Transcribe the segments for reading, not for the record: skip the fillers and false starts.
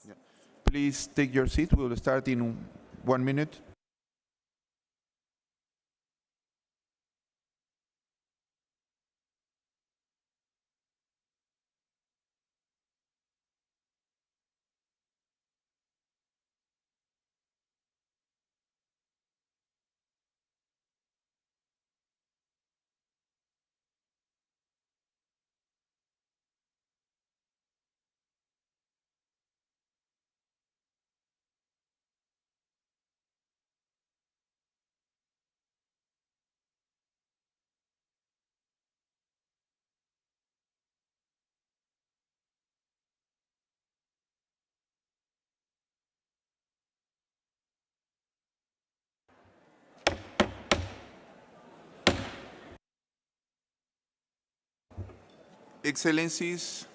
Yeah. Please take your seat. We'll start in 1 minute. Excellencies,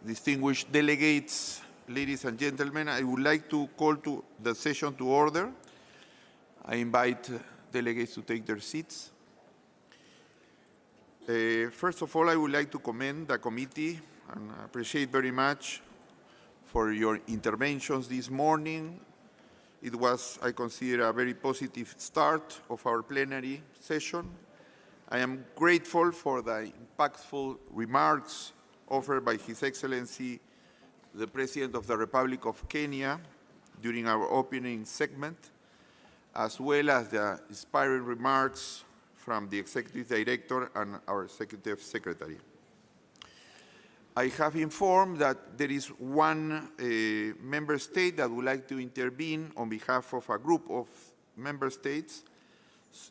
distinguished delegates, ladies and gentlemen, I would like to call to the session to order. I invite delegates to take their seats. First of all, I would like to commend the committee and appreciate very much for your interventions this morning. It was, I consider, a very positive start of our plenary session. I am grateful for the impactful remarks offered by His Excellency, the President of the Republic of Kenya, during our opening segment, as well as the inspiring remarks from the Executive Director and our Executive Secretary. I have informed that there is one member state that would like to intervene on behalf of a group of member states.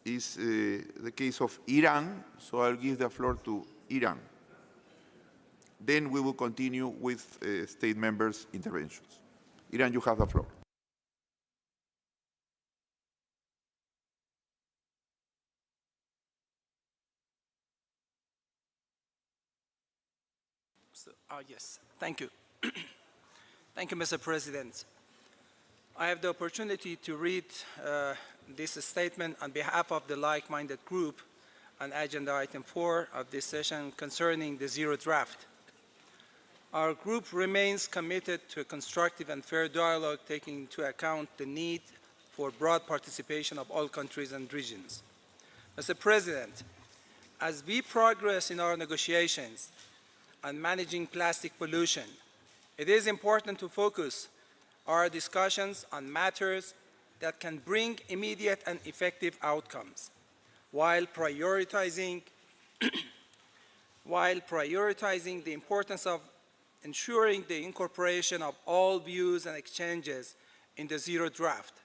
Is the case of Iran, so I'll give the floor to Iran. Then we will continue with state members' interventions. Iran, you have the floor. Yes, thank you. Thank you, Mr. President. I have the opportunity to read this statement on behalf of the like-minded group on agenda item 4 of this session concerning the zero draft. Our group remains committed to a constructive and fair dialogue taking into account the need for broad participation of all countries and regions. Mr. President, as we progress in our negotiations on managing plastic pollution, it is important to focus our discussions on matters that can bring immediate and effective outcomes, while prioritizing the importance of ensuring the incorporation of all views and exchanges in the zero draft.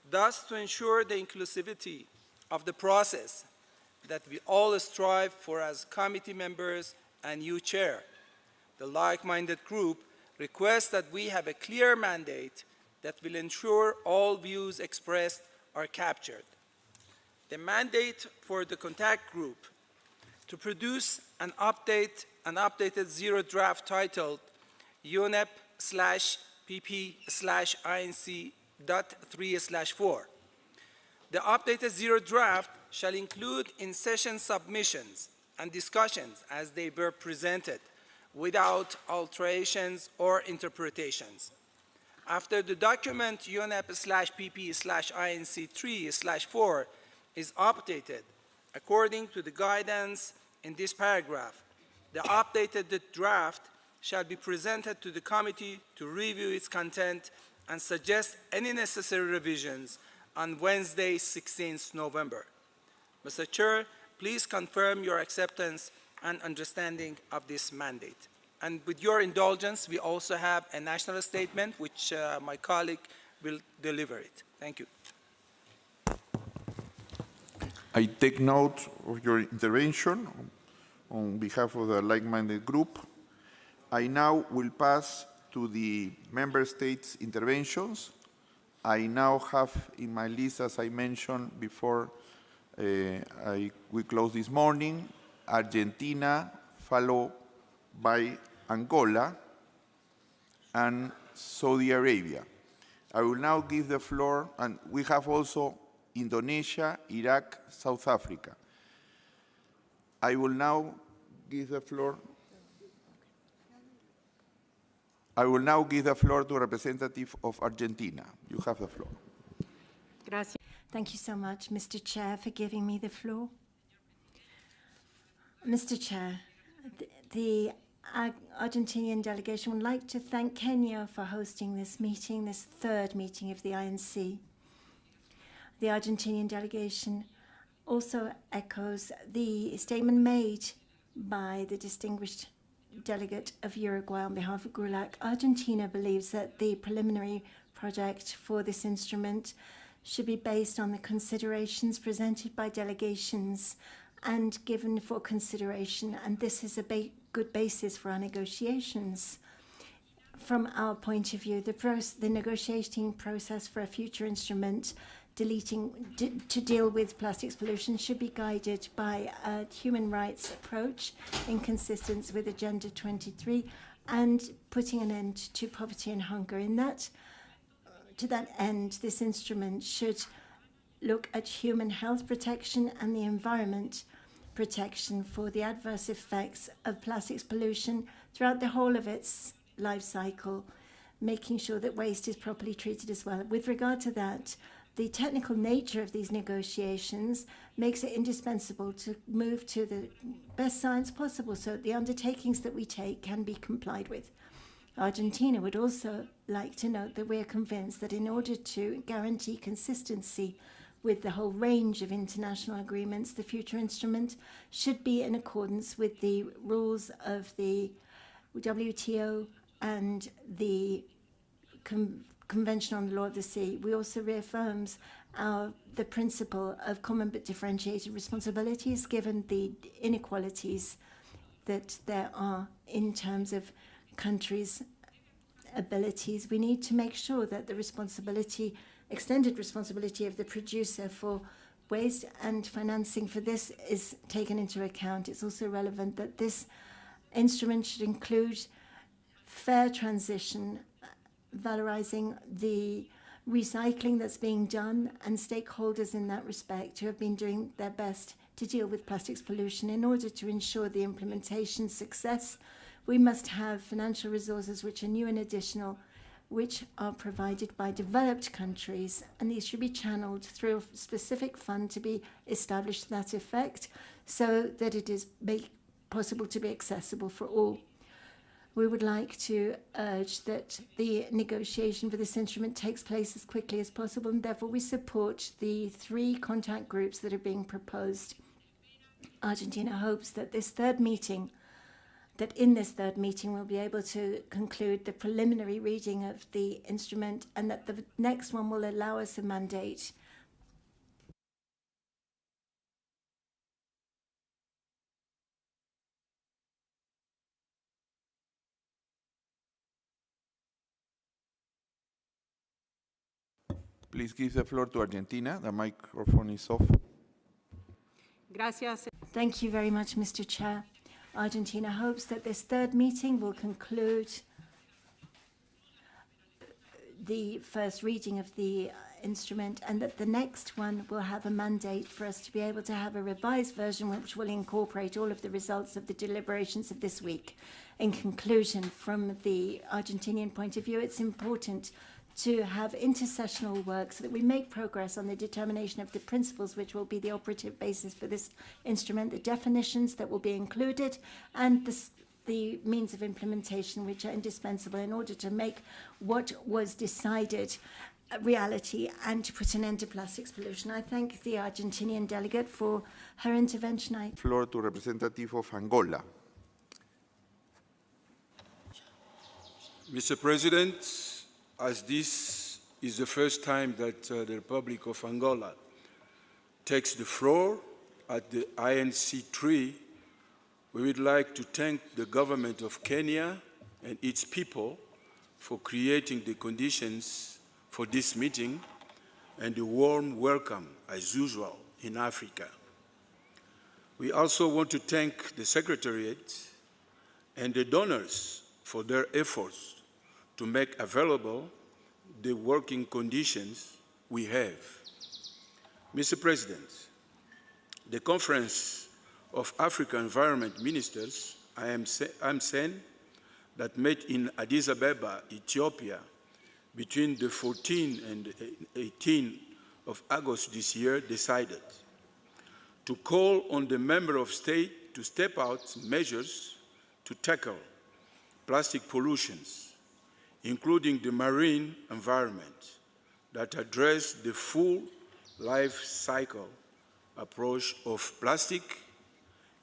Thus, to ensure the inclusivity of the process that we all strive for as committee members and you, Chair, the like-minded group requests that we have a clear mandate that will ensure all views expressed are captured. The mandate for the contact group to produce an updated zero draft titled UNEP/PP/INC-3/4. The updated zero draft shall include in-session submissions and discussions as they were presented, without alterations or interpretations. After the document UNEP/PP/INC-3/4 is updated according to the guidance in this paragraph, the updated draft shall be presented to the committee to review its content and suggest any necessary revisions on Wednesday, 16th November. Mr. Chair, please confirm your acceptance and understanding of this mandate. And with your indulgence, we also have a national statement, which my colleague will deliver it. Thank you. I take note of your intervention on behalf of the like-minded group. I now will pass to the member states' interventions. I now have in my list, as I mentioned before, we closed this morning, Argentina, followed by Angola and Saudi Arabia. I will now give the floor, and we have also Indonesia, Iraq, South Africa. I will now give the floor. I will now give the floor to a representative of Argentina. You have the floor. Gracias. Thank you so much, Mr. Chair, for giving me the floor. Mr. Chair, the Argentinian delegation would like to thank Kenya for hosting this meeting, this third meeting of the INC. The Argentinian delegation also echoes the statement made by the distinguished delegate of Uruguay on behalf of GULAC. Argentina believes that the preliminary project for this instrument should be based on the considerations presented by delegations and given for consideration, and this is a good basis for our negotiations. From our point of view, the negotiating process for a future instrument to deal with plastics pollution should be guided by a human rights approach in consistence with Agenda 23 and putting an end to poverty and hunger. To that end, this instrument should look at human health protection and the environment protection for the adverse effects of plastics pollution throughout the whole of its life cycle, making sure that waste is properly treated as well. With regard to that, the technical nature of these negotiations makes it indispensable to move to the best science possible so that the undertakings that we take can be complied with. Argentina would also like to note that we are convinced that in order to guarantee consistency with the whole range of international agreements, the future instrument should be in accordance with the rules of the WTO and the Convention on the Law of the Sea. We also reaffirms the principle of common but differentiated responsibilities given the inequalities that there are in terms of countries' abilities. We need to make sure that the extended responsibility of the producer for waste and financing for this is taken into account. It's also relevant that this instrument should include fair transition, valorizing the recycling that's being done and stakeholders in that respect who have been doing their best to deal with plastics pollution. In order to ensure the implementation success, we must have financial resources which are new and additional, which are provided by developed countries, and these should be channeled through a specific fund to be established to that effect so that it is possible to be accessible for all. We would like to urge that the negotiation for this instrument takes place as quickly as possible, and therefore we support the 3 contact groups that are being proposed. Argentina hopes that in this third meeting we'll be able to conclude the preliminary reading of the instrument, and that the next one will allow us a mandate. Please give the floor to Argentina. The microphone is off. Gracias. Thank you very much, Mr. Chair. Argentina hopes that this third meeting will conclude the first reading of the instrument, and that the next one will have a mandate for us to be able to have a revised version which will incorporate all of the results of the deliberations of this week. In conclusion, from the Argentinian point of view, it's important to have intersessional work so that we make progress on the determination of the principles which will be the operative basis for this instrument, the definitions that will be included, and the means of implementation which are indispensable in order to make what was decided a reality and to put an end to plastics pollution. I thank the Argentinian delegate for her intervention. Floor to representative of Angola. Mr. President, as this is the first time that the Republic of Angola takes the floor at the INC-3, we would like to thank the government of Kenya and its people for creating the conditions for this meeting and a warm welcome, as usual, in Africa. We also want to thank the Secretariat and the donors for their efforts to make available the working conditions we have. Mr. President, the Conference of African Environment Ministers, IMCN, that met in Addis Ababa, Ethiopia, between the 14th and 18th of August this year, decided to call on the member of state to step out measures to tackle plastic pollutions, including the marine environment, that address the full life cycle approach of plastic,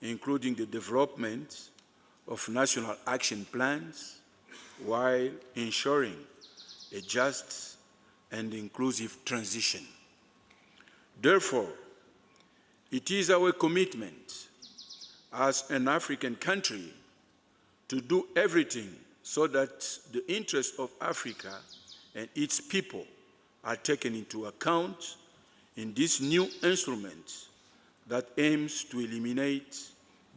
including the development of national action plans, while ensuring a just and inclusive transition. Therefore, it is our commitment as an African country to do everything so that the interests of Africa and its people are taken into account in this new instrument that aims to eliminate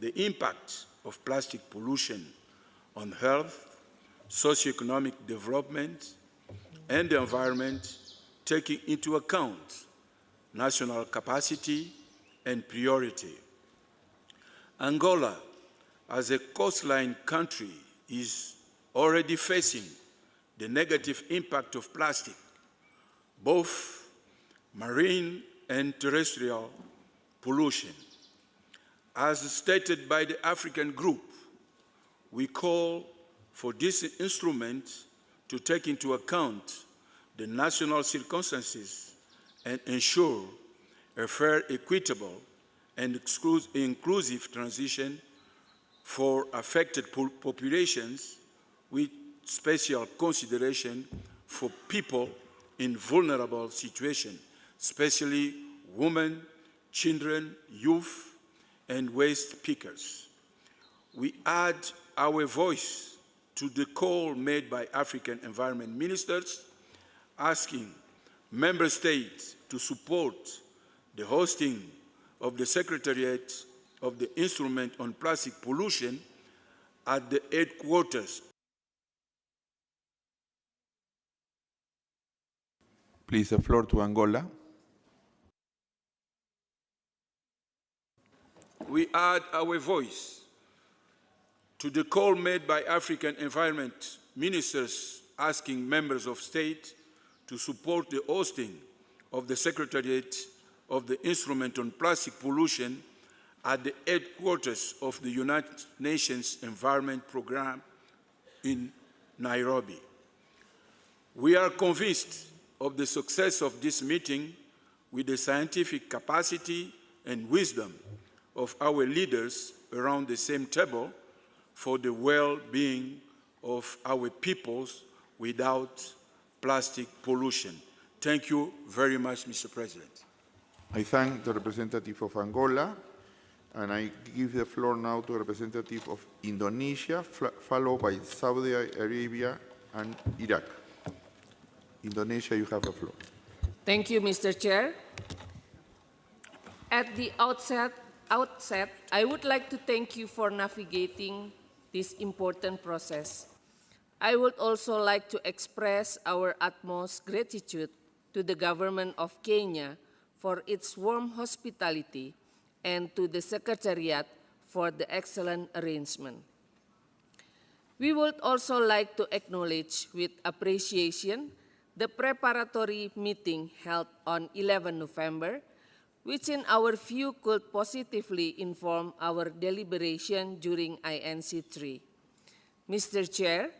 the impact of plastic pollution on health, socioeconomic development, and the environment, taking into account national capacity and priority. Angola, as a coastline country, is already facing the negative impact of plastic, both marine and terrestrial pollution. As stated by the African Group, we call for this instrument to take into account the national circumstances and ensure a fair, equitable, and inclusive transition for affected populations, with special consideration for people in vulnerable situations, especially women, children, youth, and waste pickers. We add our voice to the call made by African environment ministers, asking member states to support the hosting of the Secretariat of the Instrument on Plastic Pollution at the headquarters. Please, the floor to Angola. We add our voice to the call made by African environment ministers, asking members of state to support the hosting of the Secretariat of the Instrument on Plastic Pollution at the headquarters of the United Nations Environment Programme in Nairobi. We are convinced of the success of this meeting with the scientific capacity and wisdom of our leaders around the same table for the well-being of our peoples without plastic pollution. Thank you very much, Mr. President. I thank the representative of Angola, and I give the floor now to a representative of Indonesia, followed by Saudi Arabia and Iraq. Indonesia, you have the floor. Thank you, Mr. Chair. At the outset, I would like to thank you for navigating this important process. I would also like to express our utmost gratitude to the government of Kenya for its warm hospitality and to the Secretariat for the excellent arrangement. We would also like to acknowledge with appreciation the preparatory meeting held on 11 November, which in our view could positively inform our deliberation during INC-3. Mr. Chair,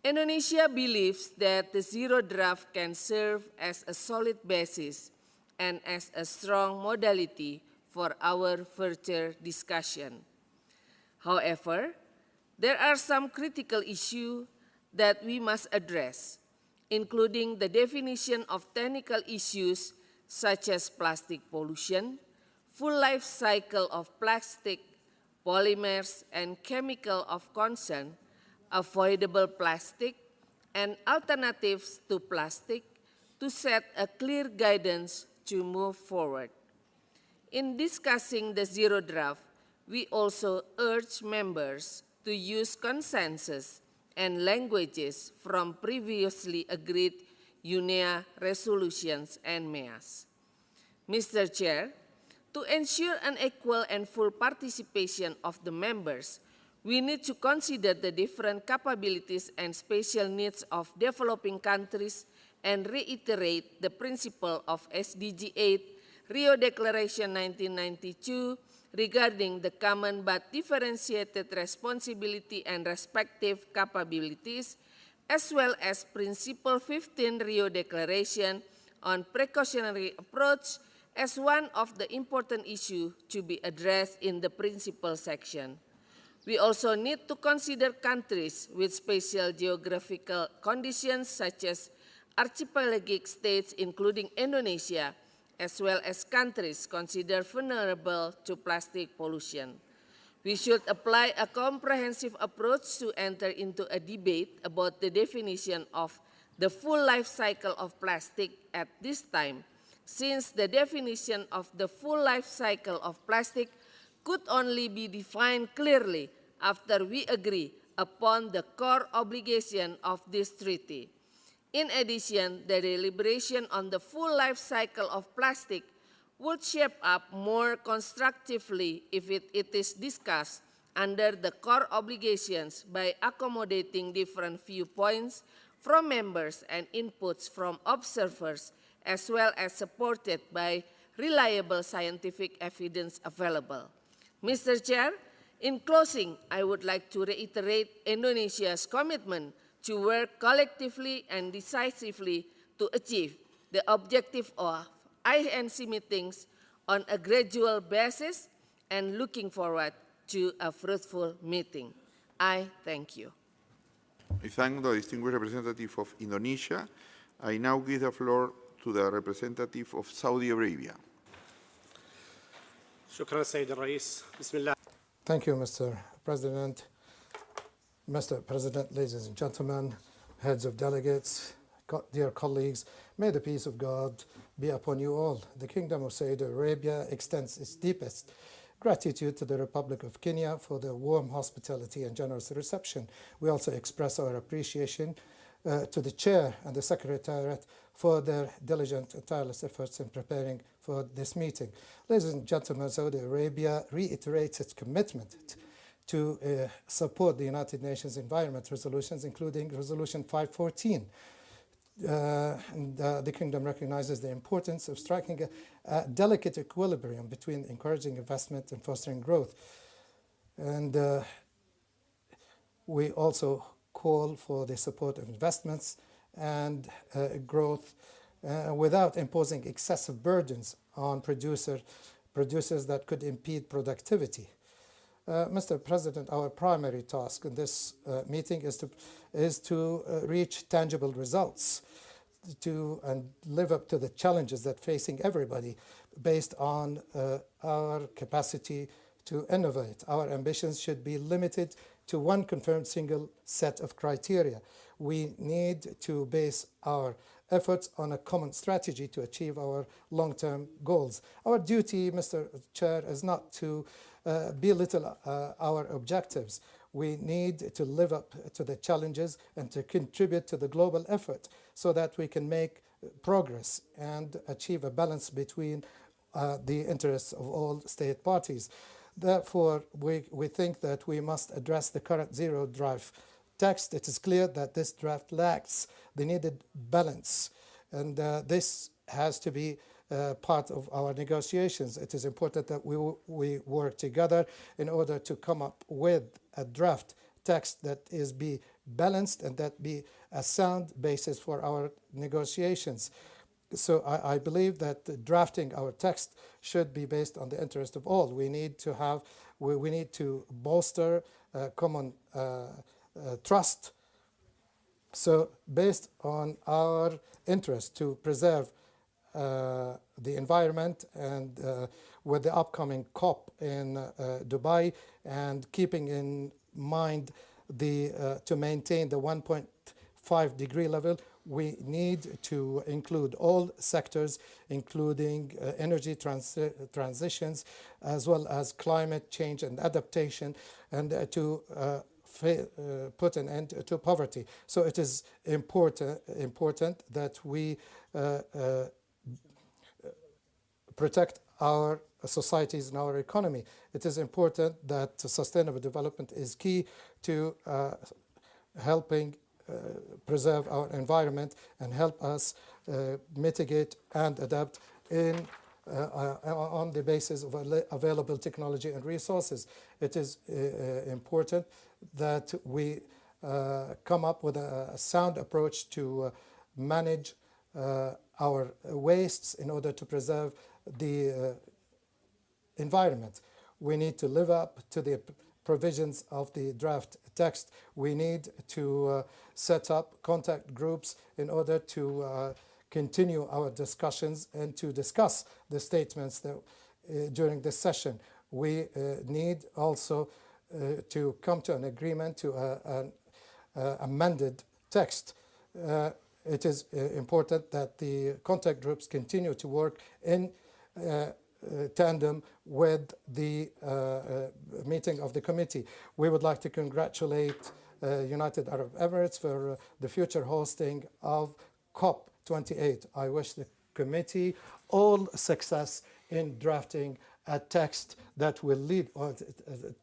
Indonesia believes that the Zero Draft can serve as a solid basis and as a strong modality for our further discussion. However, there are some critical issues that we must address, including the definition of technical issues such as plastic pollution, full life cycle of plastic, polymers, and chemical of concern, avoidable plastic, and alternatives to plastic to set a clear guidance to move forward. In discussing the Zero Draft, we also urge members to use consensus and languages from previously agreed UNEA resolutions and MEAs. Mr. Chair, to ensure an equal and full participation of the members, We need to consider the different capabilities and spatial needs of developing countries and reiterate the principle of SDG 8, Rio Declaration 1992, regarding the common but differentiated responsibility and respective capabilities, as well as Principle 15 Rio Declaration on precautionary approach as one of the important issues to be addressed in the principle section. We also need to consider countries with special geographical conditions such as archipelagic states including Indonesia, as well as countries considered vulnerable to plastic pollution. We should apply a comprehensive approach to enter into a debate about the definition of the full life cycle of plastic at this time, since the definition of the full life cycle of plastic could only be defined clearly after we agree upon the core obligation of this treaty. In addition, the deliberation on the full life cycle of plastic would shape up more constructively if it is discussed under the core obligations by accommodating different viewpoints from members and inputs from observers, as well as supported by reliable scientific evidence available. Mr. Chair, in closing, I would like to reiterate Indonesia's commitment to work collectively and decisively to achieve the objective of INC meetings on a gradual basis and looking forward to a fruitful meeting. I thank you. I thank the distinguished representative of Indonesia. I now give the floor to the representative of Saudi Arabia. شكرا سيد الرئيس. بسم الله. Thank you, Mr. President. Mr. President, ladies and gentlemen, heads of delegates, dear colleagues, may the peace of God be upon you all. The Kingdom of Saudi Arabia extends its deepest gratitude to the Republic of Kenya for their warm hospitality and generous reception. We also express our appreciation to the Chair and the Secretariat for their diligent and tireless efforts in preparing for this meeting. Ladies and gentlemen, Saudi Arabia reiterates its commitment to support the United Nations Environment Resolutions, including Resolution 514. The Kingdom recognizes the importance of striking a delicate equilibrium between encouraging investment and fostering growth. And we also call for the support of investments and growth without imposing excessive burdens on producers that could impede productivity. Mr. President, our primary task in this meeting is to reach tangible results and live up to the challenges that facing everybody based on our capacity to innovate. Our ambitions should be limited to one confirmed single set of criteria. We need to base our efforts on a common strategy to achieve our long-term goals. Our duty, Mr. Chair, is not to belittle our objectives. We need to live up to the challenges and to contribute to the global effort so that we can make progress and achieve a balance between the interests of all state parties. Therefore, we think that we must address the current zero draft text. It is clear that this draft lacks the needed balance, and this has to be part of our negotiations. It is important that we work together in order to come up with a draft text that is be balanced and that be a sound basis for our negotiations. So I believe that drafting our text should be based on the interest of all. We need to bolster common trust. So based on our interest to preserve the environment and with the upcoming COP in Dubai, and keeping in mind to maintain the 1.5 degree level, we need to include all sectors, including energy transitions, as well as climate change and adaptation, and to put an end to poverty. So it is important that we protect our societies and our economy. It is important that sustainable development is key to helping preserve our environment and help us mitigate and adapt on the basis of available technology and resources. It is important that we come up with a sound approach to manage our wastes in order to preserve the environment. We need to live up to the provisions of the draft text. We need to set up contact groups in order to continue our discussions and to discuss the statements that, during this session. We need also to come to an agreement to an amended text. It is important that the contact groups continue to work in tandem with the meeting of the committee. We would like to congratulate United Arab Emirates for the future hosting of COP28. I wish the committee all success in drafting a text that will lead, or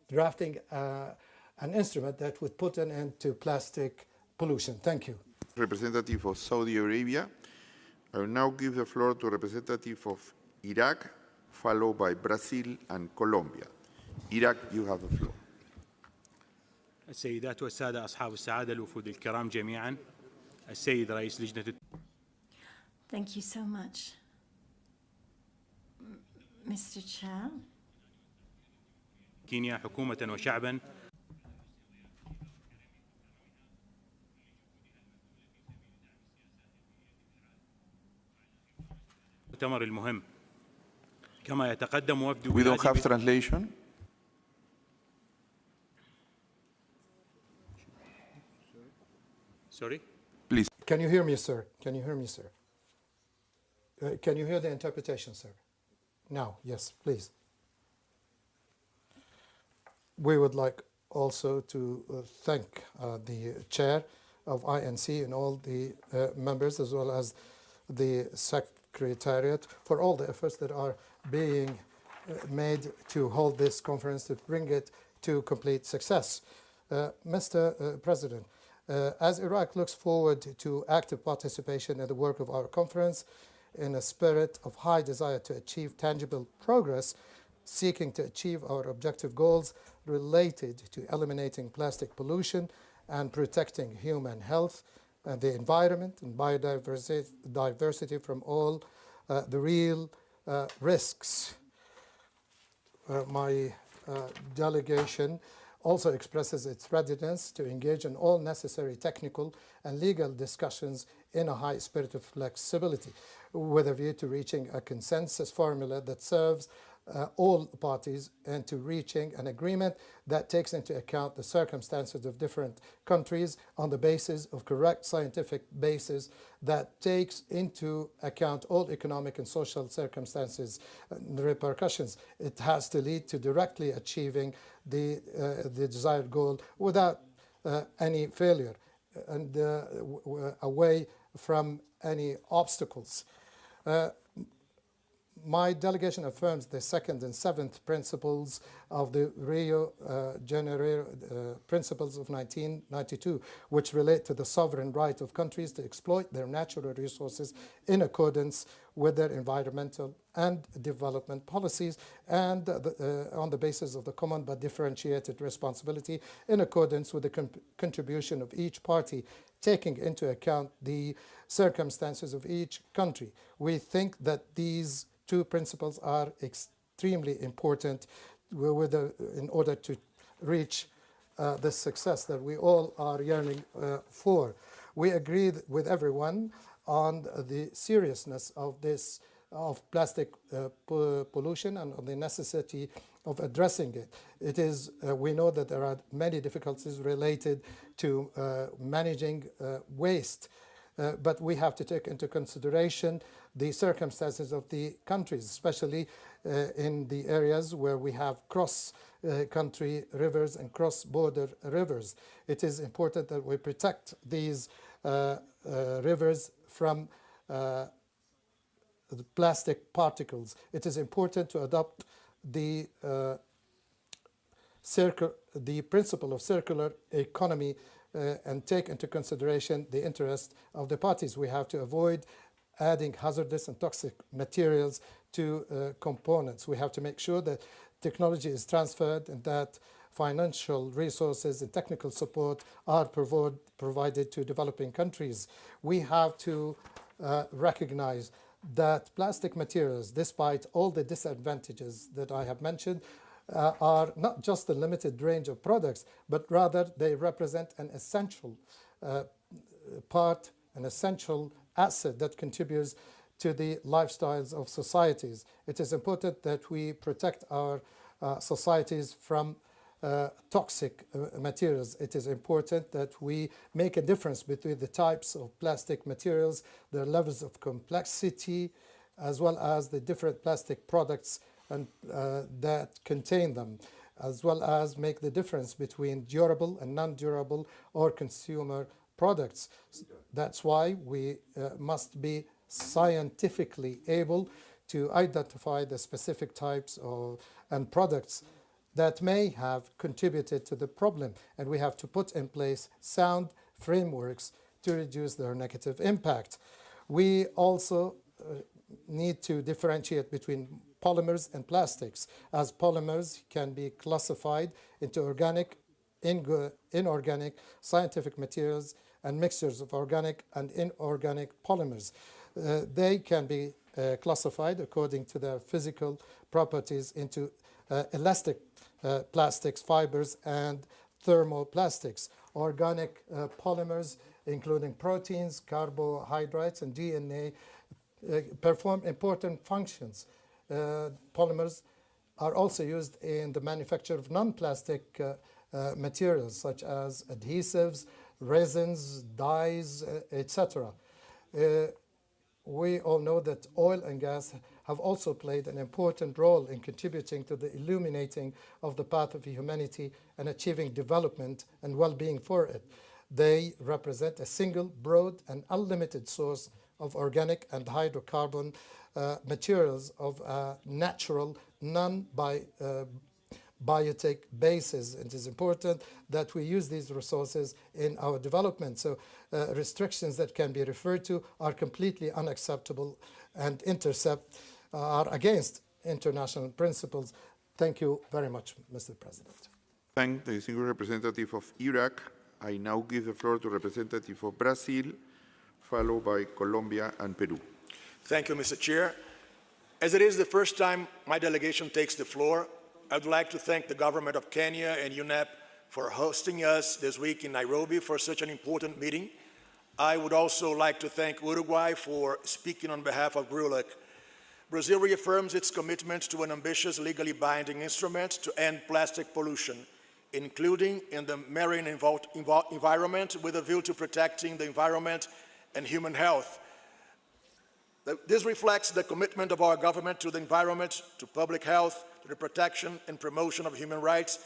drafting an instrument that would put an end to plastic pollution. Thank you. Representative of Saudi Arabia. I will now give the floor to representative of Iraq, followed by Brazil and Colombia. Iraq, you have the floor. السيدات والسادة أصحاب السعادة الوفود الكرام جميعا السيد رئيس لجنة Thank you so much, Mr. Chair. كينيا حكومة وشعبا المؤتمر المهم كما يتقدم وفد We don't have translation. Sorry? Please. Can you hear me, sir? Can you hear me, sir? Can you hear the interpretation, sir? Now, yes, please. We would like also to thank the chair of INC and all the members, as well as the secretariat, for all the efforts that are being made to hold this conference, to bring it to complete success. Mr. President, as Iraq looks forward to active participation in the work of our conference in a spirit of high desire to achieve tangible progress, seeking to achieve our objective goals related to eliminating plastic pollution and protecting human health and the environment and biodiversity from all the real risks. My delegation also expresses its readiness to engage in all necessary technical and legal discussions in a high spirit of flexibility, with a view to reaching a consensus formula that serves all parties and to reaching an agreement that takes into account the circumstances of different countries on the basis of correct scientific basis that takes into account all economic and social circumstances and repercussions. It has to lead to directly achieving the desired goal without any failure and away from any obstacles. My delegation affirms the second and seventh principles of the Rio Janeiro principles of 1992, which relate to the sovereign right of countries to exploit their natural resources in accordance with their environmental and development policies and on the basis of the common but differentiated responsibility in accordance with the contribution of each party, taking into account the circumstances of each country. We think that these two principles are extremely important in order to reach the success that we all are yearning for. We agree with everyone on the seriousness of this, of plastic pollution and on the necessity of addressing it. It is, we know that there are many difficulties related to managing waste, but we have to take into consideration the circumstances of the countries, especially in the areas where we have cross-country rivers and cross-border rivers. It is important that we protect these rivers from the plastic particles. It is important to adopt the principle of circular economy and take into consideration the interest of the parties. We have to avoid adding hazardous and toxic materials to components. We have to make sure that technology is transferred and that financial resources and technical support are provided to developing countries. We have to recognize that plastic materials, despite all the disadvantages that I have mentioned, are not just a limited range of products, but rather they represent an essential part, an essential asset that contributes to the lifestyles of societies. It is important that we protect our societies from toxic materials. It is important that we make a difference between the types of plastic materials, their levels of complexity, as well as the different plastic products and that contain them, as well as make the difference between durable and non-durable or consumer products. That's why we must be scientifically able to identify the specific types and products that may have contributed to the problem, and we have to put in place sound frameworks to reduce their negative impact. We also need to differentiate between polymers and plastics, as polymers can be classified into organic, inorganic, scientific materials, and mixtures of organic and inorganic polymers. They can be classified according to their physical properties into elastic plastics, fibers, and thermoplastics. Organic polymers, including proteins, carbohydrates, and DNA, perform important functions. Polymers are also used in the manufacture of non-plastic materials, such as adhesives, resins, dyes, etc. We all know that oil and gas have also played an important role in contributing to the illuminating of the path of humanity and achieving development and well-being for it. They represent a single, broad, and unlimited source of organic and hydrocarbon materials of natural, non-biotic basis. It is important that we use these resources in our development. So restrictions that can be referred to are completely unacceptable and are against international principles. Thank you very much, Mr. President. Thank the distinguished representative of Iraq. I now give the floor to representative of Brazil, followed by Colombia and Peru. Thank you, Mr. Chair. As it is the first time my delegation takes the floor, I would like to thank the government of Kenya and UNEP for hosting us this week in Nairobi for such an important meeting. I would also like to thank Uruguay for speaking on behalf of GRULAC. Brazil reaffirms its commitment to an ambitious, legally binding instrument to end plastic pollution, including in the marine environment, with a view to protecting the environment and human health. This reflects the commitment of our government to the environment, to public health, to the protection and promotion of human rights,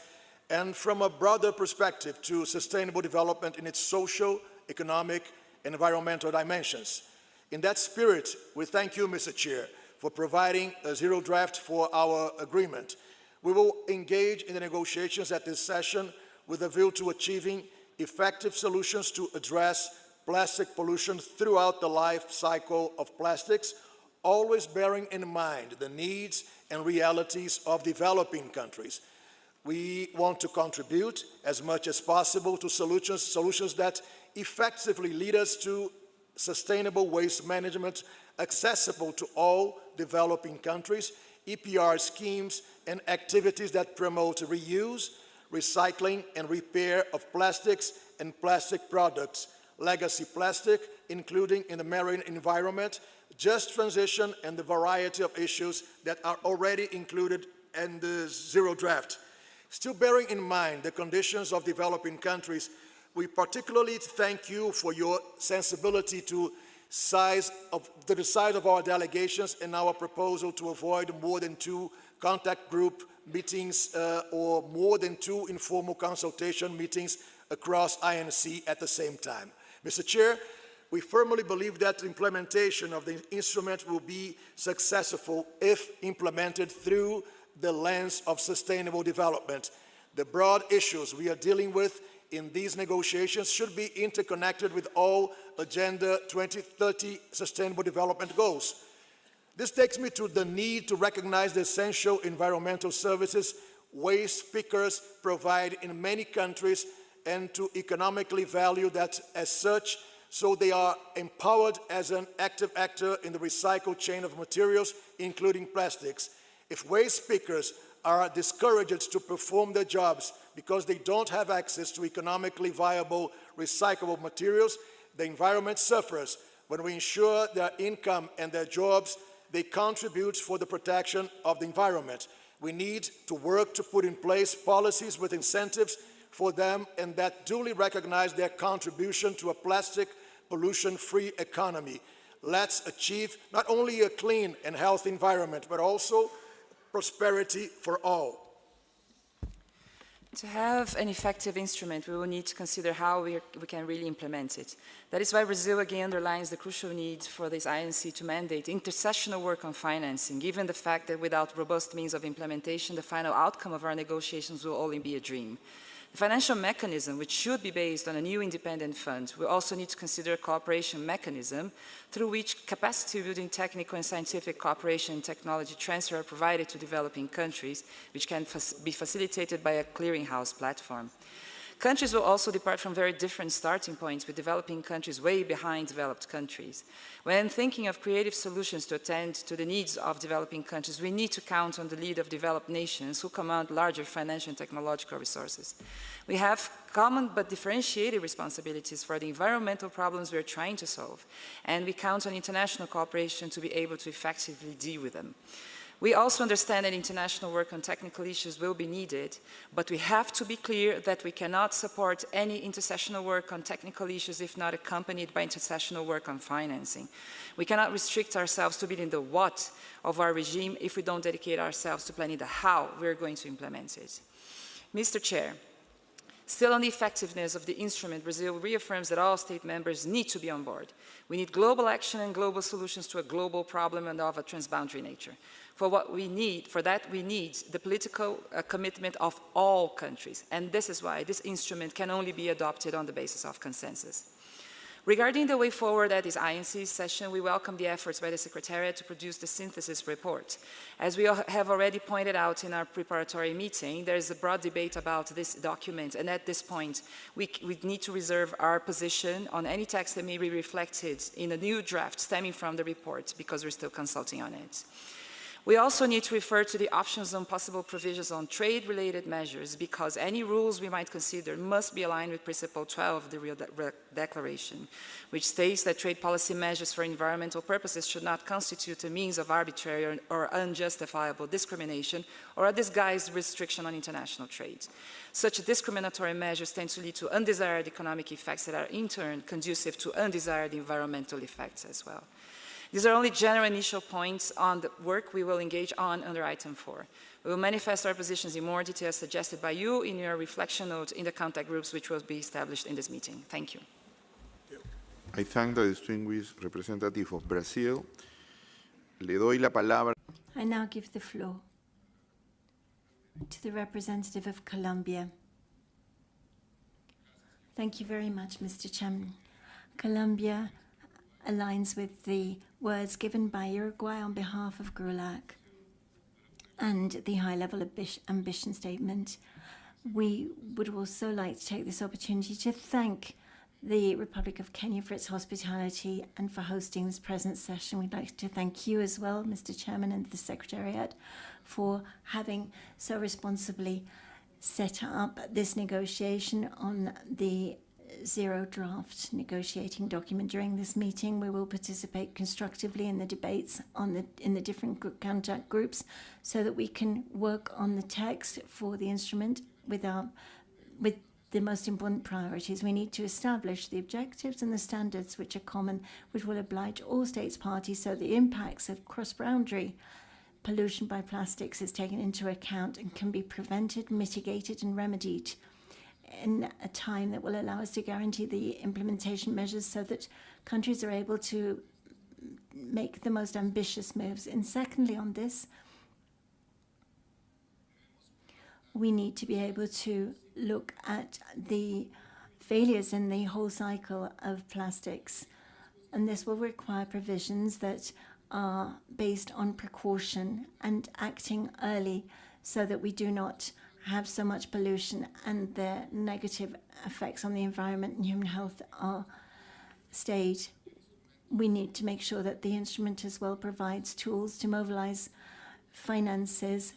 and from a broader perspective to sustainable development in its social, economic, and environmental dimensions. In that spirit, we thank you, Mr. Chair, for providing a zero draft for our agreement. We will engage in the negotiations at this session with a view to achieving effective solutions to address plastic pollution throughout the life cycle of plastics, always bearing in mind the needs and realities of developing countries. We want to contribute as much as possible to solutions that effectively lead us to sustainable waste management accessible to all developing countries, EPR schemes, and activities that promote reuse, recycling, and repair of plastics and plastic products, legacy plastic, including in the marine environment, just transition, and the variety of issues that are already included in the zero draft. Still bearing in mind the conditions of developing countries, we particularly thank you for your sensibility to the size of our delegations and our proposal to avoid more than 2 contact group meetings or more than 2 informal consultation meetings across INC at the same time. Mr. Chair, We firmly believe that the implementation of the instrument will be successful if implemented through the lens of sustainable development. The broad issues we are dealing with in these negotiations should be interconnected with all Agenda 2030 Sustainable Development Goals. This takes me to the need to recognize the essential environmental services waste pickers provide in many countries and to economically value that as such, so they are empowered as an active actor in the recycle chain of materials, including plastics. If waste pickers are discouraged to perform their jobs because they don't have access to economically viable recyclable materials, the environment suffers. When we ensure their income and their jobs, they contribute for the protection of the environment. We need to work to put in place policies with incentives for them and that duly recognize their contribution to a plastic pollution-free economy. Let's achieve not only a clean and healthy environment, but also prosperity for all. To have an effective instrument, we will need to consider how we can really implement it. That is why Brazil again underlines the crucial need for this INC to mandate intersessional work on financing, given the fact that without robust means of implementation, the final outcome of our negotiations will only be a dream. The financial mechanism, which should be based on a new independent fund, will also need to consider a cooperation mechanism through which capacity building, technical and scientific cooperation and technology transfer are provided to developing countries, which can be facilitated by a clearinghouse platform. Countries will also depart from very different starting points, with developing countries way behind developed countries. When thinking of creative solutions to attend to the needs of developing countries, we need to count on the lead of developed nations who command larger financial and technological resources. We have common but differentiated responsibilities for the environmental problems we are trying to solve, and we count on international cooperation to be able to effectively deal with them. We also understand that international work on technical issues will be needed, but we have to be clear that we cannot support any intersessional work on technical issues if not accompanied by intersessional work on financing. We cannot restrict ourselves to building the what of our regime if we don't dedicate ourselves to planning the how we're going to implement it. Mr. Chair, still on the effectiveness of the instrument, Brazil reaffirms that all state members need to be on board. We need global action and global solutions to a global problem and of a transboundary nature. For that we need the political commitment of all countries, and this is why this instrument can only be adopted on the basis of consensus. Regarding the way forward at this INC session, we welcome the efforts by the Secretariat to produce the synthesis report. As we have already pointed out in our preparatory meeting, there is a broad debate about this document, and at this point, we need to reserve our position on any text that may be reflected in a new draft stemming from the report, because we're still consulting on it. We also need to refer to the options on possible provisions on trade-related measures, because any rules we might consider must be aligned with Principle 12 of the Rio Declaration, which states that trade policy measures for environmental purposes should not constitute a means of arbitrary or unjustifiable discrimination or a disguised restriction on international trade. Such discriminatory measures tend to lead to undesired economic effects that are in turn conducive to undesired environmental effects as well. These are only general initial points on the work we will engage on under item 4. We will manifest our positions in more detail suggested by you in your reflection note in the contact groups which will be established in this meeting. Thank you. I thank the distinguished representative of Brazil. Le doy la palabra. I now give the floor to the representative of Colombia. Thank you very much, Mr. Chairman. Colombia aligns with the words given by Uruguay on behalf of GRULAC and the high-level ambition statement. We would also like to take this opportunity to thank the Republic of Kenya for its hospitality and for hosting this present session. We'd like to thank you as well, Mr. Chairman, and the Secretariat for having so responsibly set up this negotiation on the zero draft negotiating document. During this meeting, we will participate constructively in the debates in the different contact groups so that we can work on the text for the instrument with the most important priorities. We need to establish the objectives and the standards which are common, which will oblige all states parties so the impacts of cross-boundary pollution by plastics is taken into account and can be prevented, mitigated and remedied in a time that will allow us to guarantee the implementation measures so that countries are able to make the most ambitious moves. And secondly, on this, we need to be able to look at the failures in the whole cycle of plastics. And this will require provisions that are based on precaution and acting early so that we do not have so much pollution and the negative effects on the environment and human health are stayed. We need to make sure that the instrument as well provides tools to mobilize finances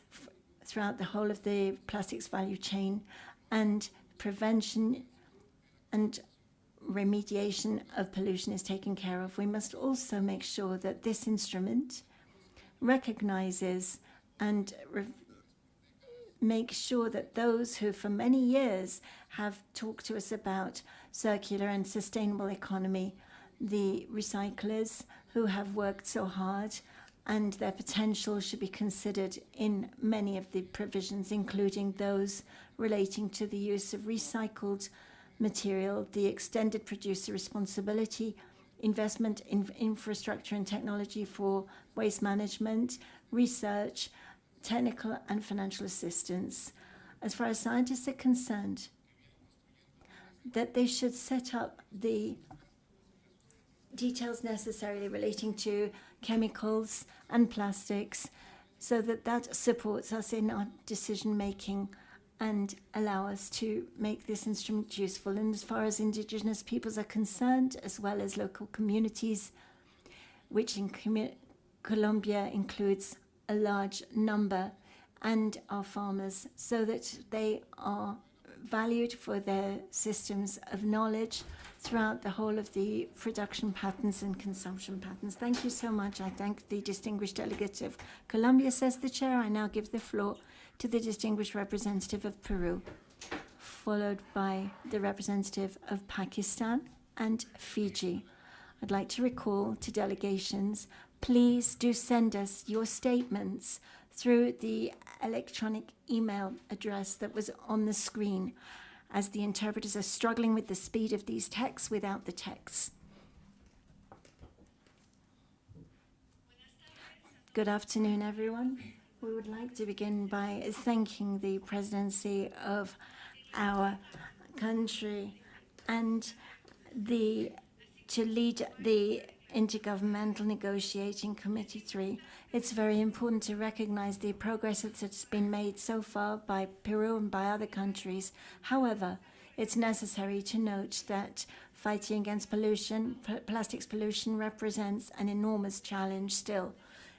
throughout the whole of the plastics value chain, and prevention and remediation of pollution is taken care of. We must also make sure that this instrument recognizes and make sure that those who for many years have talked to us about circular and sustainable economy, the recyclers who have worked so hard, and their potential should be considered in many of the provisions, including those relating to the use of recycled material, the extended producer responsibility, investment in infrastructure and technology for waste management, research, technical and financial assistance. As far as scientists are concerned, that they should set up the details necessarily relating to chemicals and plastics so that that supports us in our decision making and allow us to make this instrument useful. And as far as indigenous peoples are concerned, as well as local communities, which in Colombia includes a large number, and our farmers, so that they are valued for their systems of knowledge throughout the whole of the production patterns and consumption patterns. Thank you so much. I thank the distinguished delegate of Colombia, says the chair. I now give the floor to the distinguished representative of Peru, followed by the representative of Pakistan and Fiji. I'd like to recall to delegations, please do send us your statements through the electronic email address that was on the screen, as the interpreters are struggling with the speed of these texts without the text. Good afternoon, everyone. We would like to begin by thanking the presidency of our country and to lead the Intergovernmental Negotiating Committee 3. It's very important to recognize the progress that's been made so far by Peru and by other countries. However, it's necessary to note that fighting against pollution, plastics pollution, represents an enormous challenge still.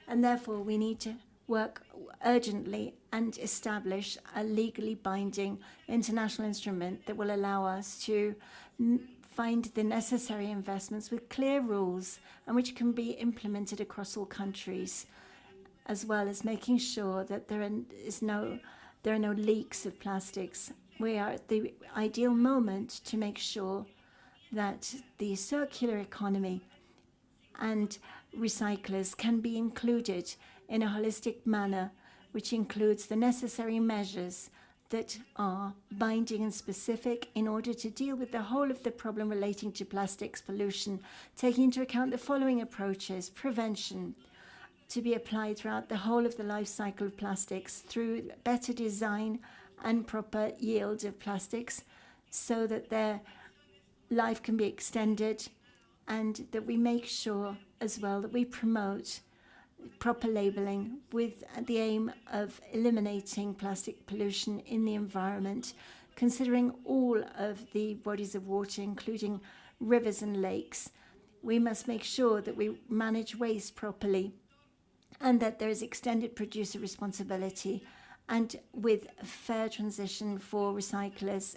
And therefore, we need to work urgently and establish a legally binding international instrument that will allow us to find the necessary investments with clear rules and which can be implemented across all countries, as well as making sure that there are no leaks of plastics. We are at the ideal moment to make sure that the circular economy and recyclers can be included in a holistic manner, which includes the necessary measures that are binding and specific in order to deal with the whole of the problem relating to plastics pollution, taking into account the following approaches: prevention, to be applied throughout the whole of the life cycle of plastics through better design and proper yield of plastics so that their life can be extended, and that we make sure as well that we promote proper labeling with the aim of eliminating plastic pollution in the environment, considering all of the bodies of water, including rivers and lakes. We must make sure that we manage waste properly and that there is extended producer responsibility, and with a fair transition for recyclers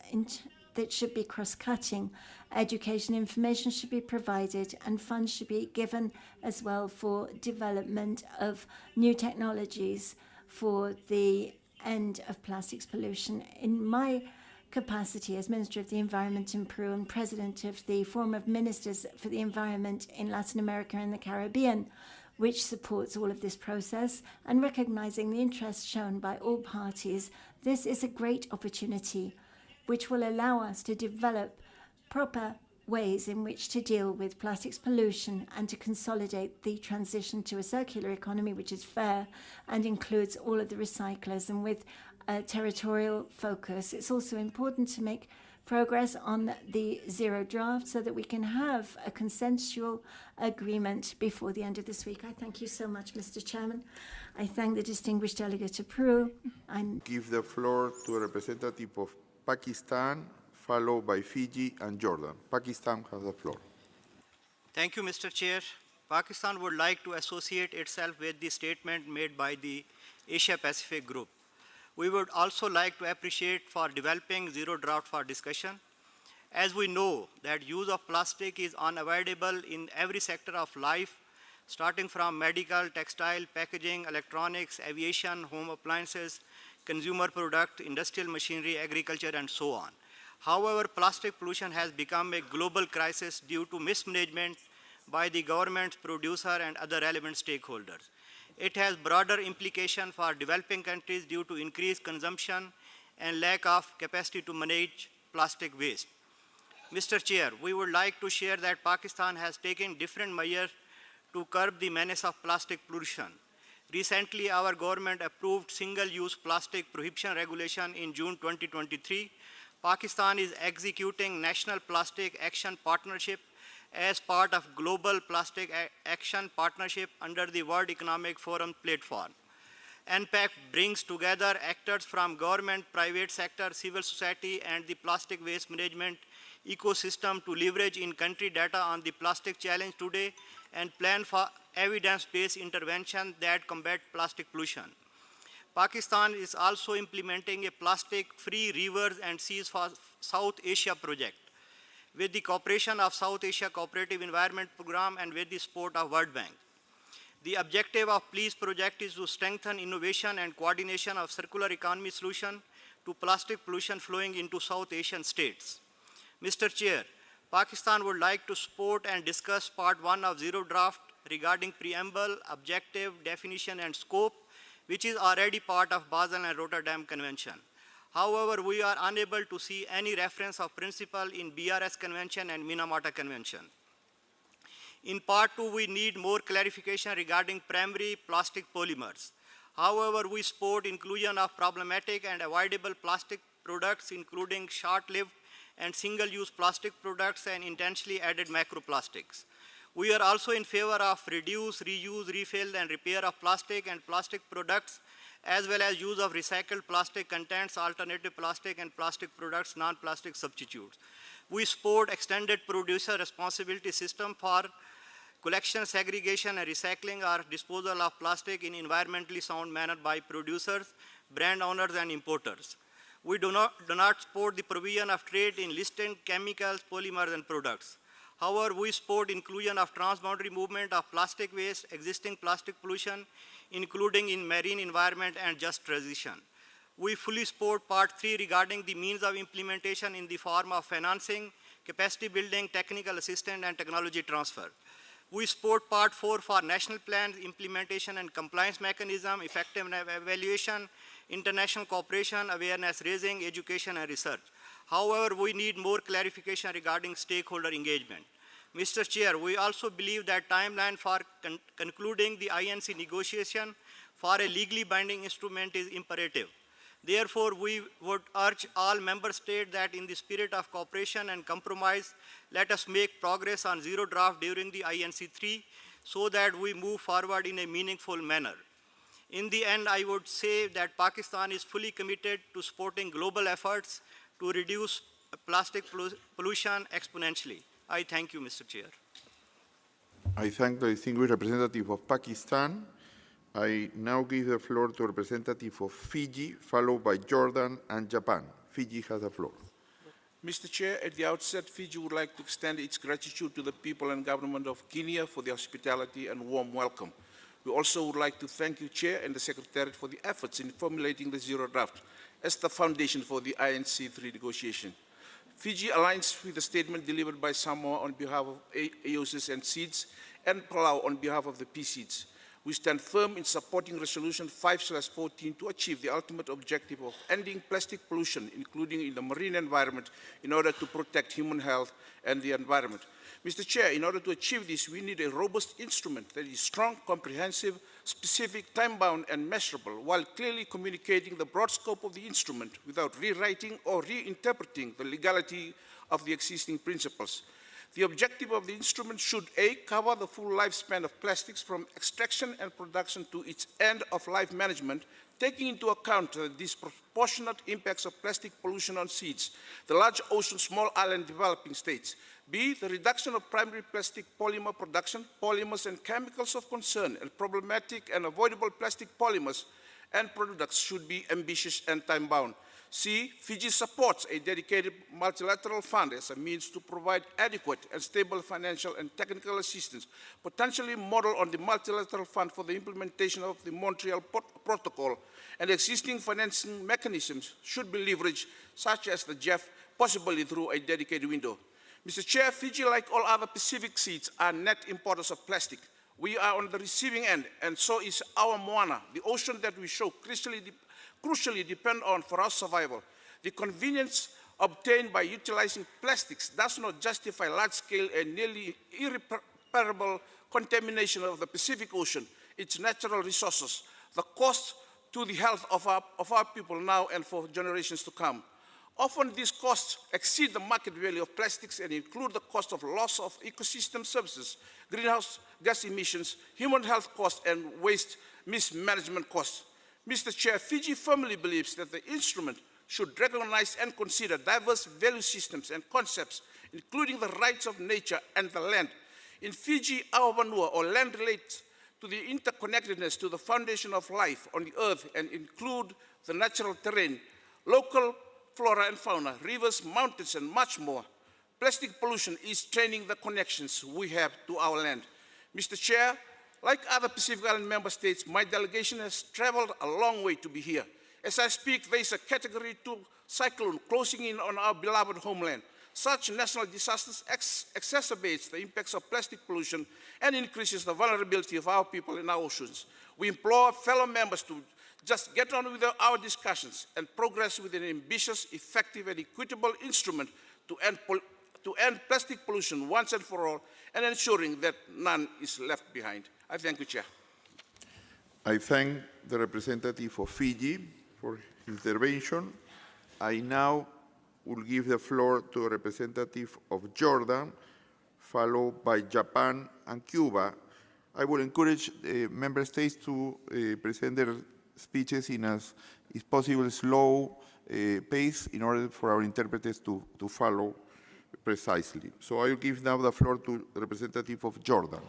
that should be cross-cutting. Education information should be provided and funds should be given as well for development of new technologies for the end of plastics pollution. In my capacity as Minister of the Environment in Peru and President of the Forum of Ministers for the Environment in Latin America and the Caribbean, which supports all of this process, and recognizing the interest shown by all parties, this is a great opportunity which will allow us to develop proper ways in which to deal with plastics pollution and to consolidate the transition to a circular economy which is fair and includes all of the recyclers and with a territorial focus. It's also important to make progress on the zero draft so that we can have a consensual agreement before the end of this week. I thank you so much, Mr. Chairman. I thank the distinguished delegate to Peru. Give the floor to a representative of Pakistan, followed by Fiji and Jordan. Pakistan has the floor. Thank you, Mr. Chair. Pakistan would like to associate itself with the statement made by the Asia-Pacific Group. We would also like to appreciate for developing zero draft for discussion. As we know that use of plastic is unavoidable in every sector of life, starting from medical, textile, packaging, electronics, aviation, home appliances, consumer product, industrial machinery, agriculture, and so on. However, plastic pollution has become a global crisis due to mismanagement by the government, producer, and other relevant stakeholders. It has broader implications for developing countries due to increased consumption and lack of capacity to manage plastic waste. Mr. Chair, we would like to share that Pakistan has taken different measures to curb the menace of plastic pollution. Recently, our government approved single-use plastic prohibition regulation in June 2023. Pakistan is executing National Plastic Action Partnership as part of Global Plastic Action Partnership under the World Economic Forum platform. NPAC brings together actors from government, private sector, civil society, and the plastic waste management ecosystem to leverage in-country data on the plastic challenge today and plan for evidence-based intervention that combat plastic pollution. Pakistan is also implementing a plastic-free rivers and seas for South Asia project with the cooperation of South Asia Cooperative Environment Program and with the support of World Bank. The objective of PLEASE project is to strengthen innovation and coordination of circular economy solution to plastic pollution flowing into South Asian states. Mr. Chair, Pakistan would like to support and discuss Part 1 of Zero Draft regarding preamble, objective, definition, and scope, which is already part of Basel and Rotterdam Convention. However, we are unable to see any reference of principle in BRS Convention and Minamata Convention. In Part 2, we need more clarification regarding primary plastic polymers. However, we support inclusion of problematic and avoidable plastic products, including short-lived and single-use plastic products and intentionally added microplastics. We are also in favor of reduce, reuse, refill, and repair of plastic and plastic products, as well as use of recycled plastic contents, alternative plastic, and plastic products, non-plastic substitutes. We support extended producer responsibility system for collection, segregation, and recycling or disposal of plastic in environmentally sound manner by producers, brand owners, and importers. We do not support the provision of trade in listed chemicals, polymers, and products. However, we support inclusion of transboundary movement of plastic waste, existing plastic pollution, including in marine environment and just transition. We fully support Part 3 regarding the means of implementation in the form of financing, capacity building, technical assistance, and technology transfer. We support Part 4 for national plans, implementation and compliance mechanism, effective evaluation, international cooperation, awareness raising, education, and research. However, we need more clarification regarding stakeholder engagement. Mr. Chair, we also believe that timeline for concluding the INC negotiation for a legally binding instrument is imperative. Therefore, we would urge all member states that in the spirit of cooperation and compromise, let us make progress on zero draft during the INC-3 so that we move forward in a meaningful manner. In the end, I would say that Pakistan is fully committed to supporting global efforts to reduce plastic pollution exponentially. I thank you, Mr. Chair. I thank the distinguished representative of Pakistan. I now give the floor to a representative of Fiji, followed by Jordan and Japan. Fiji has the floor. Mr. Chair, at the outset, Fiji would like to extend its gratitude to the people and government of Kenya for their hospitality and warm welcome. We also would like to thank you, Chair, and the Secretariat for the efforts in formulating the zero draft as the foundation for the INC-3 negotiation. Fiji aligns with the statement delivered by Samoa on behalf of AOSIS and SEEDS and Palau on behalf of the PSEEDS. We stand firm in supporting Resolution 5/14 to achieve the ultimate objective of ending plastic pollution, including in the marine environment, in order to protect human health and the environment. Mr. Chair, in order to achieve this, we need a robust instrument that is strong, comprehensive, specific, time-bound, and measurable, while clearly communicating the broad scope of the instrument without rewriting or reinterpreting the legality of the existing principles. The objective of the instrument should A, cover the full lifespan of plastics from extraction and production to its end-of-life management, taking into account the disproportionate impacts of plastic pollution on seas, the large ocean, small island developing states. B, the reduction of primary plastic polymer production, polymers and chemicals of concern, and problematic and avoidable plastic polymers and products should be ambitious and time-bound. C, Fiji supports a dedicated multilateral fund as a means to provide adequate and stable financial and technical assistance, potentially modeled on the multilateral fund for the implementation of the Montreal Protocol, and existing financing mechanisms should be leveraged, such as the JEF, possibly through a dedicated window. Mr. Chair, Fiji, like all other Pacific states, are net importers of plastic. We are on the receiving end, and so is our Moana, the ocean that we so crucially depend on for our survival. The convenience obtained by utilizing plastics does not justify large-scale and nearly irreparable contamination of the Pacific Ocean, its natural resources, the cost to the health of our people now and for generations to come. Often these costs exceed the market value of plastics and include the cost of loss of ecosystem services, greenhouse gas emissions, human health costs, and waste mismanagement costs. Mr. Chair, Fiji firmly believes that the instrument should recognize and consider diverse value systems and concepts, including the rights of nature and the land. In Fiji, our vanua, or land, relates to the interconnectedness to the foundation of life on the earth and include the natural terrain, local flora and fauna, rivers, mountains, and much more. Plastic pollution is straining the connections we have to our land. Mr. Chair, like other Pacific Island member states, my delegation has traveled a long way to be here. As I speak, there is a Category 2 cyclone closing in on our beloved homeland. Such national disasters exacerbates the impacts of plastic pollution and increases the vulnerability of our people in our oceans. We implore fellow members to just get on with our discussions and progress with an ambitious, effective, and equitable instrument to end plastic pollution once and for all, and ensuring that none is left behind. I thank you, Chair. I thank the representative of Fiji for his intervention. I now will give the floor to a representative of Jordan, followed by Japan and Cuba. I will encourage member states to present their speeches in as is possible slow pace in order for our interpreters to follow precisely. So I will give now the floor to the representative of Jordan.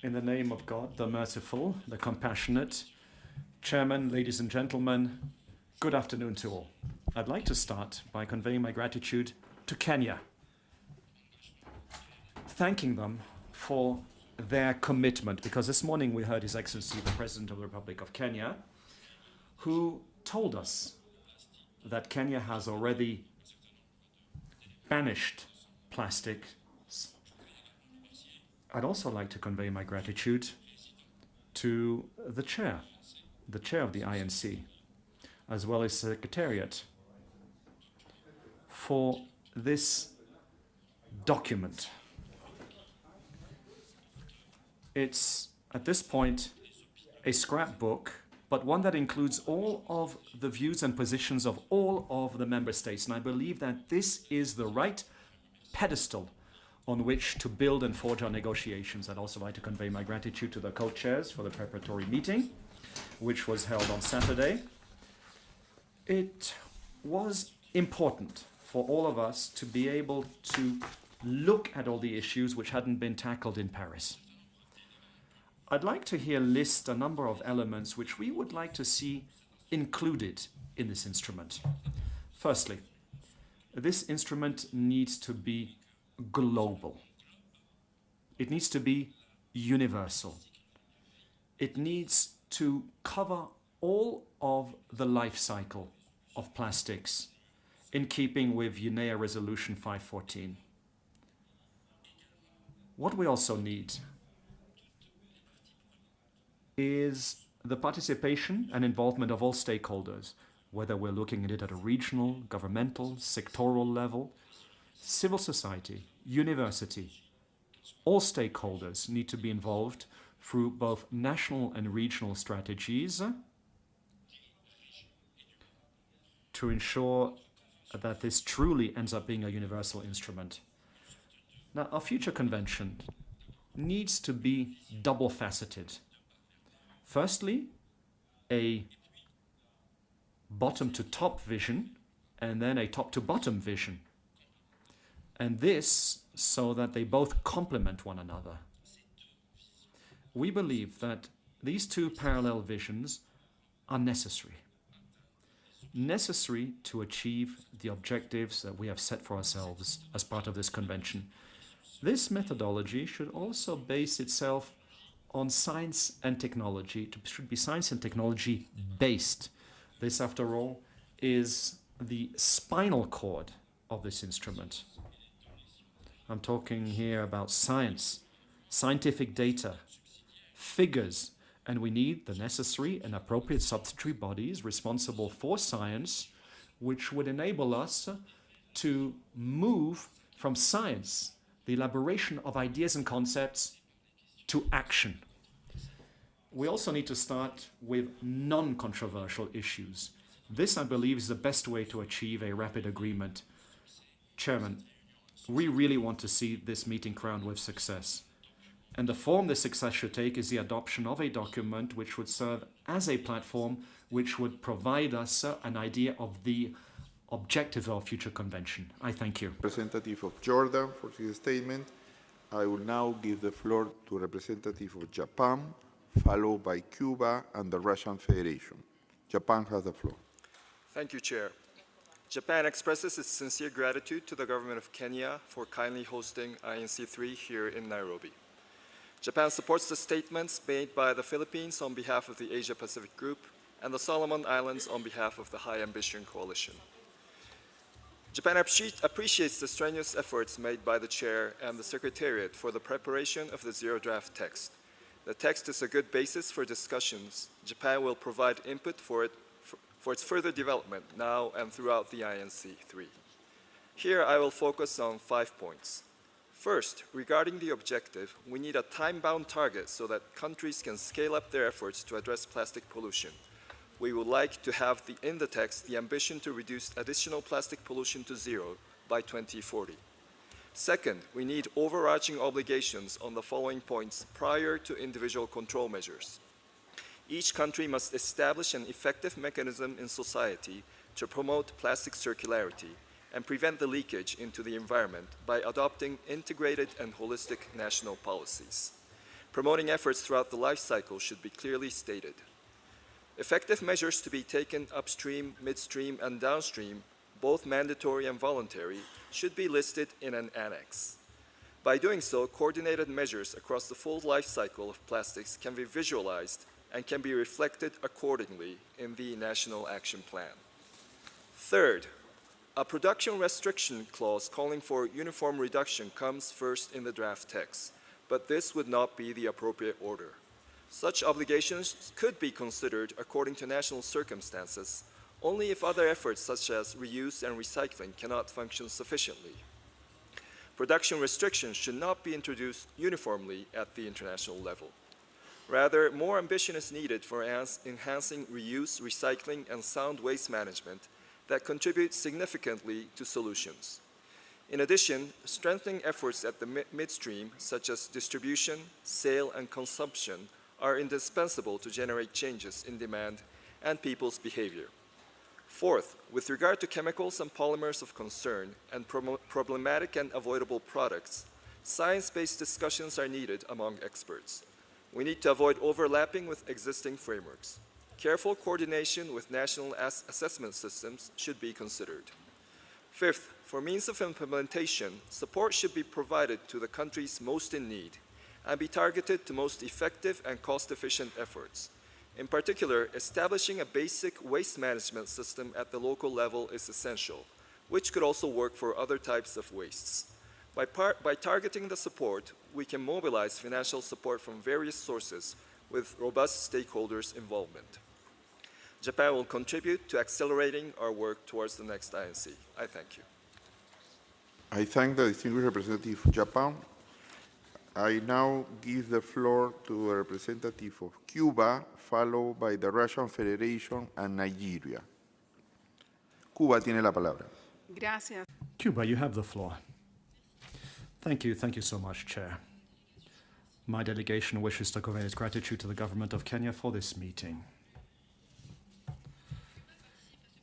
In the name of God, the merciful, the compassionate, Chairman, ladies and gentlemen, good afternoon to all. I'd like to start by conveying my gratitude to Kenya, thanking them for their commitment, because this morning we heard His Excellency, the President of the Republic of Kenya, who told us that Kenya has already banished plastic. I'd also like to convey my gratitude to the chair of the INC, as well as Secretariat, for this document. It's, at this point, a scrapbook, but one that includes all of the views and positions of all of the member states. And I believe that this is the right pedestal on which to build and forge our negotiations. I'd also like to convey my gratitude to the co-chairs for the preparatory meeting, which was held on Saturday. It was important for all of us to be able to look at all the issues which hadn't been tackled in Paris. I'd like to here list a number of elements which we would like to see included in this instrument. Firstly, this instrument needs to be global. It needs to be universal. It needs to cover all of the life cycle of plastics in keeping with UNEA Resolution 514. What we also need is the participation and involvement of all stakeholders, whether we're looking at it at a regional, governmental, sectoral level, civil society, university. All stakeholders need to be involved through both national and regional strategies to ensure that this truly ends up being a universal instrument. Now, our future convention needs to be double-faceted. Firstly, a bottom-to-top vision, and then a top-to-bottom vision. And this so that they both complement one another. We believe that these two parallel visions are necessary. Necessary to achieve the objectives that we have set for ourselves as part of this convention. This methodology should also base itself on science and technology. It should be science and technology based. This, after all, is the spinal cord of this instrument. I'm talking here about science, scientific data, figures, and we need the necessary and appropriate subsidiary bodies responsible for science, which would enable us to move from science, the elaboration of ideas and concepts, to action. We also need to start with non-controversial issues. This, I believe, is the best way to achieve a rapid agreement. Chairman, we really want to see this meeting crowned with success. And the form this success should take is the adoption of a document which would serve as a platform which would provide us an idea of the objectives of our future convention. I thank you. Representative of Jordan for his statement. I will now give the floor to representative of Japan, followed by Cuba and the Russian Federation. Japan has the floor. Thank you, Chair. Japan expresses its sincere gratitude to the government of Kenya for kindly hosting INC-3 here in Nairobi. Japan supports the statements made by the Philippines on behalf of the Asia-Pacific Group and the Solomon Islands on behalf of the High Ambition Coalition. Japan appreciates the strenuous efforts made by the Chair and the Secretariat for the preparation of the zero draft text. The text is a good basis for discussions. Japan will provide input for its further development now and throughout the INC-3. Here I will focus on 5 points. First, regarding the objective, we need a time-bound target so that countries can scale up their efforts to address plastic pollution. We would like to have in the text the ambition to reduce additional plastic pollution to zero by 2040. Second, we need overarching obligations on the following points prior to individual control measures. Each country must establish an effective mechanism in society to promote plastic circularity and prevent the leakage into the environment by adopting integrated and holistic national policies. Promoting efforts throughout the life cycle should be clearly stated. Effective measures to be taken upstream, midstream, and downstream, both mandatory and voluntary, should be listed in an annex. By doing so, coordinated measures across the full life cycle of plastics can be visualized and can be reflected accordingly in the National Action Plan. Third, a production restriction clause calling for uniform reduction comes first in the draft text, but this would not be the appropriate order. Such obligations could be considered according to national circumstances only if other efforts such as reuse and recycling cannot function sufficiently. Production restrictions should not be introduced uniformly at the international level. Rather, more ambition is needed for enhancing reuse, recycling, and sound waste management that contribute significantly to solutions. In addition, strengthening efforts at the midstream, such as distribution, sale, and consumption, are indispensable to generate changes in demand and people's behavior. Fourth, with regard to chemicals and polymers of concern and problematic and avoidable products, science-based discussions are needed among experts. We need to avoid overlapping with existing frameworks. Careful coordination with national assessment systems should be considered. Fifth, for means of implementation, support should be provided to the countries most in need and be targeted to most effective and cost-efficient efforts. In particular, establishing a basic waste management system at the local level is essential, which could also work for other types of wastes. By targeting the support, we can mobilize financial support from various sources with robust stakeholders' involvement. Japan will contribute to accelerating our work towards the next INC. I thank you. I thank the distinguished representative of Japan. I now give the floor to a representative of Cuba, followed by the Russian Federation and Nigeria. Cuba tiene la palabra. Gracias. Cuba, you have the floor. Thank you so much, Chair. My delegation wishes to convey its gratitude to the government of Kenya for this meeting.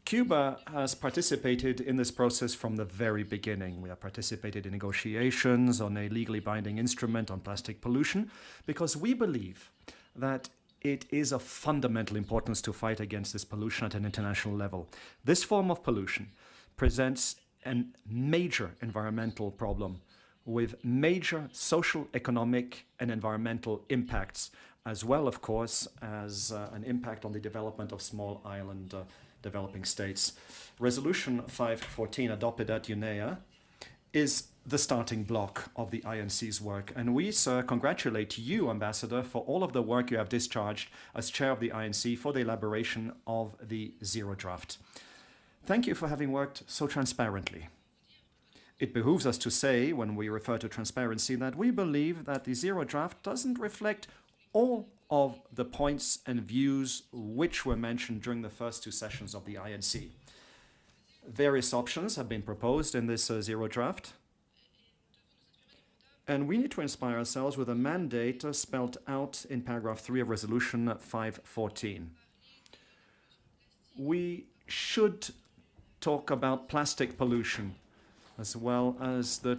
Cuba has participated in this process from the very beginning. We have participated in negotiations on a legally binding instrument on plastic pollution because we believe that it is of fundamental importance to fight against this pollution at an international level. This form of pollution presents a major environmental problem with major social, economic, and environmental impacts, as well, of course, as an impact on the development of small island developing states. Resolution 514, adopted at UNEA, is the starting block of the INC's work. And we, sir, congratulate you, Ambassador, for all of the work you have discharged as chair of the INC for the elaboration of the Zero Draft. Thank you for having worked so transparently. It behooves us to say, when we refer to transparency, that we believe that the Zero Draft doesn't reflect all of the points and views which were mentioned during the first two sessions of the INC. Various options have been proposed in this Zero Draft, and we need to inspire ourselves with a mandate spelled out in paragraph 3 of Resolution 514. We should talk about plastic pollution as well as the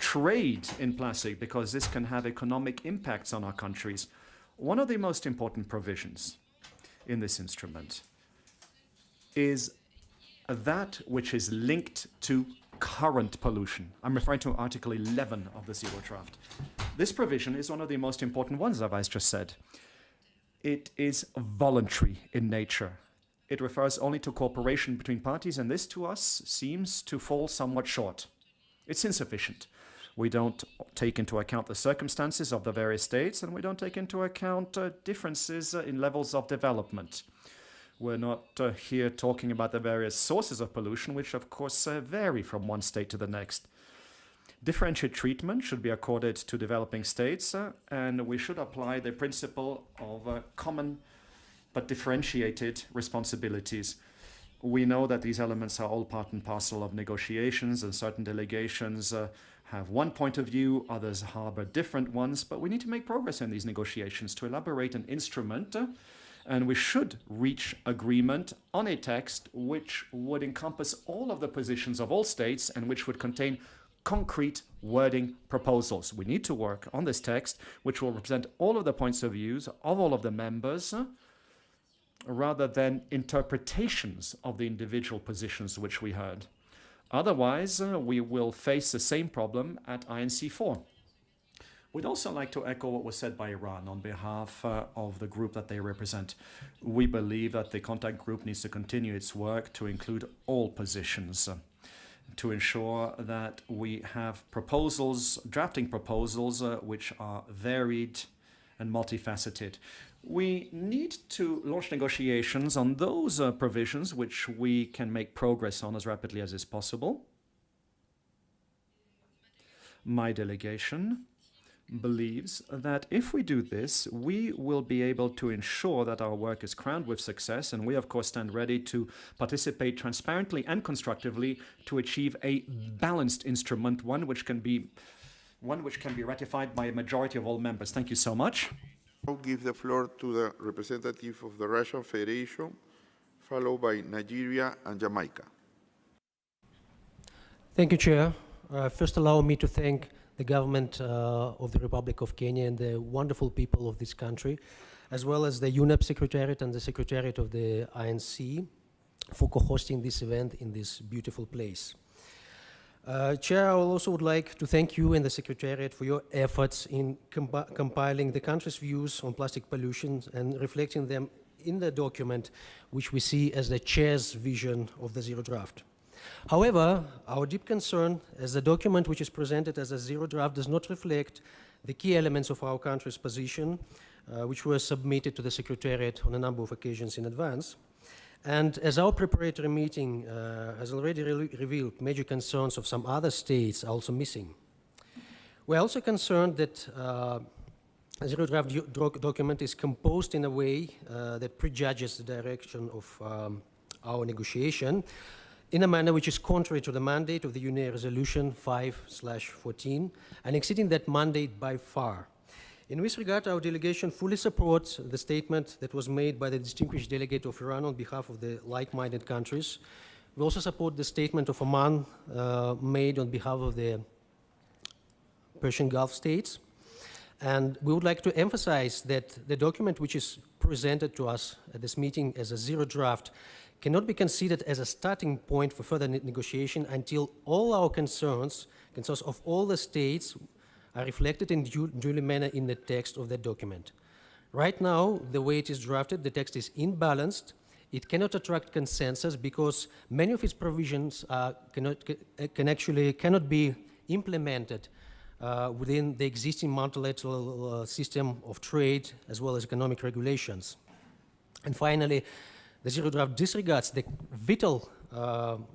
trade in plastic, because this can have economic impacts on our countries. One of the most important provisions in this instrument is that which is linked to current pollution. I'm referring to Article 11 of the Zero Draft. This provision is one of the most important ones, as I've just said. It is voluntary in nature. It refers only to cooperation between parties, and this to us seems to fall somewhat short. It's insufficient. We don't take into account the circumstances of the various states, and we don't take into account differences in levels of development. We're not here talking about the various sources of pollution, which of course vary from one state to the next. Differentiated treatment should be accorded to developing states, and we should apply the principle of common but differentiated responsibilities. We know that these elements are all part and parcel of negotiations, and certain delegations have one point of view, others harbor different ones, but we need to make progress in these negotiations to elaborate an instrument, and we should reach agreement on a text which would encompass all of the positions of all states and which would contain concrete wording proposals. We need to work on this text, which will represent all of the points of views of all of the members, rather than interpretations of the individual positions which we heard. Otherwise, we will face the same problem at INC-4. We'd also like to echo what was said by Iran on behalf of the group that they represent. We believe that the contact group needs to continue its work to include all positions, to ensure that we have proposals, drafting proposals, which are varied and multifaceted. We need to launch negotiations on those provisions which we can make progress on as rapidly as is possible. My delegation believes that if we do this, we will be able to ensure that our work is crowned with success, and we of course stand ready to participate transparently and constructively to achieve a balanced instrument, one which can be ratified by a majority of all members. Thank you so much. I'll give the floor to the representative of the Russian Federation, followed by Nigeria and Jamaica. Thank you, Chair. First, allow me to thank the government of the Republic of Kenya and the wonderful people of this country, as well as the UNEP Secretariat and the Secretariat of the INC for co-hosting this event in this beautiful place. Chair, I also would like to thank you and the Secretariat for your efforts in compiling the country's views on plastic pollution and reflecting them in the document, which we see as the Chair's vision of the Zero Draft. However, our deep concern is the document which is presented as a zero draft does not reflect the key elements of our country's position, which were submitted to the Secretariat on a number of occasions in advance. And as our preparatory meeting has already revealed, major concerns of some other states are also missing. We're also concerned that a zero draft document is composed in a way that prejudges the direction of our negotiation in a manner which is contrary to the mandate of the UNE Resolution 5/14 and exceeding that mandate by far. In this regard, our delegation fully supports the statement that was made by the distinguished delegate of Iran on behalf of the like-minded countries. We also support the statement of Oman made on behalf of the Persian Gulf states. And we would like to emphasize that the document which is presented to us at this meeting as a zero draft cannot be considered as a starting point for further negotiation until all our concerns of all the states are reflected in due manner in the text of that document. Right now, the way it is drafted, the text is imbalanced. It cannot attract consensus because many of its provisions cannot be implemented within the existing multilateral system of trade as well as economic regulations. And finally, the zero draft disregards the vital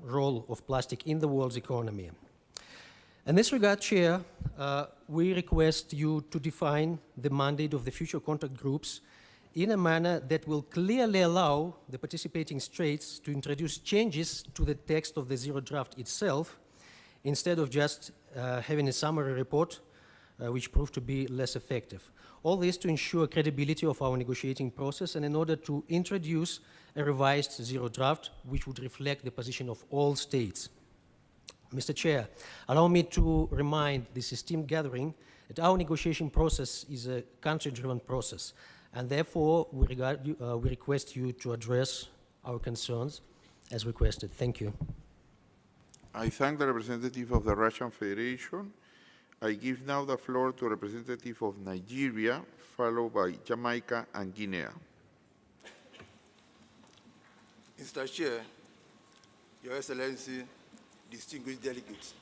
role of plastic in the world's economy. In this regard, Chair, we request you to define the mandate of the future contact groups in a manner that will clearly allow the participating states to introduce changes to the text of the zero draft itself, instead of just having a summary report which proved to be less effective. All this to ensure credibility of our negotiating process and in order to introduce a revised zero draft which would reflect the position of all states. Mr. Chair, allow me to remind this esteemed gathering that our negotiation process is a country-driven process, and therefore we request you to address our concerns as requested. Thank you. I thank the representative of the Russian Federation. I give now the floor to a representative of Nigeria, followed by Jamaica and Guinea. Mr. Chair, Your Excellency, distinguished delegates,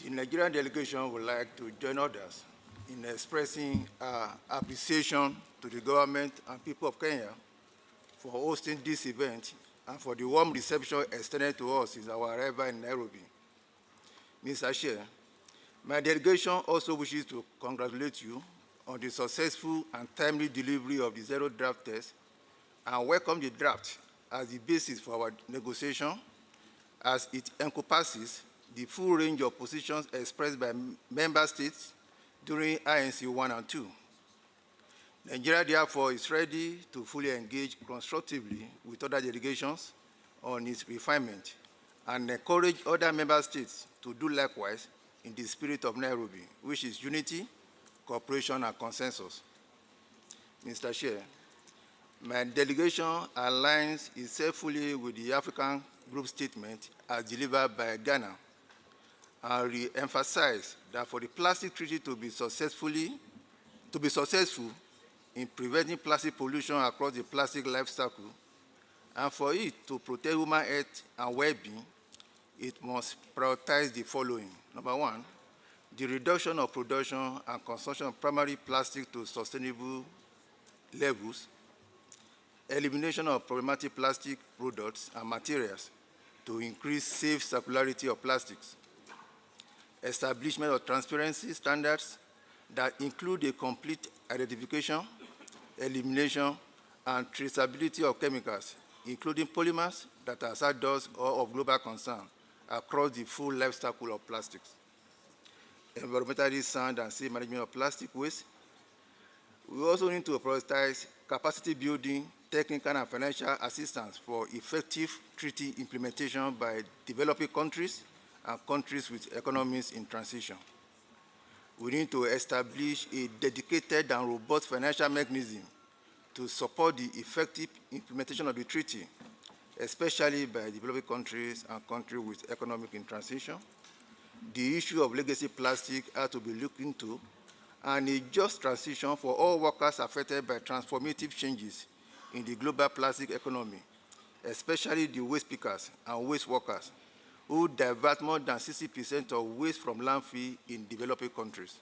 the Nigerian delegation would like to join others in expressing our appreciation to the government and people of Kenya for hosting this event and for the warm reception extended to us since our arrival in Nairobi. Mr. Chair, my delegation also wishes to congratulate you on the successful and timely delivery of the zero draft test and welcome the draft as the basis for our negotiation, as it encompasses the full range of positions expressed by member states during INC 1 and 2. Nigeria, therefore, is ready to fully engage constructively with other delegations on its refinement and encourage other member states to do likewise in the spirit of Nairobi, which is unity, cooperation, and consensus. Mr. Chair, my delegation aligns itself fully with the African Group statement as delivered by Ghana and re-emphasize that for the plastic treaty to be successful in preventing plastic pollution across the plastic life cycle, and for it to protect human health and well-being, it must prioritize the following. Number one, the reduction of production and consumption of primary plastic to sustainable levels, elimination of problematic plastic products and materials to increase safe circularity of plastics, establishment of transparency standards that include a complete identification, elimination, and traceability of chemicals, including polymers that are hazardous or of global concern across the full life cycle of plastics, environmentally sound and safe management of plastic waste. We also need to prioritize capacity building, technical and financial assistance for effective treaty implementation by developing countries and countries with economies in transition. We need to establish a dedicated and robust financial mechanism to support the effective implementation of the treaty, especially by developing countries and countries with economic in transition. The issue of legacy plastic has to be looked into, and a just transition for all workers affected by transformative changes in the global plastic economy, especially the waste pickers and waste workers, who divert more than 60% of waste from landfill in developing countries.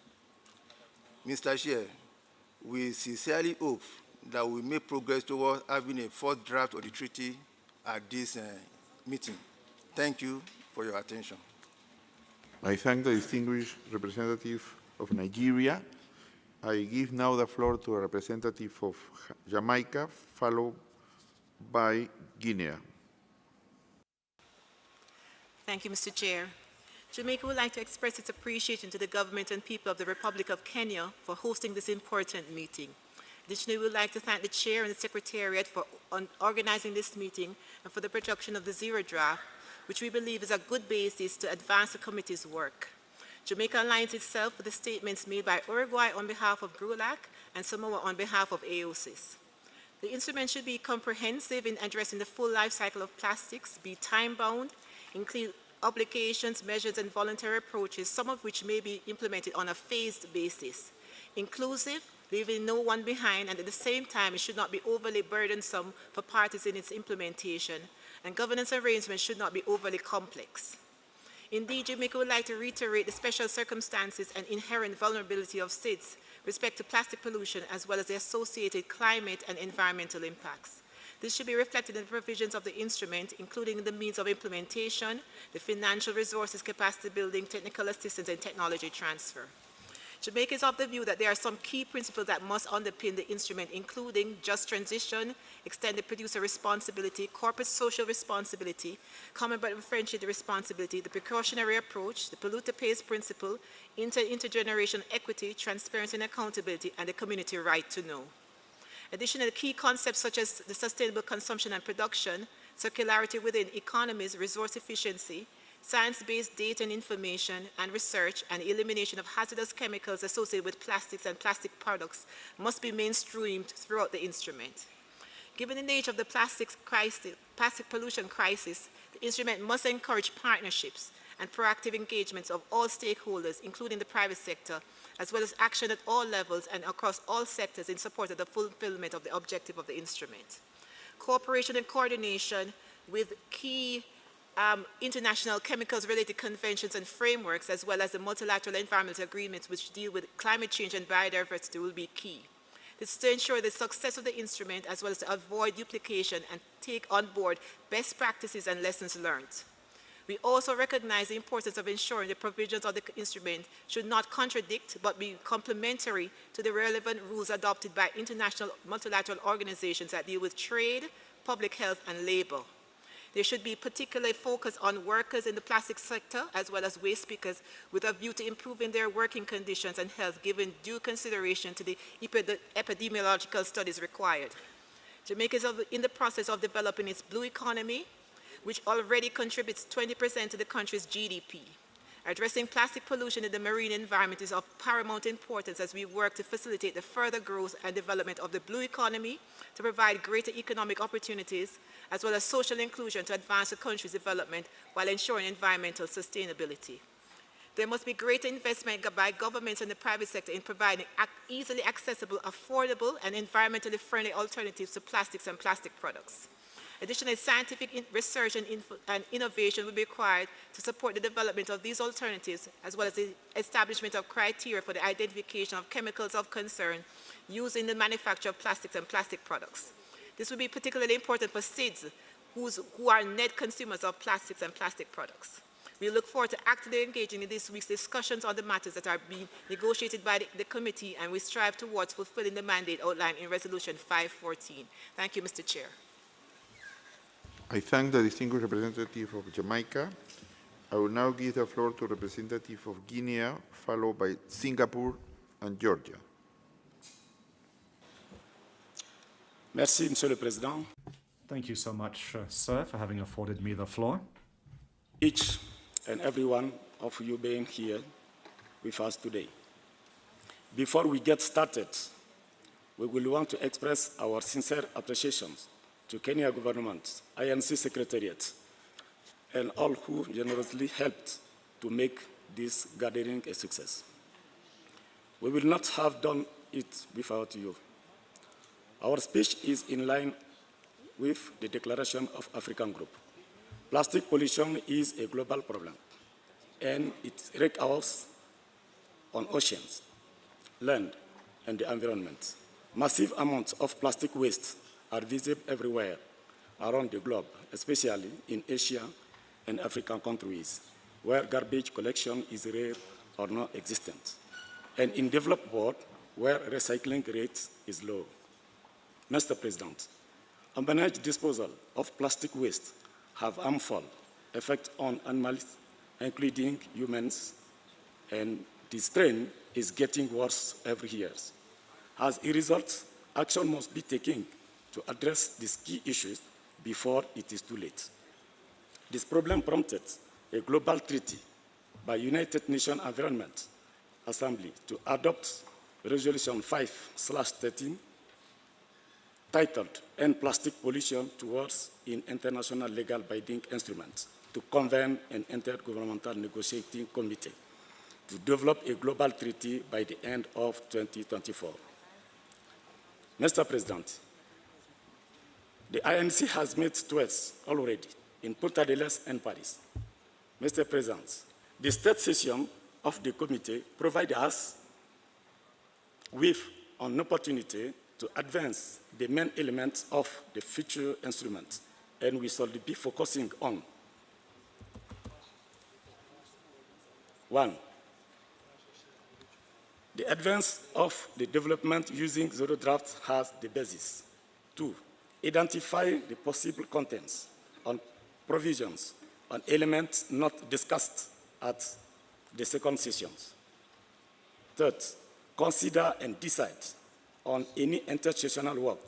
Mr. Chair, we sincerely hope that we make progress towards having a fourth draft of the treaty at this meeting. Thank you for your attention. I thank the distinguished representative of Nigeria. I give now the floor to a representative of Jamaica, followed by Guinea. Thank you, Mr. Chair. Jamaica would like to express its appreciation to the government and people of the Republic of Kenya for hosting this important meeting. Additionally, we would like to thank the Chair and the Secretariat for organizing this meeting and for the production of the Zero Draft, which we believe is a good basis to advance the committee's work. Jamaica aligns itself with the statements made by Uruguay on behalf of GRULAC and Samoa on behalf of AOSIS. The instrument should be comprehensive in addressing the full life cycle of plastics, be time-bound, include obligations, measures, and voluntary approaches, some of which may be implemented on a phased basis. Inclusive, leaving no one behind, and at the same time, it should not be overly burdensome for parties in its implementation, and governance arrangements should not be overly complex. Indeed, Jamaica would like to reiterate the special circumstances and inherent vulnerability of SIDS with respect to plastic pollution, as well as the associated climate and environmental impacts. This should be reflected in the provisions of the instrument, including the means of implementation, the financial resources, capacity building, technical assistance, and technology transfer. Jamaica is of the view that there are some key principles that must underpin the instrument, including just transition, extended producer responsibility, corporate social responsibility, common but differentiated responsibility, the precautionary approach, the polluter pays principle, intergenerational equity, transparency and accountability, and the community right to know. Additionally, key concepts such as the sustainable consumption and production, circularity within economies, resource efficiency, science-based data and information and research, and elimination of hazardous chemicals associated with plastics and plastic products must be mainstreamed throughout the instrument. Given the nature of the plastic pollution crisis, the instrument must encourage partnerships and proactive engagements of all stakeholders, including the private sector, as well as action at all levels and across all sectors in support of the fulfillment of the objective of the instrument. Cooperation and coordination with key international chemicals-related conventions and frameworks, as well as the multilateral environmental agreements which deal with climate change and biodiversity, will be key. This is to ensure the success of the instrument, as well as to avoid duplication and take on board best practices and lessons learned. We also recognize the importance of ensuring the provisions of the instrument should not contradict but be complementary to the relevant rules adopted by international multilateral organizations that deal with trade, public health, and labor. There should be particular focus on workers in the plastic sector as well as waste pickers with a view to improving their working conditions and health, given due consideration to the epidemiological studies required. Jamaica is in the process of developing its blue economy, which already contributes 20% to the country's GDP. Addressing plastic pollution in the marine environment is of paramount importance as we work to facilitate the further growth and development of the blue economy, to provide greater economic opportunities, as well as social inclusion to advance the country's development while ensuring environmental sustainability. There must be greater investment by governments and the private sector in providing easily accessible, affordable, and environmentally friendly alternatives to plastics and plastic products. Additionally, scientific research and innovation will be required to support the development of these alternatives, as well as the establishment of criteria for the identification of chemicals of concern used in the manufacture of plastics and plastic products. This will be particularly important for SIDS, who are net consumers of plastics and plastic products. We look forward to actively engaging in this week's discussions on the matters that are being negotiated by the committee, and we strive towards fulfilling the mandate outlined in Resolution 514. Thank you, Mr. Chair. I thank the distinguished representative of Jamaica. I will now give the floor to representative of Guinea, followed by Singapore and Georgia. Merci, Monsieur le Président. Thank you so much, sir, for having afforded me the floor. Each and every one of you being here with us today. Before we get started, we will want to express our sincere appreciations to Kenya government, INC Secretariat, and all who generously helped to make this gathering a success. We will not have done it without you. Our speech is in line with the Declaration of African Group. Plastic pollution is a global problem, and it wrecks on oceans, land, and the environment. Massive amounts of plastic waste are visible everywhere around the globe, especially in Asia and African countries, where garbage collection is rare or non-existent, and in developed world, where recycling rate is low. Mr. President, unmanaged disposal of plastic waste have harmful effect on animals, including humans, and this trend is getting worse every year. As a result, action must be taken to address these key issues before it is too late. This problem prompted a global treaty by United Nations Environment Assembly to adopt Resolution 5/13 titled End Plastic Pollution Towards an International Legal Binding Instrument to convene an Intergovernmental Negotiating Committee to develop a global treaty by the end of 2024. Mr. President, the INC has met twice already in Punta del Este and Paris. Mr. President, the state session of the committee provides us with an opportunity to advance the main elements of the future instrument, and we shall be focusing on 1. The advance of the development using zero draft has the basis. 2. Identify the possible contents on provisions on elements not discussed at the second sessions. 3rd, consider and decide on any intersessional work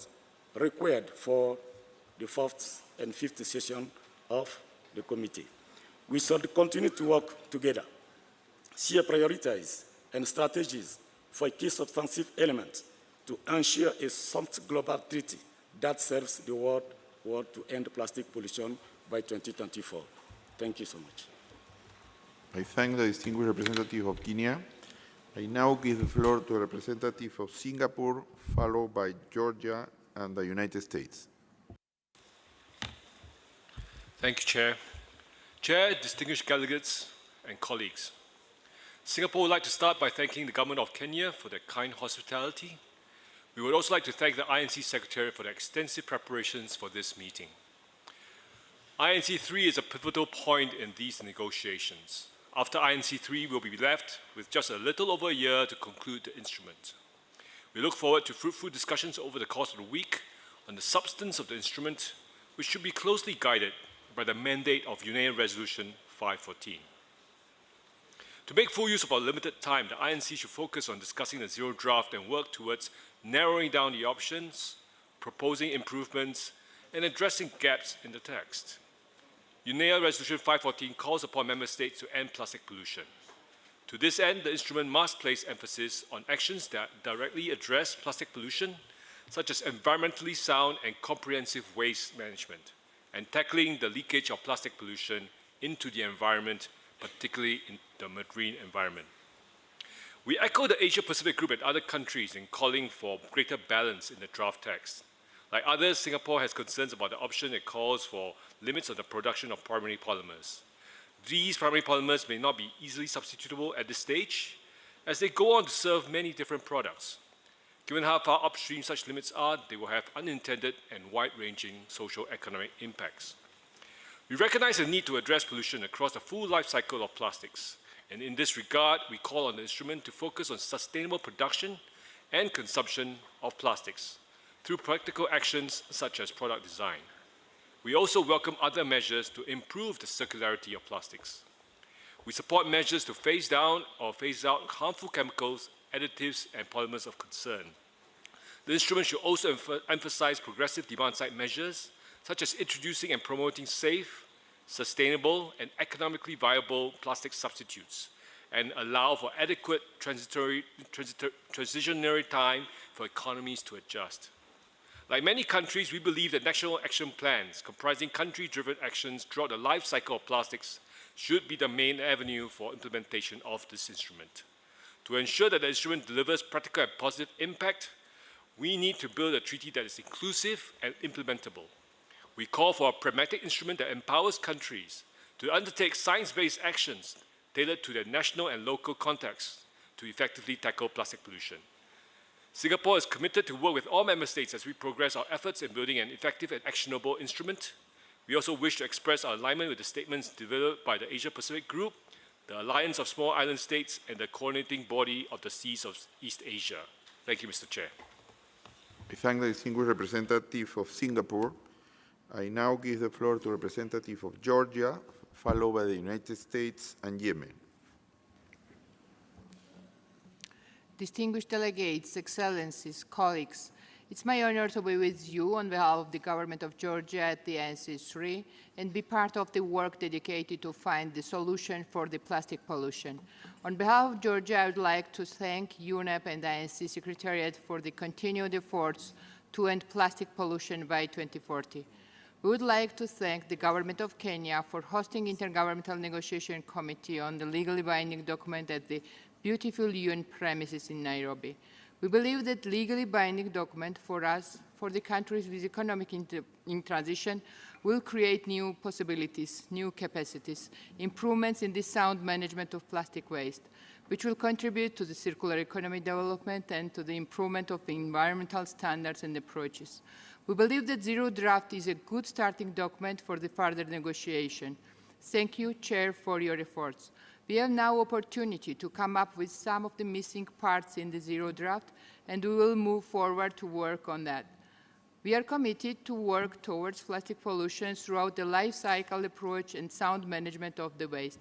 required for the 4th and 5th session of the committee. We shall continue to work together, share priorities and strategies for key substantive elements to ensure a soft global treaty that serves the world to end plastic pollution by 2024. Thank you so much. I thank the distinguished representative of Guinea. I now give the floor to a representative of Singapore, followed by Georgia and the United States. Thank you, Chair. Chair, distinguished delegates, and colleagues. Singapore would like to start by thanking the Government of Kenya for their kind hospitality. We would also like to thank the INC Secretariat for their extensive preparations for this meeting. INC-3 is a pivotal point in these negotiations. After INC-3, we'll be left with just a little over a year to conclude the instrument. We look forward to fruitful discussions over the course of the week on the substance of the instrument, which should be closely guided by the mandate of UNEP Resolution 514. To make full use of our limited time, the INC should focus on discussing the zero draft and work towards narrowing down the options, proposing improvements, and addressing gaps in the text. UNEP Resolution 514 calls upon member states to end plastic pollution. To this end, the instrument must place emphasis on actions that directly address plastic pollution, such as environmentally sound and comprehensive waste management, and tackling the leakage of plastic pollution into the environment, particularly in the marine environment. We echo the Asia-Pacific Group and other countries in calling for greater balance in the draft text. Like others, Singapore has concerns about the option that calls for limits on the production of primary polymers. These primary polymers may not be easily substitutable at this stage, as they go on to serve many different products. Given how far upstream such limits are, they will have unintended and wide-ranging socio-economic impacts. We recognize the need to address pollution across the full life cycle of plastics, and in this regard, we call on the instrument to focus on sustainable production and consumption of plastics through practical actions such as product design. We also welcome other measures to improve the circularity of plastics. We support measures to phase down or phase out harmful chemicals, additives, and polymers of concern. The instrument should also emphasize progressive demand-side measures, such as introducing and promoting safe, sustainable, and economically viable plastic substitutes, and allow for adequate transitionary time for economies to adjust. Like many countries, we believe that national action plans comprising country-driven actions throughout the life cycle of plastics should be the main avenue for implementation of this instrument. To ensure that the instrument delivers practical and positive impact, we need to build a treaty that is inclusive and implementable. We call for a pragmatic instrument that empowers countries to undertake science-based actions tailored to their national and local contexts to effectively tackle plastic pollution. Singapore is committed to work with all member states as we progress our efforts in building an effective and actionable instrument. We also wish to express our alignment with the statements developed by the Asia-Pacific Group, the Alliance of Small Island States, and the coordinating body of the Seas of East Asia. Thank you, Mr. Chair. I thank the distinguished representative of Singapore. I now give the floor to representative of Georgia, followed by the United States and Yemen. Distinguished delegates, excellencies, colleagues, it's my honor to be with you on behalf of the government of Georgia at the INC-3 and be part of the work dedicated to find the solution for the plastic pollution. On behalf of Georgia, I would like to thank UNEP and the INC Secretariat for the continued efforts to end plastic pollution by 2040. We would like to thank the government of Kenya for hosting Intergovernmental Negotiating Committee on the legally binding document at the beautiful UN premises in Nairobi. We believe that legally binding document for us, for the countries with economic in transition, will create new possibilities, new capacities, improvements in the sound management of plastic waste, which will contribute to the circular economy development and to the improvement of the environmental standards and approaches. We believe that Zero Draft is a good starting document for the further negotiation. Thank you, Chair, for your efforts. We have now opportunity to come up with some of the missing parts in the Zero Draft, and we will move forward to work on that. We are committed to work towards plastic pollution throughout the life cycle approach and sound management of the waste.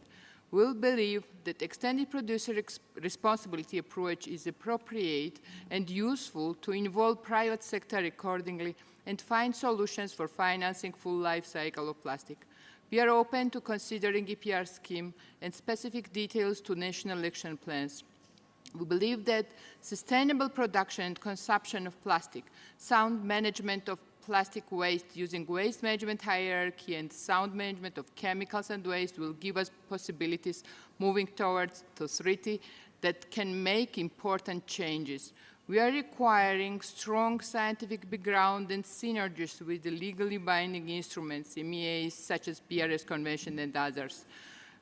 We will believe that extended producer responsibility approach is appropriate and useful to involve private sector accordingly and find solutions for financing full life cycle of plastic. We are open to considering EPR scheme and specific details to national action plans. We believe that sustainable production and consumption of plastic, sound management of plastic waste using waste management hierarchy and sound management of chemicals and waste will give us possibilities moving towards authority that can make important changes. We are requiring strong scientific background and synergies with the legally binding instruments, MEAs such as BRS Convention and others.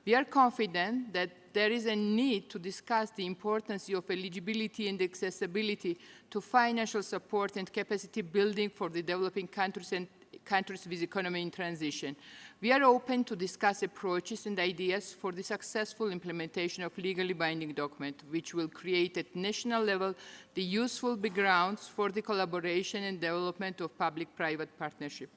We are confident that there is a need to discuss the importance of eligibility and accessibility to financial support and capacity building for the developing countries and countries with economy in transition. We are open to discuss approaches and ideas for the successful implementation of legally binding document, which will create at national level the useful backgrounds for the collaboration and development of public-private partnership.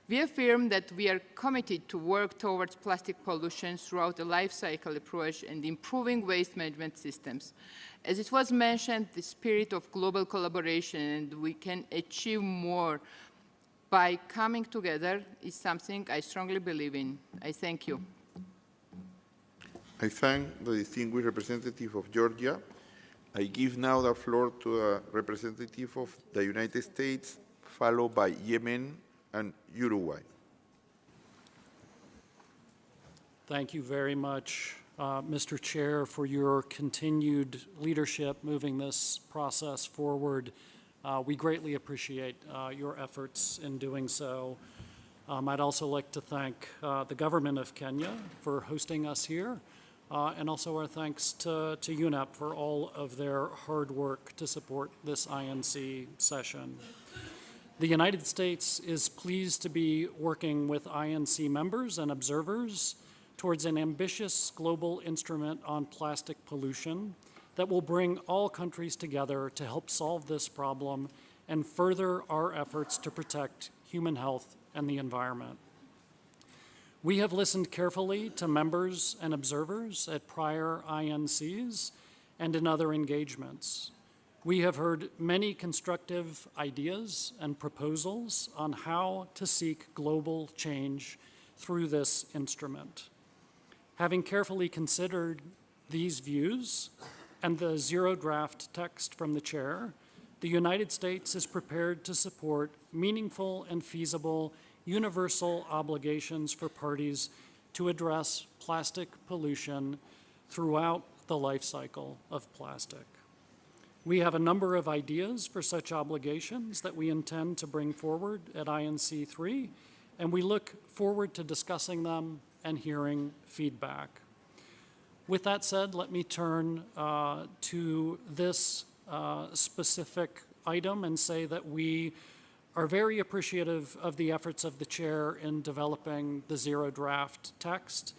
We affirm that we are committed to work towards plastic pollution throughout the life cycle approach and improving waste management systems. As it was mentioned, the spirit of global collaboration and we can achieve more by coming together is something I strongly believe in. I thank you. I thank the distinguished representative of Georgia. I give now the floor to a representative of the United States, followed by Yemen and Uruguay. Thank you very much, Mr. Chair, for your continued leadership moving this process forward. We greatly appreciate your efforts in doing so. I'd also like to thank the government of Kenya for hosting us here, and also our thanks to UNEP for all of their hard work to support this INC session. The United States is pleased to be working with INC members and observers towards an ambitious global instrument on plastic pollution that will bring all countries together to help solve this problem and further our efforts to protect human health and the environment. We have listened carefully to members and observers at prior INCs and in other engagements. We have heard many constructive ideas and proposals on how to seek global change through this instrument. Having carefully considered these views and the Zero Draft text from the chair, the United States is prepared to support meaningful and feasible universal obligations for parties to address plastic pollution throughout the life cycle of plastic. We have a number of ideas for such obligations that we intend to bring forward at INC-3 and we look forward to discussing them and hearing feedback. With that said, let me turn to this specific item and say that we are very appreciative of the efforts of the chair in developing the zero draft text.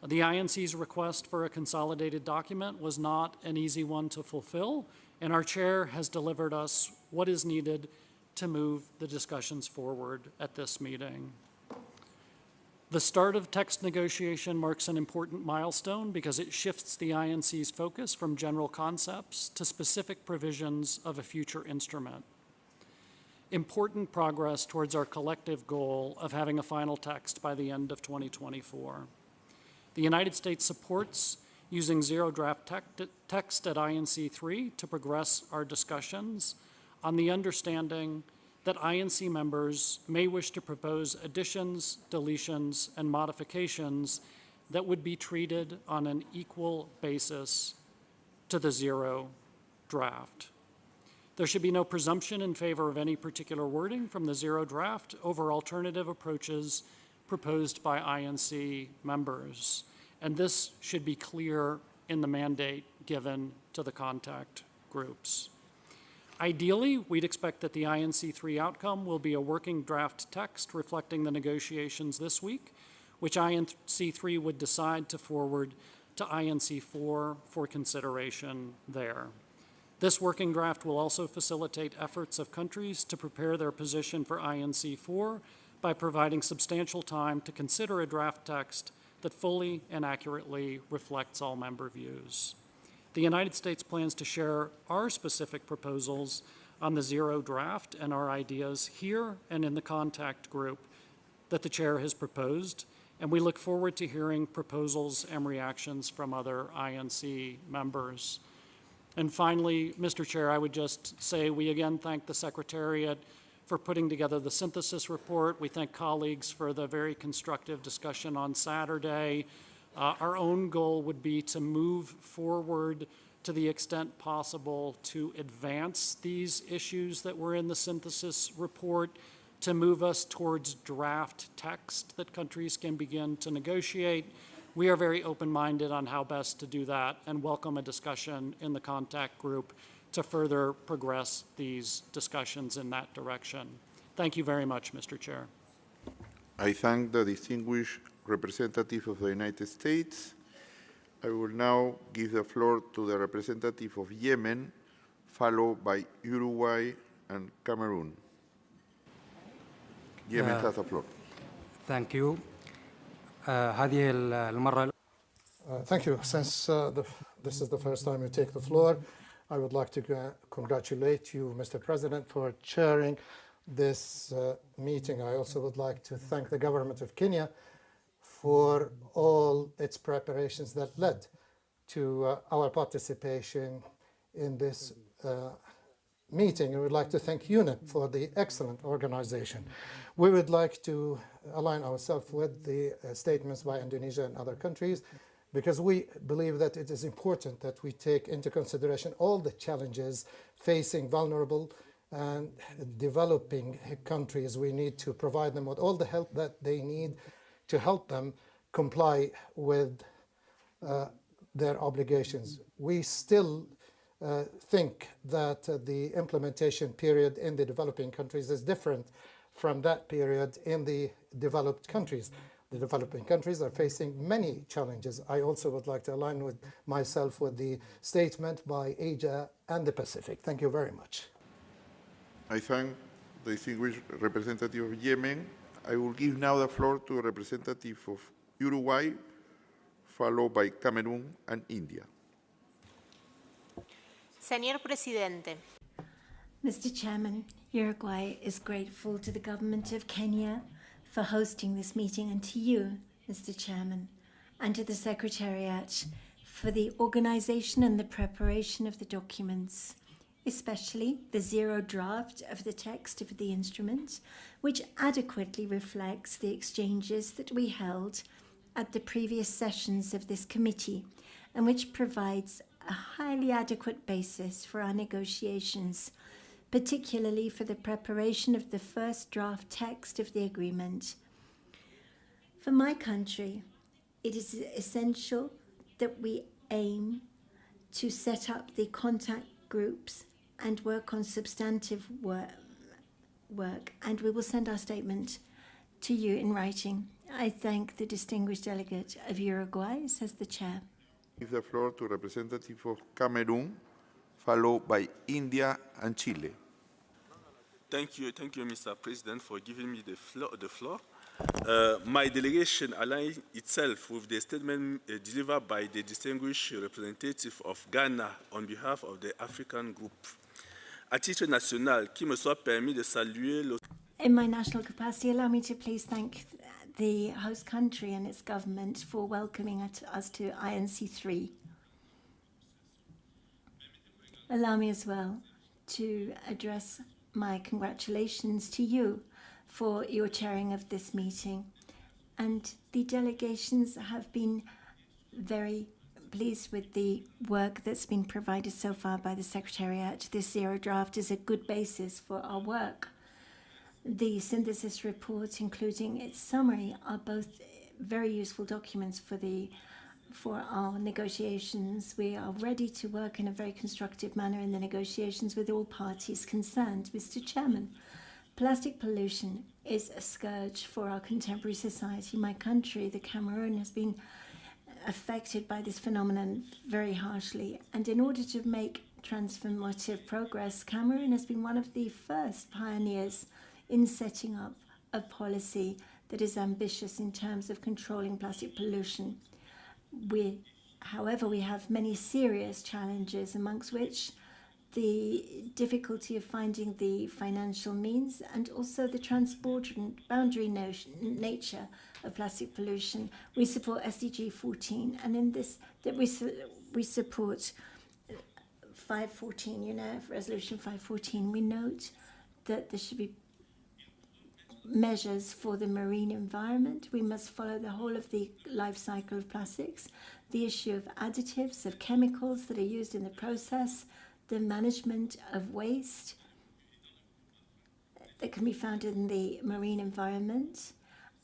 The INC's request for a consolidated document was not an easy one to fulfill, and our chair has delivered us what is needed to move the discussions forward at this meeting. The start of text negotiation marks an important milestone because it shifts the INC's focus from general concepts to specific provisions of a future instrument. Important progress towards our collective goal of having a final text by the end of 2024. The United States supports using zero draft text at INC-3 to progress our discussions on the understanding that INC members may wish to propose additions, deletions, and modifications that would be treated on an equal basis to the zero draft. There should be no presumption in favor of any particular wording from the zero draft over alternative approaches proposed by INC members. And this should be clear in the mandate given to the contact groups. Ideally, we'd expect that the INC-3 outcome will be a working draft text reflecting the negotiations this week, which INC-3 would decide to forward to INC-4 for consideration there. This working draft will also facilitate efforts of countries to prepare their position for INC-4 by providing substantial time to consider a draft text that fully and accurately reflects all member views. The United States plans to share our specific proposals on the zero draft and our ideas here and in the contact group that the chair has proposed, and we look forward to hearing proposals and reactions from other INC members. And finally, Mr. Chair, I would just say we again thank the Secretariat for putting together the synthesis report. We thank colleagues for the very constructive discussion on Saturday. Our own goal would be to move forward to the extent possible to advance these issues that were in the synthesis report, to move us towards draft text that countries can begin to negotiate. We are very open-minded on how best to do that and welcome a discussion in the contact group to further progress these discussions in that direction. Thank you very much, Mr. Chair. I thank the distinguished representative of the United States. I will now give the floor to the representative of Yemen, followed by Uruguay and Cameroon. Yemen has the floor. Thank you. Thank you. Since this is the first time you take the floor, I would like to congratulate you, Mr. President, for chairing this meeting. I also would like to thank the government of Kenya for all its preparations that led to our participation in this meeting. I would like to thank UNEP for the excellent organization. We would like to align ourselves with the statements by Indonesia and other countries, because we believe that it is important that we take into consideration all the challenges facing vulnerable and developing countries. We need to provide them with all the help that they need to help them comply with their obligations. We still think that the implementation period in the developing countries is different from that period in the developed countries. The developing countries are facing many challenges. I also would like to align with myself with the statement by Asia and the Pacific. Thank you very much. I thank the distinguished representative of Yemen. I will give now the floor to a representative of Uruguay, followed by Cameroon and India. Señor Presidente. Mr. Chairman, Uruguay is grateful to the government of Kenya for hosting this meeting, and to you, Mr. Chairman, and to the Secretariat for the organization and the preparation of the documents, especially the zero draft of the text of the instrument, which adequately reflects the exchanges that we held at the previous sessions of this committee, and which provides a highly adequate basis for our negotiations, particularly for the preparation of the first draft text of the agreement, For my country, it is essential that we aim to set up the contact groups and work on substantive work, and we will send our statement to you in writing. I thank the distinguished delegate of Uruguay, says the chair. Give the floor to representative of Cameroon, followed by India and Chile. Thank you, Mr. President, for giving me the floor. My delegation aligns itself with the statement delivered by the distinguished representative of Ghana on behalf of the African Group. À titre national, qu'il me soit permis de saluer le... In my national capacity, allow me to please thank the host country and its government for welcoming us to INC-3. Allow me as well to address my congratulations to you for your chairing of this meeting. And the delegations have been very pleased with the work that's been provided so far by the Secretariat. This zero draft is a good basis for our work. The synthesis report, including its summary, are both very useful documents for our negotiations. We are ready to work in a very constructive manner in the negotiations with all parties concerned. Mr. Chairman, plastic pollution is a scourge for our contemporary society. My country, the Cameroon, has been affected by this phenomenon very harshly. And in order to make transformative progress, Cameroon has been one of the first pioneers in setting up a policy that is ambitious in terms of controlling plastic pollution. However, we have many serious challenges, amongst which the difficulty of finding the financial means and also the transboundary nature of plastic pollution. We support SDG 14, and in this, that we support 514, UNEP Resolution 514. We note that there should be measures for the marine environment. We must follow the whole of the life cycle of plastics, the issue of additives, of chemicals that are used in the process, the management of waste that can be found in the marine environment,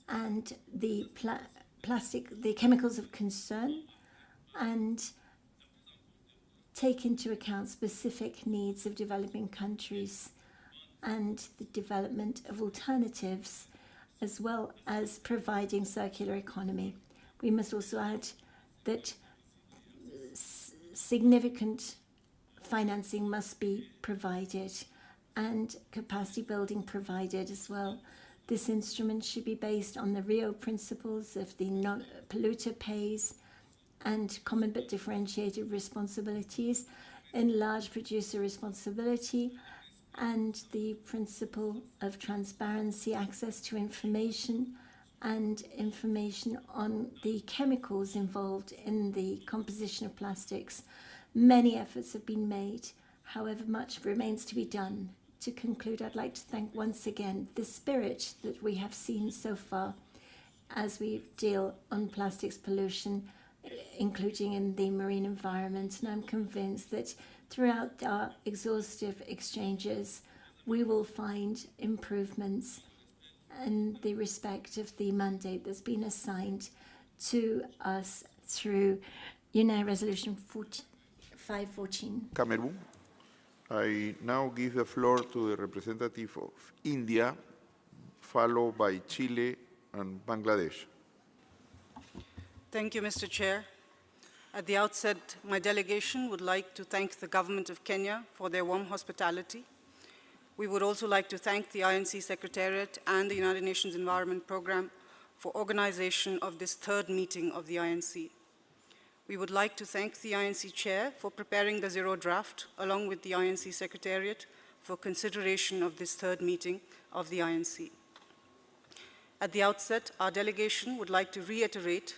and the chemicals of concern, and take into account specific needs of developing countries and the development of alternatives, as well as providing circular economy. We must also add that significant financing must be provided and capacity building provided as well. This instrument should be based on the Rio principles of the polluter pays and common but differentiated responsibilities, enlarged producer responsibility, and the principle of transparency, access to information, and information on the chemicals involved in the composition of plastics. Many efforts have been made, however, much remains to be done. To conclude, I'd like to thank once again the spirit that we have seen so far as we deal on plastics pollution, including in the marine environment, and I'm convinced that throughout our exhaustive exchanges, we will find improvements in the respect of the mandate that's been assigned to us through UNEP Resolution 514. Cameroon. I now give the floor to the representative of India, followed by Chile and Bangladesh. Thank you, Mr. Chair. At the outset, my delegation would like to thank the government of Kenya for their warm hospitality. We would also like to thank the INC Secretariat and the United Nations Environment Programme for organization of this third meeting of the INC. We would like to thank the INC Chair for preparing the zero draft, along with the INC Secretariat for consideration of this third meeting of the INC. At the outset, our delegation would like to reiterate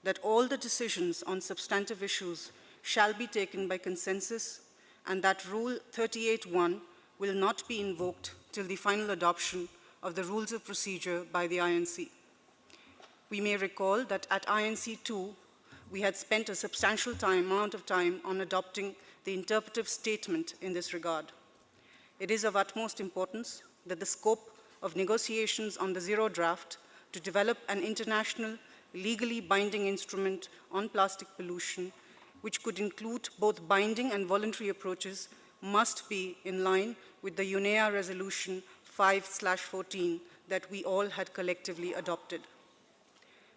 that all the decisions on substantive issues shall be taken by consensus, and that Rule 38.1 will not be invoked till the final adoption of the rules of procedure by the INC. We may recall that at INC-2, we had spent a substantial amount of time on adopting the interpretive statement in this regard. It is of utmost importance that the scope of negotiations on the zero draft to develop an international, legally binding instrument on plastic pollution, which could include both binding and voluntary approaches, must be in line with the UNEA Resolution 5/14 that we all had collectively adopted.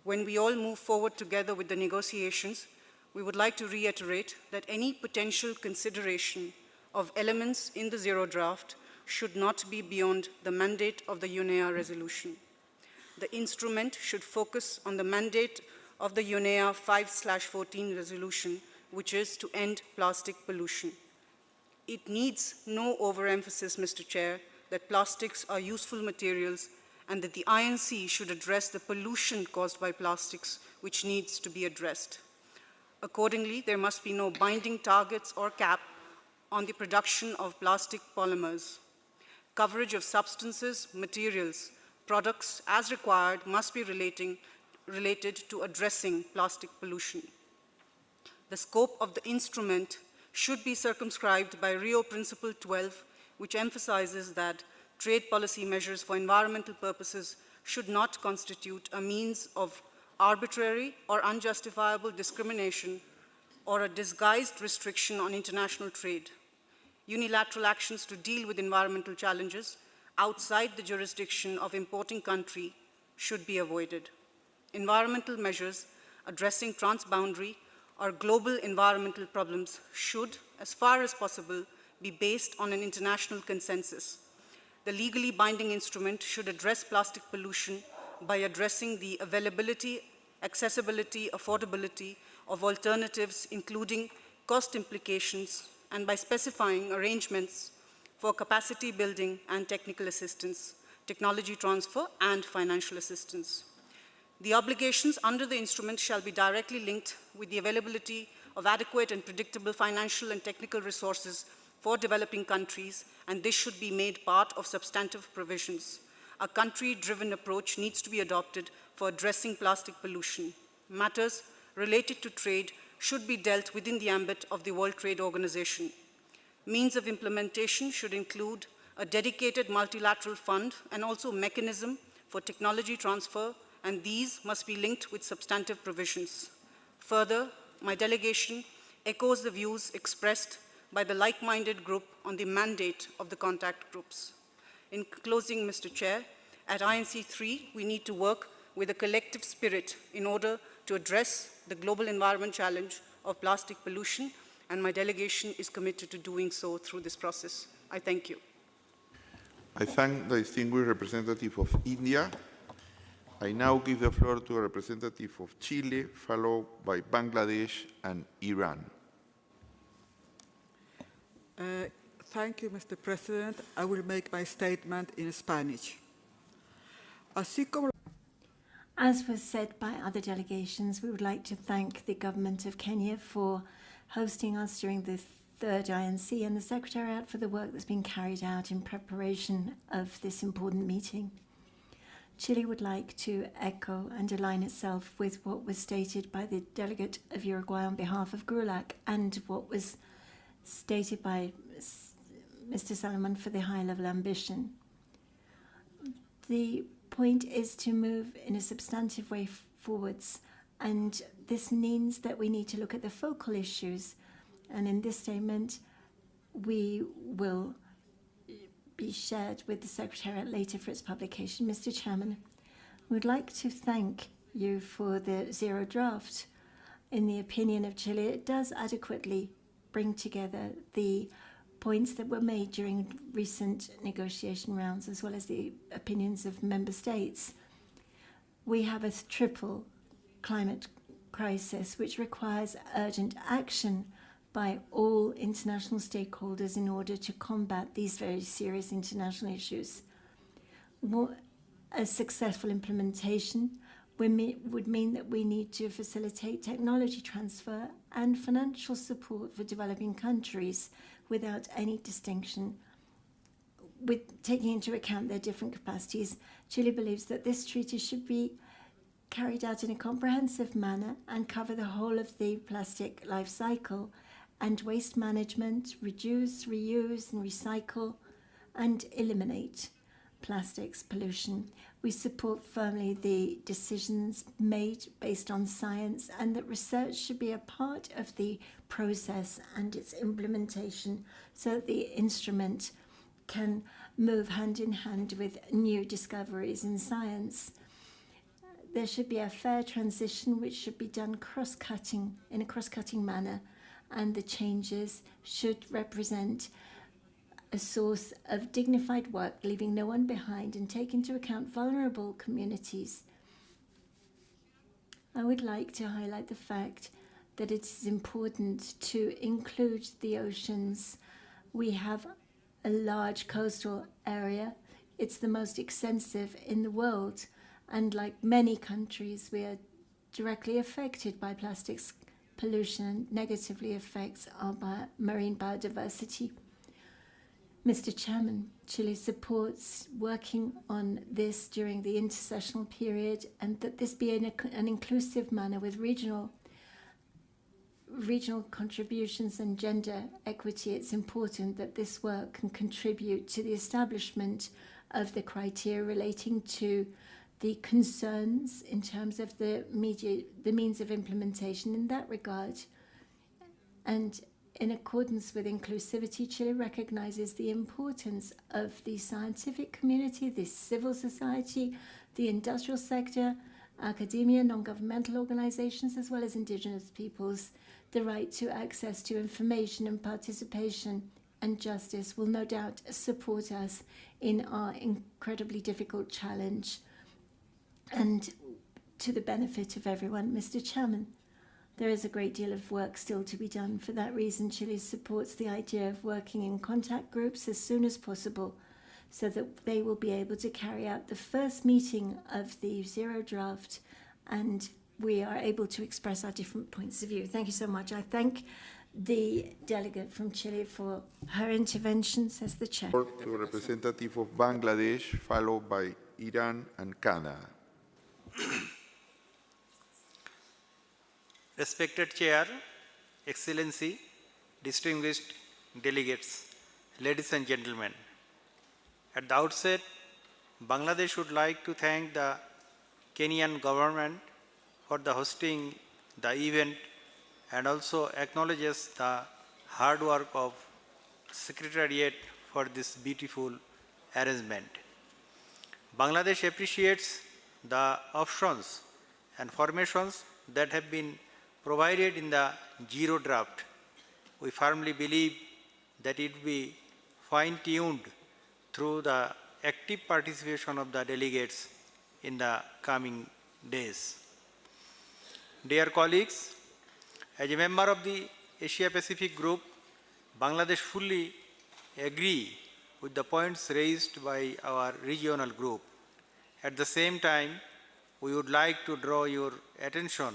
When we all move forward together with the negotiations, we would like to reiterate that any potential consideration of elements in the zero draft should not be beyond the mandate of the UNEA resolution. The instrument should focus on the mandate of the UNEA 5/14 resolution, which is to end plastic pollution. It needs no overemphasis, Mr. Chair, that plastics are useful materials and that the INC should address the pollution caused by plastics, which needs to be addressed. Accordingly, there must be no binding targets or cap on the production of plastic polymers. Coverage of substances, materials, products as required must be related to addressing plastic pollution. The scope of the instrument should be circumscribed by Rio Principle 12, which emphasizes that trade policy measures for environmental purposes should not constitute a means of arbitrary or unjustifiable discrimination or a disguised restriction on international trade. Unilateral actions to deal with environmental challenges outside the jurisdiction of importing country should be avoided. Environmental measures addressing transboundary or global environmental problems should, as far as possible, be based on an international consensus. The legally binding instrument should address plastic pollution by addressing the availability, accessibility, affordability of alternatives, including cost implications, and by specifying arrangements for capacity building and technical assistance, technology transfer, and financial assistance. The obligations under the instrument shall be directly linked with the availability of adequate and predictable financial and technical resources for developing countries, and this should be made part of substantive provisions. A country-driven approach needs to be adopted for addressing plastic pollution. Matters related to trade should be dealt within the ambit of the World Trade Organization. Means of implementation should include a dedicated multilateral fund and also a mechanism for technology transfer, and these must be linked with substantive provisions. Further, my delegation echoes the views expressed by the like-minded group on the mandate of the contact groups. In closing, Mr. Chair, at INC-3, we need to work with a collective spirit in order to address the global environment challenge of plastic pollution, and my delegation is committed to doing so through this process. I thank you. I thank the distinguished representative of India. I now give the floor to a representative of Chile, followed by Bangladesh and Iran. Thank you, Mr. President. I will make my statement in Spanish. As was said by other delegations, we would like to thank the government of Kenya for hosting us during the third INC and the Secretariat for the work that's been carried out in preparation of this important meeting. Chile would like to echo and align itself with what was stated by the delegate of Uruguay on behalf of GRULAC and what was stated by Mr. Salomon for the high-level ambition. The point is to move in a substantive way forwards, and this means that we need to look at the focal issues, and in this statement we will be shared with the Secretariat later for its publication. Mr. Chairman, we would like to thank you for the zero draft. In the opinion of Chile, it does adequately bring together the points that were made during recent negotiation rounds, as well as the opinions of member states. We have a triple climate crisis which requires urgent action by all international stakeholders in order to combat these very serious international issues. A successful implementation would mean that we need to facilitate technology transfer and financial support for developing countries without any distinction. With taking into account their different capacities, Chile believes that this treaty should be carried out in a comprehensive manner and cover the whole of the plastic life cycle and waste management, reduce, reuse, and recycle, and eliminate. plastics pollution. We support firmly the decisions made based on science, and that research should be a part of the process and its implementation so that the instrument can move hand in hand with new discoveries in science. There should be a fair transition which should be done in a cross-cutting manner, and the changes should represent a source of dignified work, leaving no one behind, and take into account vulnerable communities. I would like to highlight the fact that it is important to include the oceans. We have a large coastal area. It's the most extensive in the world, and like many countries, we are directly affected by plastics pollution and negatively affects our marine biodiversity. Mr. Chairman, Chile supports working on this during the intersessional period, and that this be in an inclusive manner with regional contributions and gender equity. It's important that this work can contribute to the establishment of the criteria relating to the concerns in terms of the means of implementation in that regard. And in accordance with inclusivity, Chile recognizes the importance of the scientific community, the civil society, the industrial sector, academia, non-governmental organizations, as well as indigenous peoples. The right to access to information and participation and justice will no doubt support us in our incredibly difficult challenge and to the benefit of everyone. Mr. Chairman, there is a great deal of work still to be done. For that reason, Chile supports the idea of working in contact groups as soon as possible so that they will be able to carry out the first meeting of the zero draft, and we are able to express our different points of view. Thank you so much. I thank the delegate from Chile for her intervention, says the chair. The representative of Bangladesh, followed by Iran and Canada. Respected Chair, Excellency, distinguished delegates, ladies and gentlemen. At the outset, Bangladesh would like to thank the Kenyan government for the hosting the event and also acknowledges the hard work of Secretariat for this beautiful arrangement. Bangladesh appreciates the options and formations that have been provided in the zero draft. We firmly believe that it will be fine-tuned through the active participation of the delegates in the coming days. Dear colleagues, as a member of the Asia-Pacific Group, Bangladesh fully agree with the points raised by our regional group. At the same time, we would like to draw your attention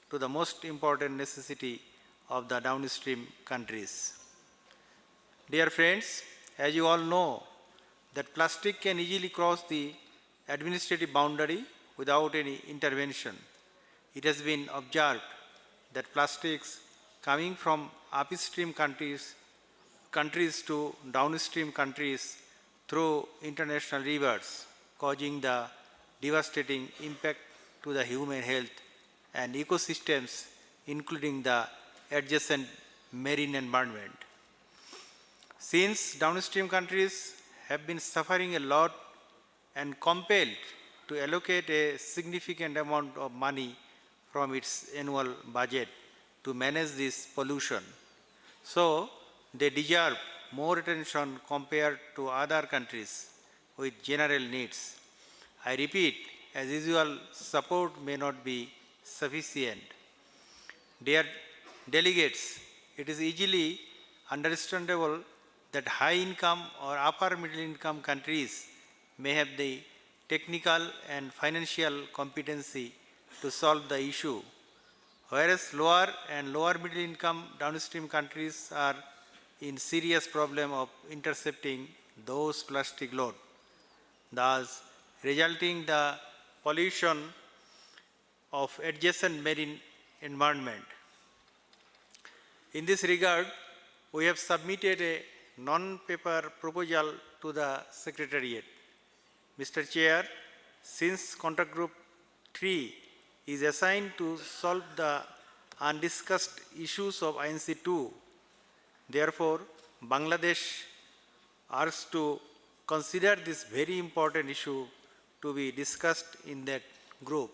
to the most important necessity of the downstream countries. Dear friends, as you all know, that plastic can easily cross the administrative boundary without any intervention. It has been observed that plastics coming from upstream countries to downstream countries through international rivers, causing the devastating impact to the human health and ecosystems, including the adjacent marine environment. Since downstream countries have been suffering a lot and compelled to allocate a significant amount of money from its annual budget to manage this pollution, so they deserve more attention compared to other countries with general needs. I repeat, as usual, support may not be sufficient. Dear delegates, it is easily understandable that high-income or upper-middle-income countries may have the technical and financial competency to solve the issue, whereas lower and lower-middle-income downstream countries are in serious problem of intercepting those plastic load, thus resulting the pollution of adjacent marine environment. In this regard, we have submitted a non-paper proposal to the Secretariat. Mr. Chair, since Contact Group 3 is assigned to solve the undiscussed issues of INC-2, therefore, Bangladesh asks to consider this very important issue to be discussed in that group.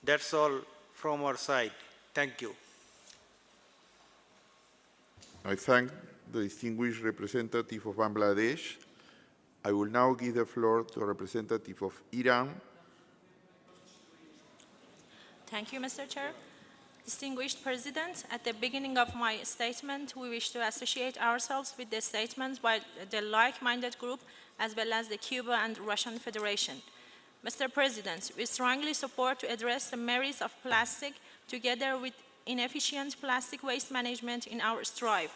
That's all from our side. Thank you. I thank the distinguished representative of Bangladesh. I will now give the floor to a representative of Iran. Thank you, Mr. Chair. Distinguished President, at the beginning of my statement, we wish to associate ourselves with the statements by the like-minded group as well as the Cuba and Russian Federation. Mr. President, we strongly support to address the merits of plastic together with inefficient plastic waste management in our strive.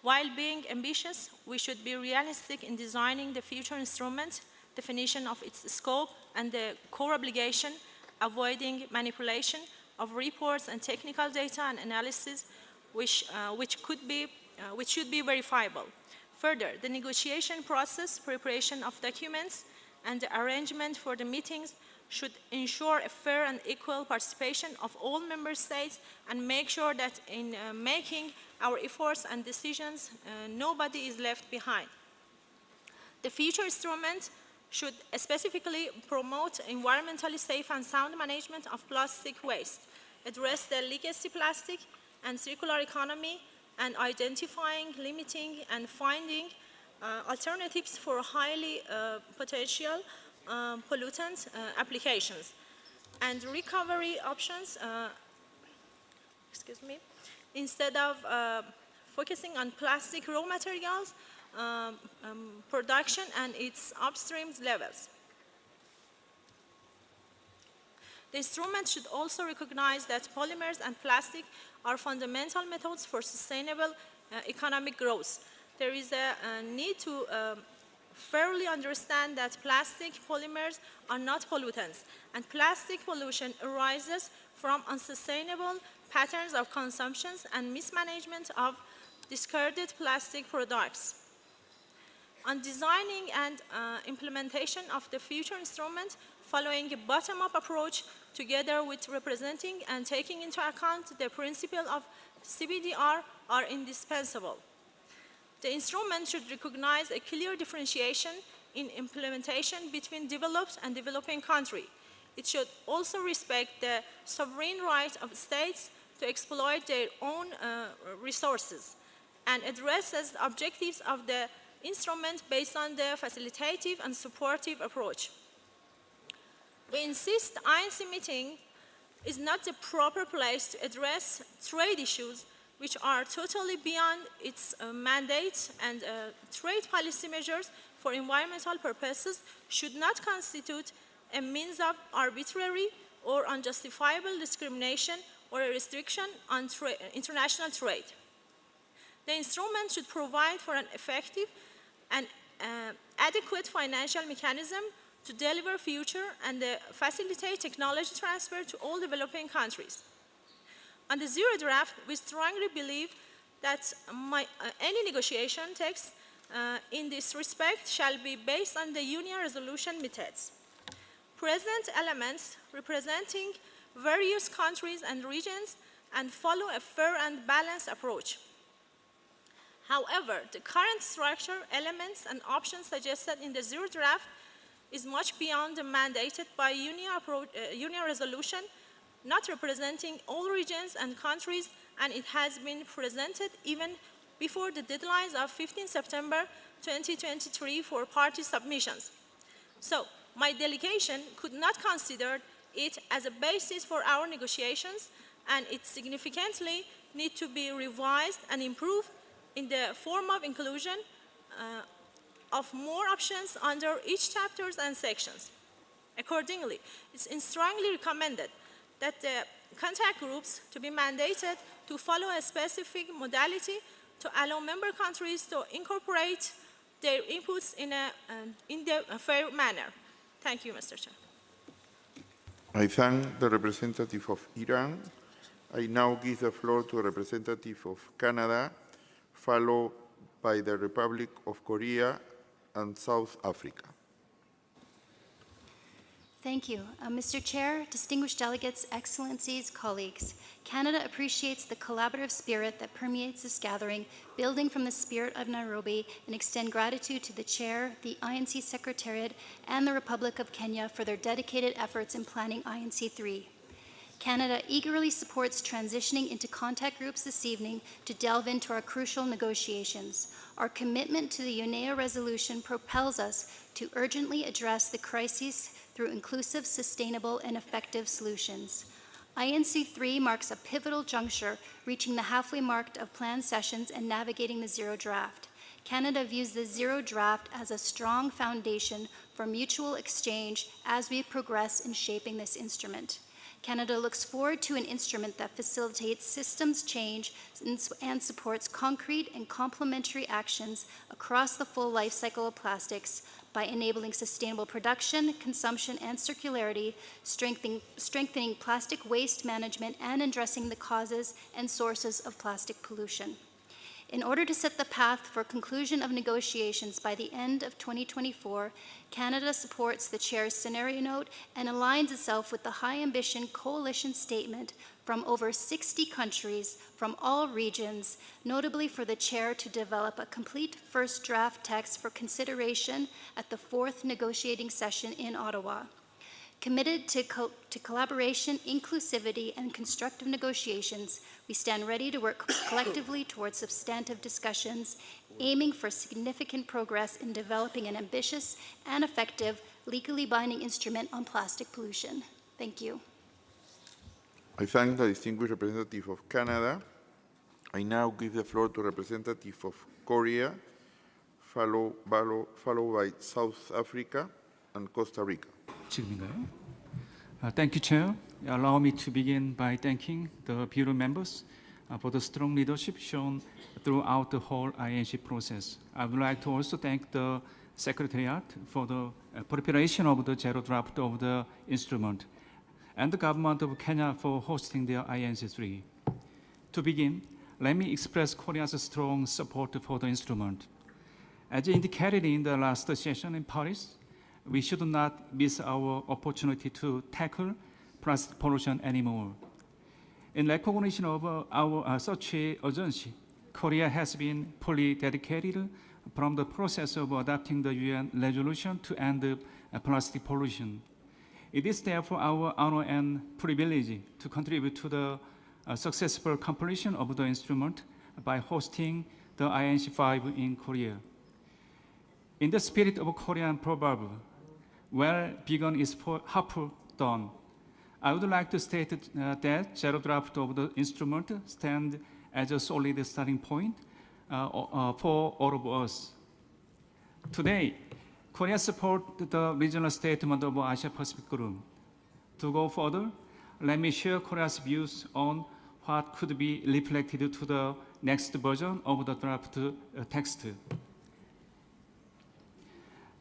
While being ambitious, we should be realistic in designing the future instrument, definition of its scope, and the core obligation, avoiding manipulation of reports and technical data and analysis which should be verifiable. Further, the negotiation process, preparation of documents, and the arrangement for the meetings should ensure a fair and equal participation of all member states and make sure that in making our efforts and decisions, nobody is left behind. The future instrument should specifically promote environmentally safe and sound management of plastic waste, address the legacy plastic and circular economy, and identifying, limiting, and finding alternatives for highly potential pollutant applications and recovery options, instead of focusing on plastic raw materials production and its upstream levels. The instrument should also recognize that polymers and plastic are fundamental methods for sustainable economic growth. There is a need to fairly understand that plastic polymers are not pollutants, and plastic pollution arises from unsustainable patterns of consumption and mismanagement of discarded plastic products. On designing and implementation of the future instrument, following a bottom-up approach together with representing and taking into account the principle of CBDR are indispensable. The instrument should recognize a clear differentiation in implementation between developed and developing countries. It should also respect the sovereign right of states to exploit their own resources and addresses the objectives of the instrument based on the facilitative and supportive approach. We insist the INC meeting is not the proper place to address trade issues which are totally beyond its mandate, and trade policy measures for environmental purposes should not constitute a means of arbitrary or unjustifiable discrimination or a restriction on international trade. The instrument should provide for an effective and adequate financial mechanism to deliver future and facilitate technology transfer to all developing countries. On the zero draft, we strongly believe that any negotiation text in this respect shall be based on the Union resolution methods. Present elements representing various countries and regions and follow a fair and balanced approach. However, the current structure, elements, and options suggested in the zero draft is much beyond the mandated by Union resolution, not representing all regions and countries, and it has been presented even before the deadlines of 15 September 2023 for party submissions. So, my delegation could not consider it as a basis for our negotiations, and it significantly needs to be revised and improved in the form of inclusion of more options under each chapters and sections. Accordingly, it's strongly recommended that the contact groups to be mandated to follow a specific modality to allow member countries to incorporate their inputs in a fair manner. Thank you, Mr. Chair. I thank the representative of Iran. I now give the floor to a representative of Canada, followed by the Republic of Korea and South Africa. Thank you. Mr. Chair, distinguished delegates, excellencies, colleagues, Canada appreciates the collaborative spirit that permeates this gathering, building from the spirit of Nairobi, and extend gratitude to the Chair, the INC Secretariat, and the Republic of Kenya for their dedicated efforts in planning INC-3. Canada eagerly supports transitioning into contact groups this evening to delve into our crucial negotiations. Our commitment to the UNEA resolution propels us to urgently address the crises through inclusive, sustainable, and effective solutions. INC-3 marks a pivotal juncture, reaching the halfway mark of planned sessions and navigating the zero draft. Canada views the zero draft as a strong foundation for mutual exchange as we progress in shaping this instrument. Canada looks forward to an instrument that facilitates systems change and supports concrete and complementary actions across the full life cycle of plastics by enabling sustainable production, consumption, and circularity, strengthening plastic waste management, and addressing the causes and sources of plastic pollution. In order to set the path for conclusion of negotiations by the end of 2024, Canada supports the Chair's scenario note and aligns itself with the high ambition coalition statement from over 60 countries from all regions, notably for the Chair to develop a complete first draft text for consideration at the 4th negotiating session in Ottawa. Committed to collaboration, inclusivity, and constructive negotiations, we stand ready to work collectively towards substantive discussions, aiming for significant progress in developing an ambitious and effective legally binding instrument on plastic pollution. Thank you. I thank the distinguished representative of Canada. I now give the floor to representative of Korea, followed by South Africa and Costa Rica. 지금인가요? Thank you, Chair. Allow me to begin by thanking the Bureau members for the strong leadership shown throughout the whole INC process. I would like to also thank the Secretariat for the preparation of the zero draft of the instrument, and the government of Kenya for hosting their INC-3. To begin, let me express Korea's strong support for the instrument. As indicated in the last session in Paris, we should not miss our opportunity to tackle plastic pollution anymore. In recognition of our such urgency, Korea has been fully dedicated from the process of adopting the UN resolution to end plastic pollution. It is therefore our honor and privilege to contribute to the successful completion of the instrument by hosting the INC-5 in Korea. In the spirit of Korean proverb, well begun is half done, I would like to state that zero draft of the instrument stands as a solid starting point for all of us. Today, Korea supports the regional statement of Asia-Pacific Group. To go further, let me share Korea's views on what could be reflected to the next version of the draft text.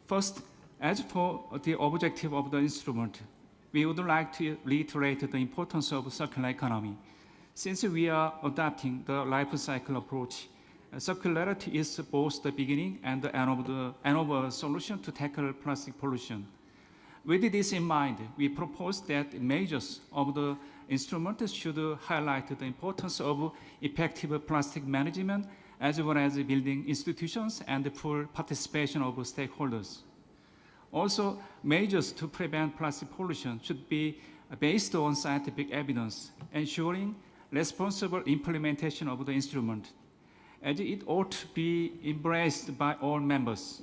First, as for the objective of the instrument, we would like to reiterate the importance of circular economy. Since we are adopting the life cycle approach, circularity is both the beginning and the end of a solution to tackle plastic pollution. With this in mind, we propose that measures of the instrument should highlight the importance of effective plastic management, as well as building institutions and the full participation of stakeholders. Also, measures to prevent plastic pollution should be based on scientific evidence, ensuring responsible implementation of the instrument, as it ought to be embraced by all members.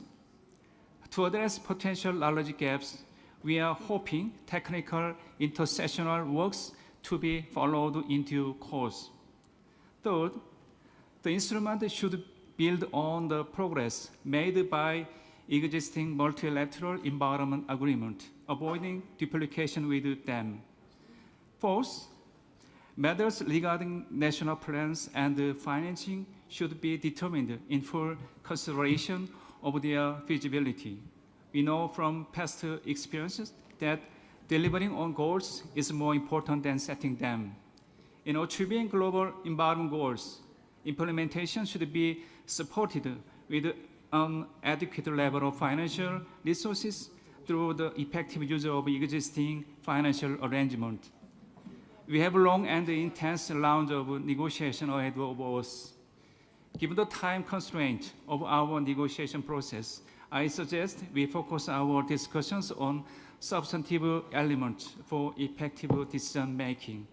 To address potential knowledge gaps, we are hoping technical intersessional works to be followed in due course. Third, the instrument should build on the progress made by existing multilateral environment agreement, avoiding duplication with them. Fourth, matters regarding national plans and financing should be determined in full consideration of their feasibility. We know from past experiences that delivering on goals is more important than setting them. In achieving global environment goals, implementation should be supported with an adequate level of financial resources through the effective use of existing financial arrangement. We have long and intense rounds of negotiation ahead of us. Given the time constraint of our negotiation process, I suggest we focus our discussions on substantive elements for effective decision-making.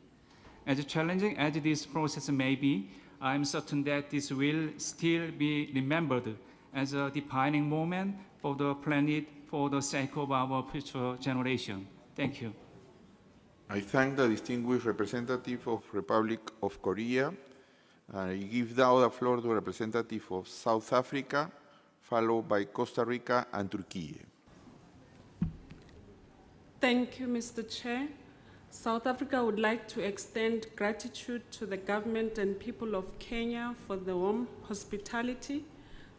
As challenging as this process may be, I am certain that this will still be remembered as a defining moment for the planet for the sake of our future generation. Thank you. I thank the distinguished representative of Republic of Korea. I give now the floor to representative of South Africa, followed by Costa Rica and Turkey. Thank you, Mr. Chair. South Africa would like to extend gratitude to the government and people of Kenya for the warm hospitality.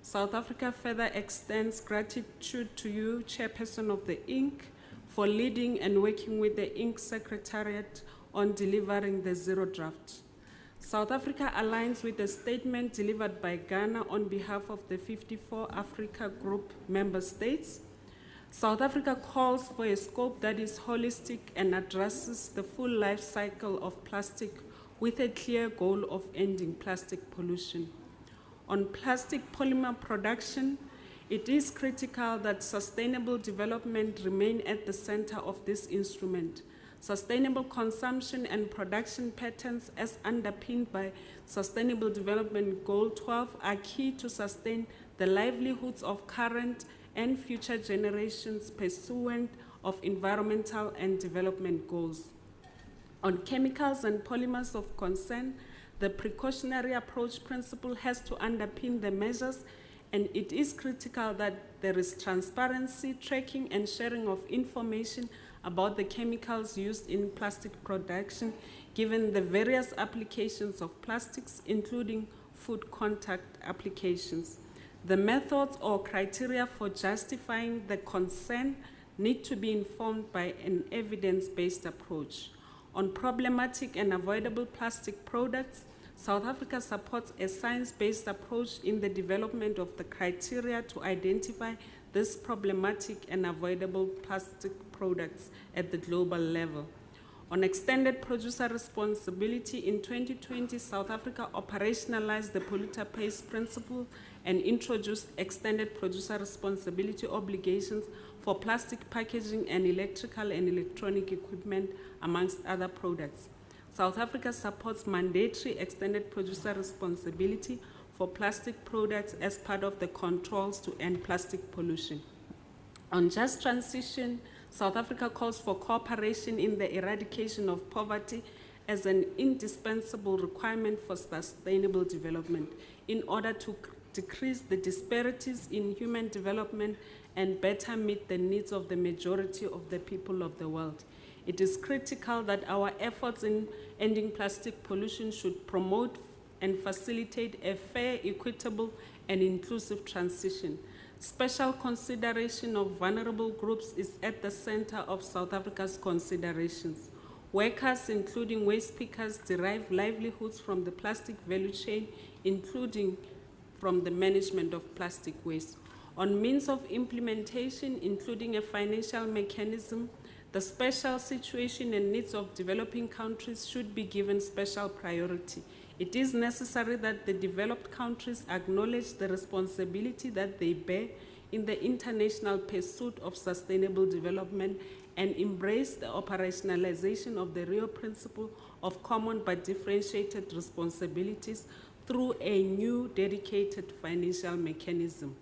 South Africa further extends gratitude to you, Chairperson of the INC, for leading and working with the INC Secretariat on delivering the zero draft. South Africa aligns with the statement delivered by Ghana on behalf of the 54 Africa Group member states. South Africa calls for a scope that is holistic and addresses the full life cycle of plastic with a clear goal of ending plastic pollution. On plastic polymer production, it is critical that sustainable development remain at the center of this instrument. Sustainable consumption and production patterns as underpinned by Sustainable Development Goal 12 are key to sustain the livelihoods of current and future generations pursuant of environmental and development goals. On chemicals and polymers of concern, the precautionary approach principle has to underpin the measures, and it is critical that there is transparency, tracking, and sharing of information about the chemicals used in plastic production, given the various applications of plastics, including food contact applications. The methods or criteria for justifying the concern need to be informed by an evidence-based approach. On problematic and avoidable plastic products, South Africa supports a science-based approach in the development of the criteria to identify this problematic and avoidable plastic products at the global level. On extended producer responsibility, in 2020, South Africa operationalized the polluter pays principle and introduced extended producer responsibility obligations for plastic packaging and electrical and electronic equipment, amongst other products. South Africa supports mandatory extended producer responsibility for plastic products as part of the controls to end plastic pollution. On just transition, South Africa calls for cooperation in the eradication of poverty as an indispensable requirement for sustainable development in order to decrease the disparities in human development and better meet the needs of the majority of the people of the world. It is critical that our efforts in ending plastic pollution should promote and facilitate a fair, equitable, and inclusive transition. Special consideration of vulnerable groups is at the center of South Africa's considerations. Workers, including waste pickers, derive livelihoods from the plastic value chain, including from the management of plastic waste. On means of implementation, including a financial mechanism, the special situation and needs of developing countries should be given special priority. It is necessary that the developed countries acknowledge the responsibility that they bear in the international pursuit of sustainable development and embrace the operationalization of the Rio Principle of common but differentiated responsibilities through a new dedicated financial mechanism.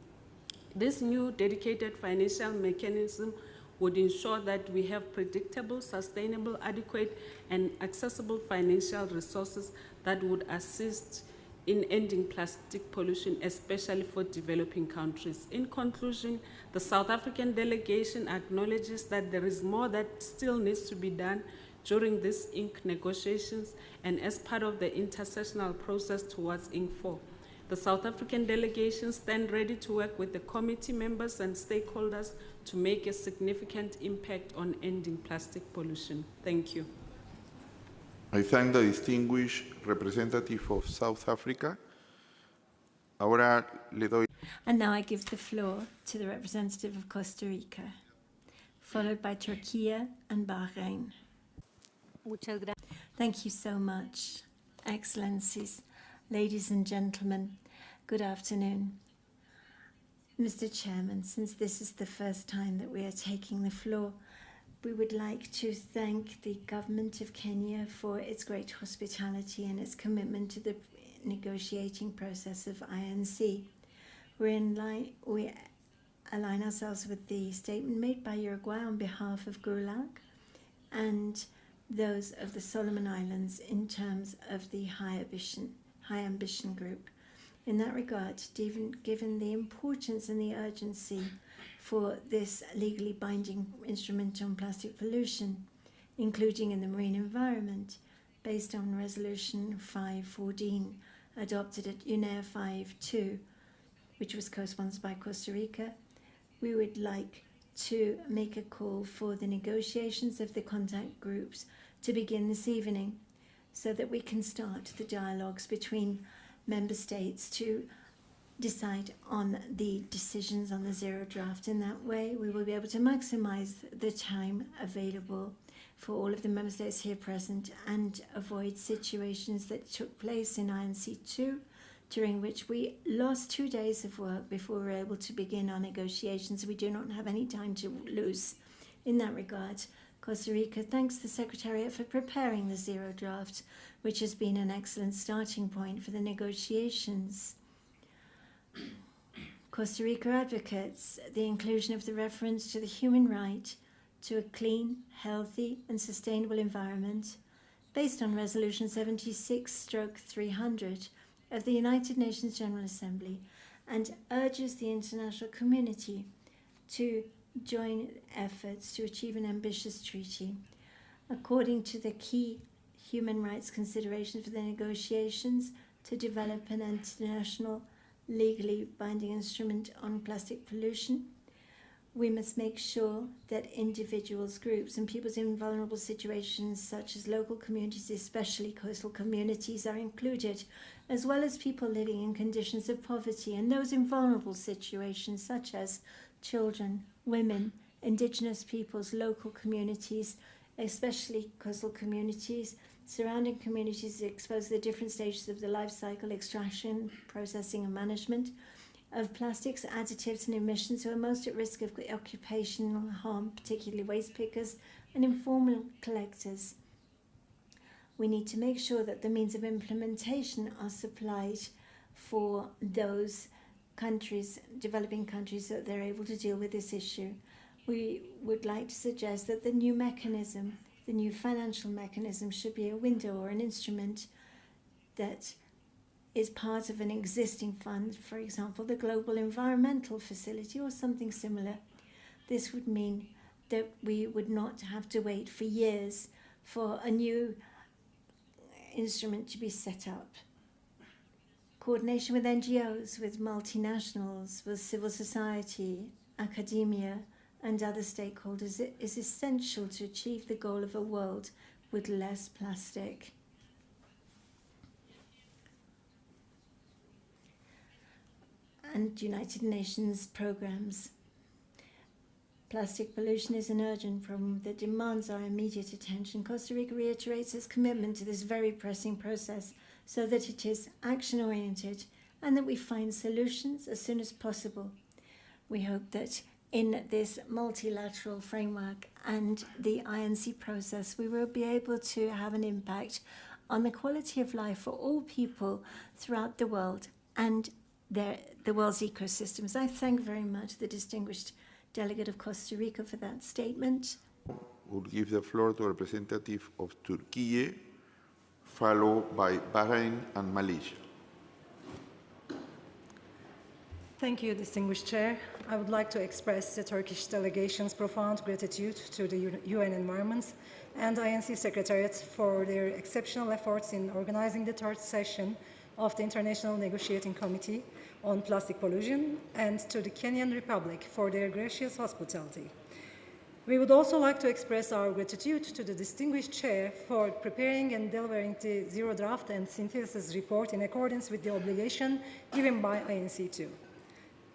This new dedicated financial mechanism would ensure that we have predictable, sustainable, adequate, and accessible financial resources that would assist in ending plastic pollution, especially for developing countries. In conclusion, the South African delegation acknowledges that there is more that still needs to be done during these INC negotiations and as part of the intersessional process towards INC-4. The South African delegation stand ready to work with the committee members and stakeholders to make a significant impact on ending plastic pollution. Thank you. I thank the distinguished representative of South Africa. Ahora le doy. And now I give the floor to the representative of Costa Rica. followed by Turkey and Bahrain. Thank you so much, Excellencies, ladies and gentlemen. Good afternoon. Mr. Chairman, since this is the first time that we are taking the floor, we would like to thank the government of Kenya for its great hospitality and its commitment to the negotiating process of INC. We align ourselves with the statement made by Uruguay on behalf of GULAG and those of the Solomon Islands in terms of the High Ambition Group. In that regard, given the importance and the urgency for this legally binding instrument on plastic pollution, including in the marine environment, based on Resolution 514 adopted at UNEP 5.2, which was co-sponsored by Costa Rica, we would like to make a call for the negotiations of the contact groups to begin this evening so that we can start the dialogues between member states to decide on the decisions on the zero draft. In that way, we will be able to maximize the time available for all of the member states here present and avoid situations that took place in INC-2, during which we lost 2 days of work before we were able to begin our negotiations. We do not have any time to lose. In that regard, Costa Rica thanks the Secretariat for preparing the zero draft, which has been an excellent starting point for the negotiations. Costa Rica advocates the inclusion of the reference to the human right to a clean, healthy, and sustainable environment based on Resolution 76/300 of the United Nations General Assembly, and urges the international community to join efforts to achieve an ambitious treaty. According to the key human rights considerations for the negotiations, to develop an international legally binding instrument on plastic pollution, we must make sure that individuals, groups, and peoples in vulnerable situations, such as local communities, especially coastal communities, are included, as well as people living in conditions of poverty and those in vulnerable situations, such as children, women, indigenous peoples, local communities, especially coastal communities, surrounding communities exposed to the different stages of the life cycle, extraction, processing, and management of plastics, additives, and emissions, who are most at risk of occupational harm, particularly waste pickers and informal collectors. We need to make sure that the means of implementation are supplied for those countries, developing countries, so that they're able to deal with this issue. We would like to suggest that the new mechanism, the new financial mechanism, should be a window or an instrument that is part of an existing fund, for example, the Global Environmental Facility or something similar. This would mean that we would not have to wait for years for a new instrument to be set up. Coordination with NGOs, with multinationals, with civil society, academia, and other stakeholders is essential to achieve the goal of a world with less plastic. And United Nations programs. Plastic pollution is an urgent problem that demands our immediate attention. Costa Rica reiterates its commitment to this very pressing process so that it is action-oriented and that we find solutions as soon as possible. We hope that in this multilateral framework and the INC process, we will be able to have an impact on the quality of life for all people throughout the world and the world's ecosystems. I thank very much the distinguished delegate of Costa Rica for that statement. We'll give the floor to a representative of Turkey, followed by Bahrain and Malaysia. Thank you, distinguished chair. I would like to express the Turkish delegation's profound gratitude to the UN Environment and INC Secretariat for their exceptional efforts in organizing the third session of the International Negotiating Committee on Plastic Pollution, and to the Kenyan Republic for their gracious hospitality. We would also like to express our gratitude to the distinguished chair for preparing and delivering the zero draft and synthesis report in accordance with the obligation given by INC-2.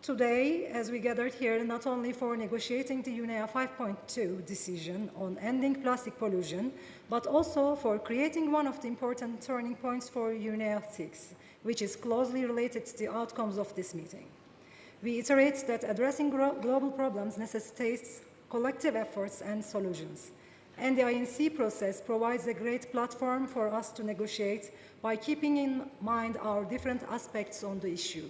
Today, as we gathered here, not only for negotiating the UNEP 5.2 decision on ending plastic pollution, but also for creating one of the important turning points for UNEP 6, which is closely related to the outcomes of this meeting. We iterate that addressing global problems necessitates collective efforts and solutions, and the INC process provides a great platform for us to negotiate by keeping in mind our different aspects on the issue.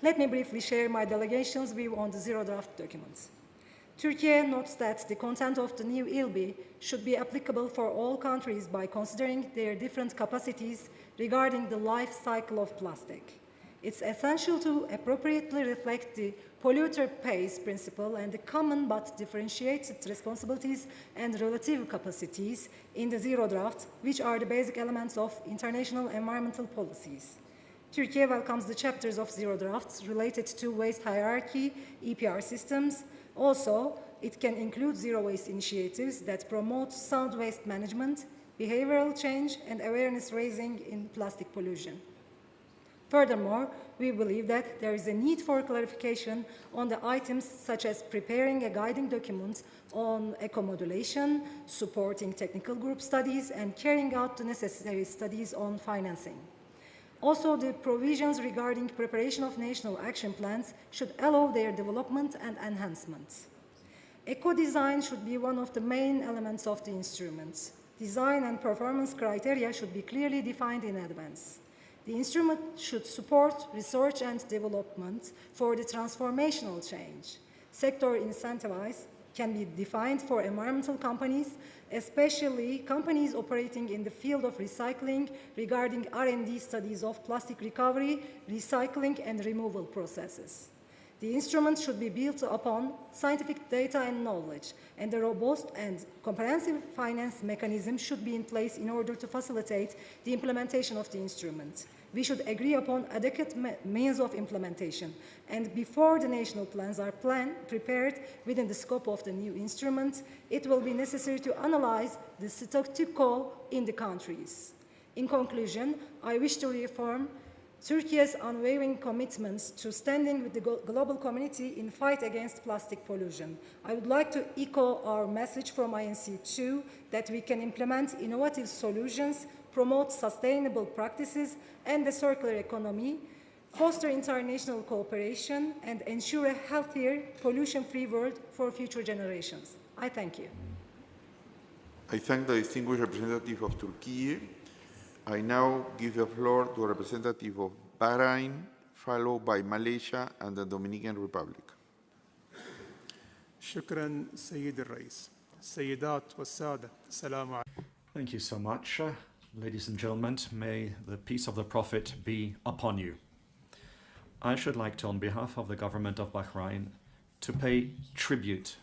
Let me briefly share my delegation's view on the zero draft documents. Turkey notes that the content of the new ILB should be applicable for all countries by considering their different capacities regarding the life cycle of plastic. It's essential to appropriately reflect the polluter pays principle and the common but differentiated responsibilities and relative capacities in the zero draft, which are the basic elements of international environmental policies. Turkey welcomes the chapters of zero drafts related to waste hierarchy, EPR systems. Also, it can include zero waste initiatives that promote sound waste management, behavioral change, and awareness raising in plastic pollution. Furthermore, we believe that there is a need for clarification on the items such as preparing a guiding document on eco-modulation, supporting technical group studies, and carrying out the necessary studies on financing. Also, the provisions regarding preparation of national action plans should allow their development and enhancement. Eco-design should be one of the main elements of the instruments. Design and performance criteria should be clearly defined in advance. The instrument should support research and development for the transformational change. Sector incentives can be defined for environmental companies, especially companies operating in the field of recycling regarding R&D studies of plastic recovery, recycling, and removal processes. The instrument should be built upon scientific data and knowledge, and a robust and comprehensive finance mechanism should be in place in order to facilitate the implementation of the instrument. We should agree upon adequate means of implementation, and before the national plans are prepared within the scope of the new instrument, it will be necessary to analyze the status quo in the countries. In conclusion, I wish to reaffirm Turkey's unwavering commitment to standing with the global community in fight against plastic pollution. I would like to echo our message from INC-2 that we can implement innovative solutions, promote sustainable practices and the circular economy, foster international cooperation, and ensure a healthier, pollution-free world for future generations. I thank you. I thank the distinguished representative of Turkey. I now give the floor to a representative of Bahrain, followed by Malaysia and the Dominican Republic. شكرا سيد الرئيس. السيدات والسادة السلام عليكم. Thank you so much. Ladies and gentlemen, may the peace of the Prophet be upon you. I should like to, on behalf of the government of Bahrain, to pay tribute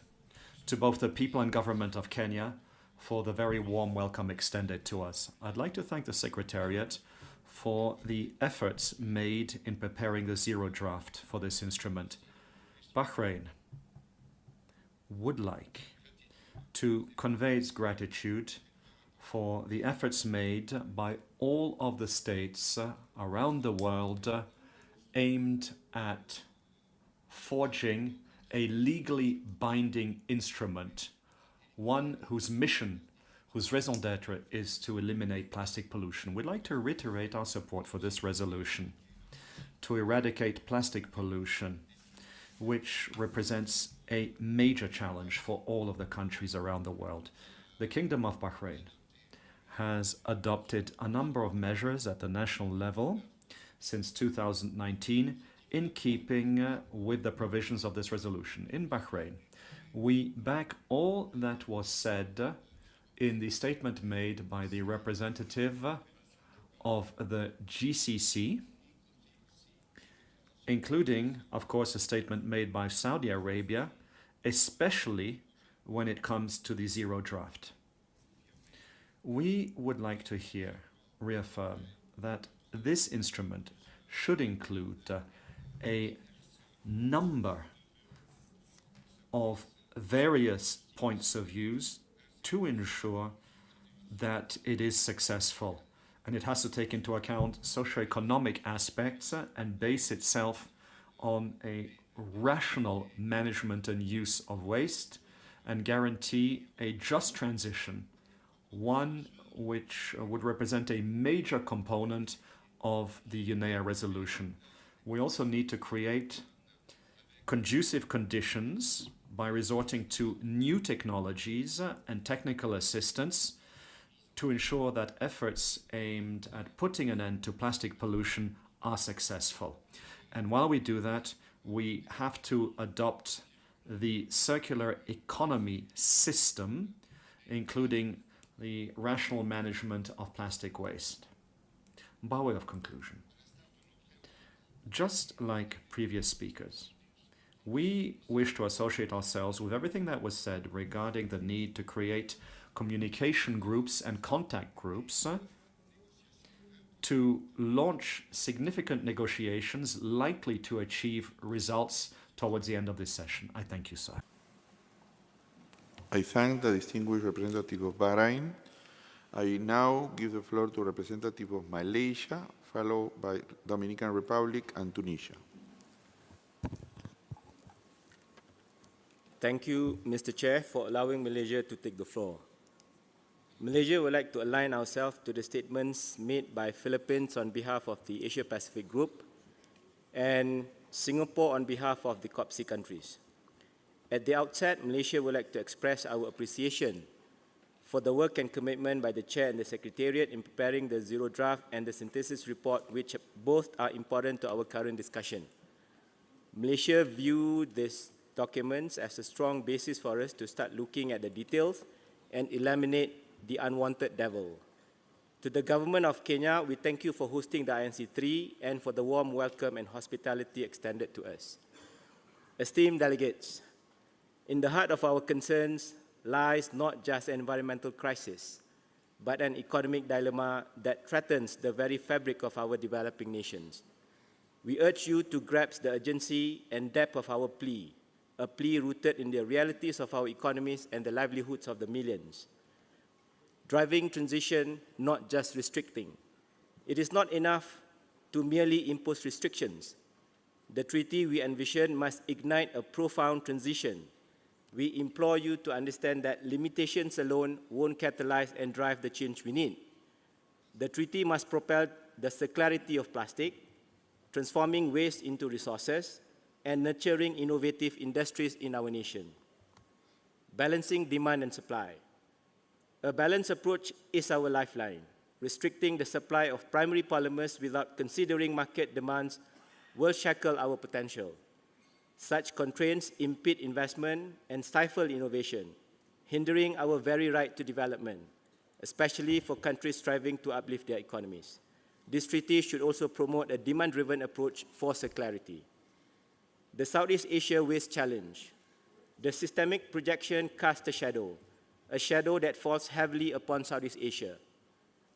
to both the people and government of Kenya for the very warm welcome extended to us. I'd like to thank the Secretariat for the efforts made in preparing the zero draft for this instrument. Bahrain would like to convey its gratitude for the efforts made by all of the states around the world aimed at forging a legally binding instrument, one whose mission, whose raison d'etre is to eliminate plastic pollution. We'd like to reiterate our support for this resolution to eradicate plastic pollution, which represents a major challenge for all of the countries around the world. The Kingdom of Bahrain has adopted a number of measures at the national level since 2019 in keeping with the provisions of this resolution. In Bahrain, we back all that was said in the statement made by the representative of the GCC, including, of course, a statement made by Saudi Arabia, especially when it comes to the zero draft. We would like to reaffirm that this instrument should include a number of various points of views to ensure that it is successful. And it has to take into account socioeconomic aspects and base itself on a rational management and use of waste and guarantee a just transition, one which would represent a major component of the UNEA resolution. We also need to create conducive conditions by resorting to new technologies and technical assistance to ensure that efforts aimed at putting an end to plastic pollution are successful. And while we do that, we have to adopt the circular economy system, including the rational management of plastic waste. By way of conclusion, just like previous speakers, we wish to associate ourselves with everything that was said regarding the need to create communication groups and contact groups to launch significant negotiations likely to achieve results towards the end of this session. I thank you, sir. I thank the distinguished representative of Bahrain. I now give the floor to representative of Malaysia, followed by Dominican Republic and Tunisia. Thank you, Mr. Chair, for allowing Malaysia to take the floor. Malaysia would like to align ourselves to the statements made by Philippines on behalf of the Asia-Pacific Group and Singapore on behalf of the COPC countries. At the outset, Malaysia would like to express our appreciation for the work and commitment by the Chair and the Secretariat in preparing the Zero Draft and the Synthesis Report, which both are important to our current discussion. Malaysia views these documents as a strong basis for us to start looking at the details and eliminate the unwanted devil. To the Government of Kenya, we thank you for hosting the INC-3 and for the warm welcome and hospitality extended to us. Esteemed delegates, in the heart of our concerns lies not just an environmental crisis, but an economic dilemma that threatens the very fabric of our developing nations. We urge you to grasp the urgency and depth of our plea, a plea rooted in the realities of our economies and the livelihoods of the millions. Driving transition, not just restricting. It is not enough to merely impose restrictions. The treaty we envision must ignite a profound transition. We implore you to understand that limitations alone won't catalyze and drive the change we need. The treaty must propel the circularity of plastic, transforming waste into resources, and nurturing innovative industries in our nation. Balancing demand and supply. A balanced approach is our lifeline. Restricting the supply of primary polymers without considering market demands will shackle our potential. Such constraints impede investment and stifle innovation, hindering our very right to development, especially for countries striving to uplift their economies. This treaty should also promote a demand-driven approach for circularity. The Southeast Asia Waste Challenge. The systemic projection casts a shadow that falls heavily upon Southeast Asia.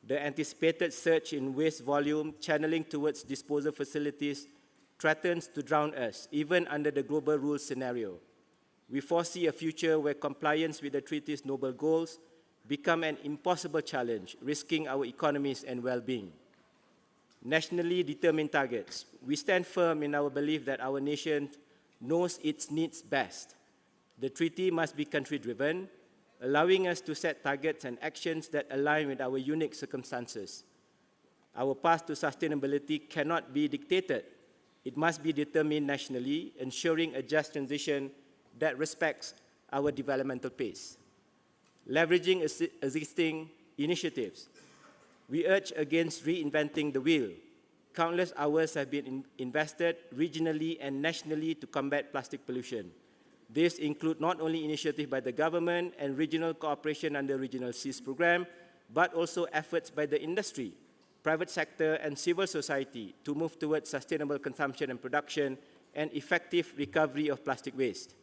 The anticipated surge in waste volume channeling towards disposal facilities threatens to drown us, even under the global rules scenario. We foresee a future where compliance with the treaty's noble goals become an impossible challenge, risking our economies and well-being. Nationally determined targets. We stand firm in our belief that our nation knows its needs best. The treaty must be country-driven, allowing us to set targets and actions that align with our unique circumstances. Our path to sustainability cannot be dictated. It must be determined nationally, ensuring a just transition that respects our developmental pace. Leveraging existing initiatives. We urge against reinventing the wheel. Countless hours have been invested regionally and nationally to combat plastic pollution. These include not only initiatives by the government and regional cooperation under Regional Seas Program, but also efforts by the industry, private sector, and civil society to move towards sustainable consumption and production and effective recovery of plastic waste.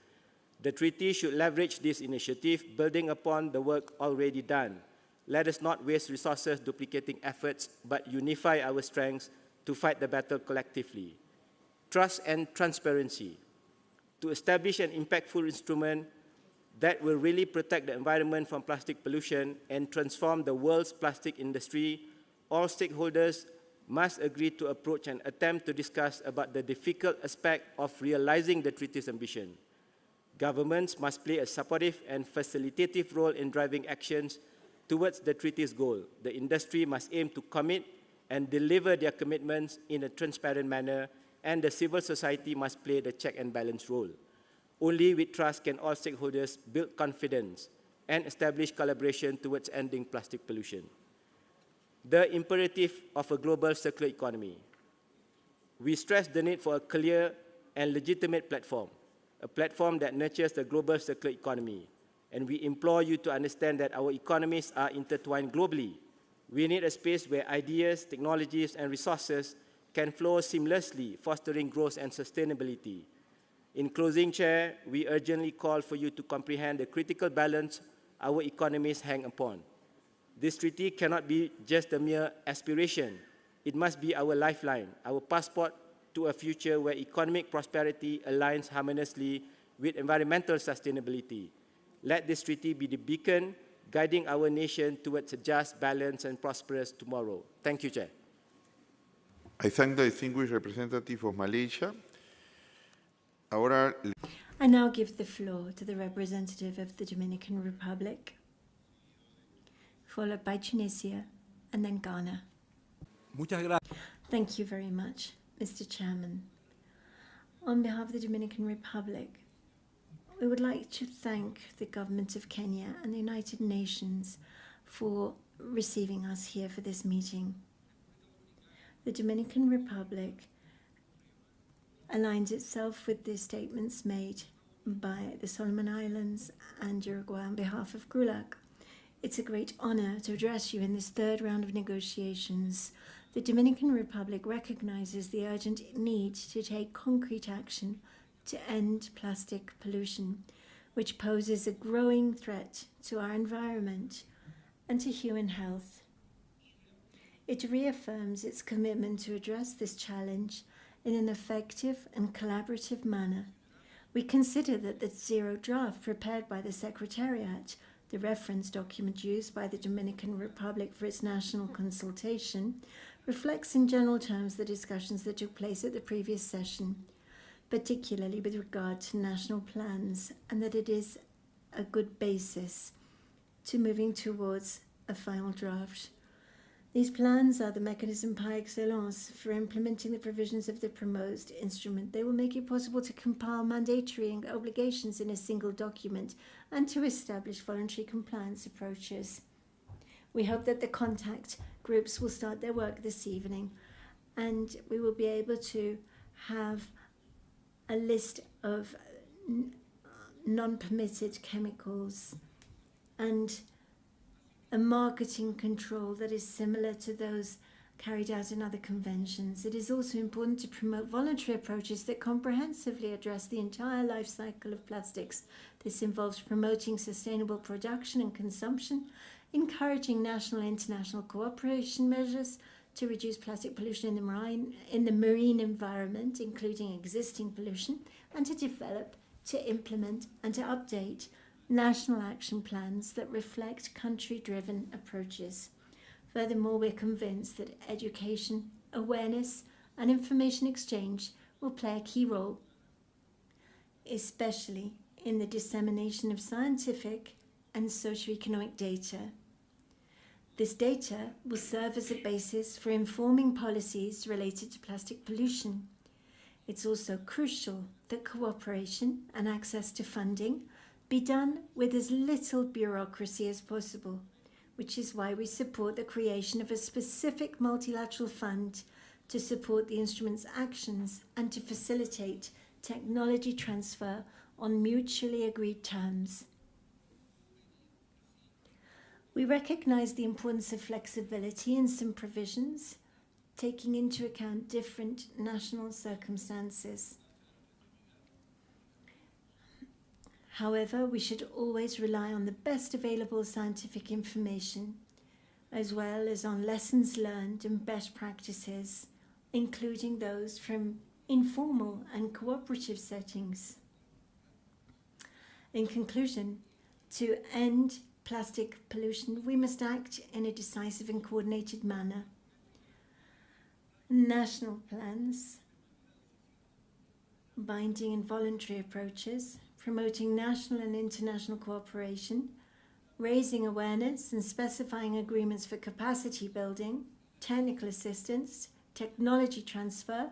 The treaty should leverage this initiative, building upon the work already done. Let us not waste resources duplicating efforts, but unify our strengths to fight the battle collectively. Trust and transparency. To establish an impactful instrument that will really protect the environment from plastic pollution and transform the world's plastic industry, all stakeholders must agree to approach and attempt to discuss about the difficult aspect of realizing the treaty's ambition. Governments must play a supportive and facilitative role in driving actions towards the treaty's goal. The industry must aim to commit and deliver their commitments in a transparent manner, and the civil society must play the check and balance role. Only with trust can all stakeholders build confidence and establish collaboration towards ending plastic pollution. The imperative of a global circular economy. We stress the need for a clear and legitimate platform, a platform that nurtures the global circular economy. And we implore you to understand that our economies are intertwined globally. We need a space where ideas, technologies, and resources can flow seamlessly, fostering growth and sustainability. In closing, Chair, we urgently call for you to comprehend the critical balance our economies hang upon. This treaty cannot be just a mere aspiration. It must be our lifeline, our passport to a future where economic prosperity aligns harmoniously with environmental sustainability. Let this treaty be the beacon guiding our nation towards a just, balanced, and prosperous tomorrow. Thank you, Chair. I thank the distinguished representative of Malaysia. Ahora, I now give the floor to the representative of the Dominican Republic, followed by Tunisia and then Ghana. Thank you very much, Mr. Chairman. On behalf of the Dominican Republic, we would like to thank the government of Kenya and the United Nations for receiving us here for this meeting. The Dominican Republic aligns itself with the statements made by the Solomon Islands and Uruguay on behalf of GRULAC. It's a great honor to address you in this third round of negotiations. The Dominican Republic recognizes the urgent need to take concrete action to end plastic pollution, which poses a growing threat to our environment and to human health. It reaffirms its commitment to address this challenge in an effective and collaborative manner. We consider that the zero draft prepared by the Secretariat, the reference document used by the Dominican Republic for its national consultation, reflects in general terms the discussions that took place at the previous session, particularly with regard to national plans, and that it is a good basis to moving towards a final draft. These plans are the mechanism par excellence for implementing the provisions of the proposed instrument. They will make it possible to compile mandatory obligations in a single document and to establish voluntary compliance approaches. We hope that the contact groups will start their work this evening, and we will be able to have a list of non-permitted chemicals and a marketing control that is similar to those carried out in other conventions. It is also important to promote voluntary approaches that comprehensively address the entire life cycle of plastics. This involves promoting sustainable production and consumption, encouraging national and international cooperation measures to reduce plastic pollution in the marine environment, including existing pollution, and to develop, to implement, and to update national action plans that reflect country-driven approaches. Furthermore, we're convinced that education, awareness, and information exchange will play a key role, especially in the dissemination of scientific and socioeconomic data. This data will serve as a basis for informing policies related to plastic pollution. It's also crucial that cooperation and access to funding be done with as little bureaucracy as possible, which is why we support the creation of a specific multilateral fund to support the instrument's actions and to facilitate technology transfer on mutually agreed terms. We recognize the importance of flexibility in some provisions, taking into account different national circumstances. However, we should always rely on the best available scientific information, as well as on lessons learned and best practices, including those from informal and cooperative settings. In conclusion, to end plastic pollution, we must act in a decisive and coordinated manner. national plans, binding and voluntary approaches, promoting national and international cooperation, raising awareness and specifying agreements for capacity building, technical assistance, technology transfer,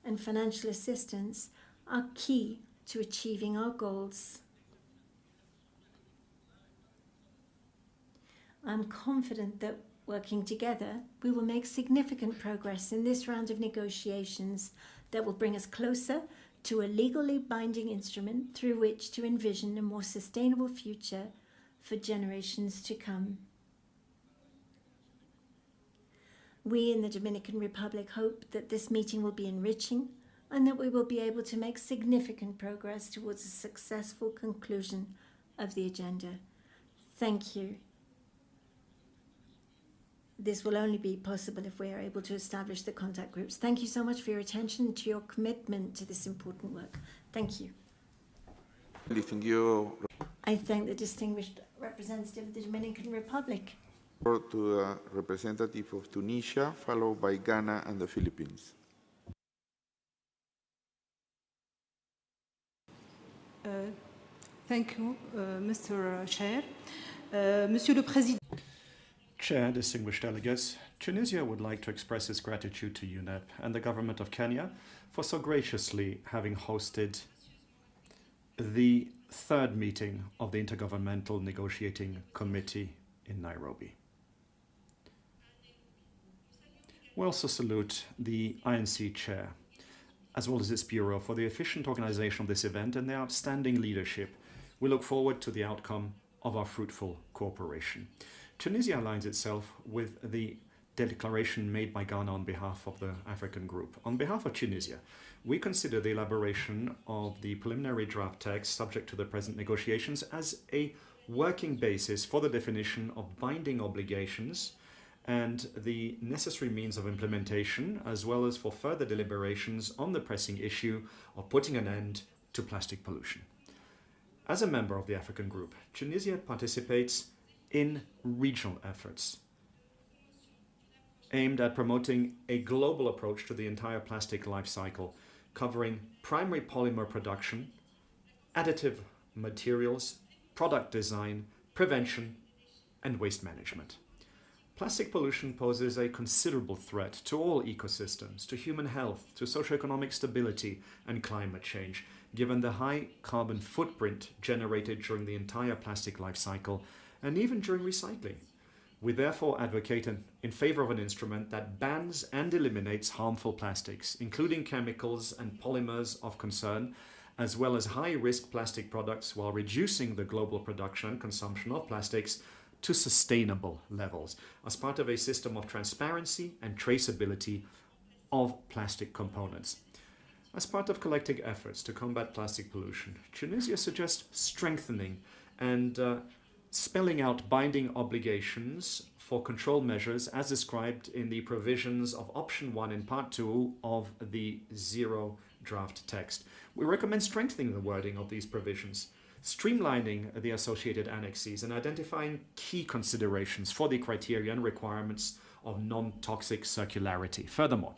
and financial assistance are key to achieving our goals. I'm confident that working together, we will make significant progress in this round of negotiations that will bring us closer to a legally binding instrument through which to envision a more sustainable future for generations to come. We in the Dominican Republic hope that this meeting will be enriching and that we will be able to make significant progress towards a successful conclusion of the agenda. Thank you. This will only be possible if we are able to establish the contact groups. Thank you so much for your attention and to your commitment to this important work. Thank you. I thank the distinguished representative of the Dominican Republic. To the representative of Tunisia, followed by Ghana and the Philippines. Thank you, Mr. Chair. Monsieur le Président. Chair, distinguished delegates, Tunisia would like to express its gratitude to UNEP and the government of Kenya for so graciously having hosted the third meeting of the Intergovernmental Negotiating Committee in Nairobi. We also salute the INC chair, as well as its bureau, for the efficient organization of this event and their outstanding leadership. We look forward to the outcome of our fruitful cooperation. Tunisia aligns itself with the declaration made by Ghana on behalf of the African Group. On behalf of Tunisia, we consider the elaboration of the preliminary draft text subject to the present negotiations as a working basis for the definition of binding obligations and the necessary means of implementation, as well as for further deliberations on the pressing issue of putting an end to plastic pollution. As a member of the African Group, Tunisia participates in regional efforts aimed at promoting a global approach to the entire plastic life cycle, covering primary polymer production, additive materials, product design, prevention, and waste management. Plastic pollution poses a considerable threat to all ecosystems, to human health, to socioeconomic stability, and climate change, given the high carbon footprint generated during the entire plastic life cycle and even during recycling. We therefore advocate in favor of an instrument that bans and eliminates harmful plastics, including chemicals and polymers of concern, as well as high-risk plastic products, while reducing the global production and consumption of plastics to sustainable levels as part of a system of transparency and traceability of plastic components. As part of collective efforts to combat plastic pollution, Tunisia suggests strengthening and spelling out binding obligations for control measures as described in the provisions of Option 1 in Part 2 of the Zero draft text. We recommend strengthening the wording of these provisions, streamlining the associated annexes, and identifying key considerations for the criteria and requirements of non-toxic circularity. Furthermore,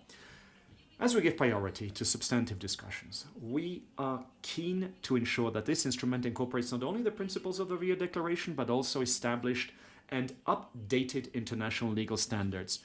as we give priority to substantive discussions, we are keen to ensure that this instrument incorporates not only the principles of the Rio Declaration, but also established and updated international legal standards.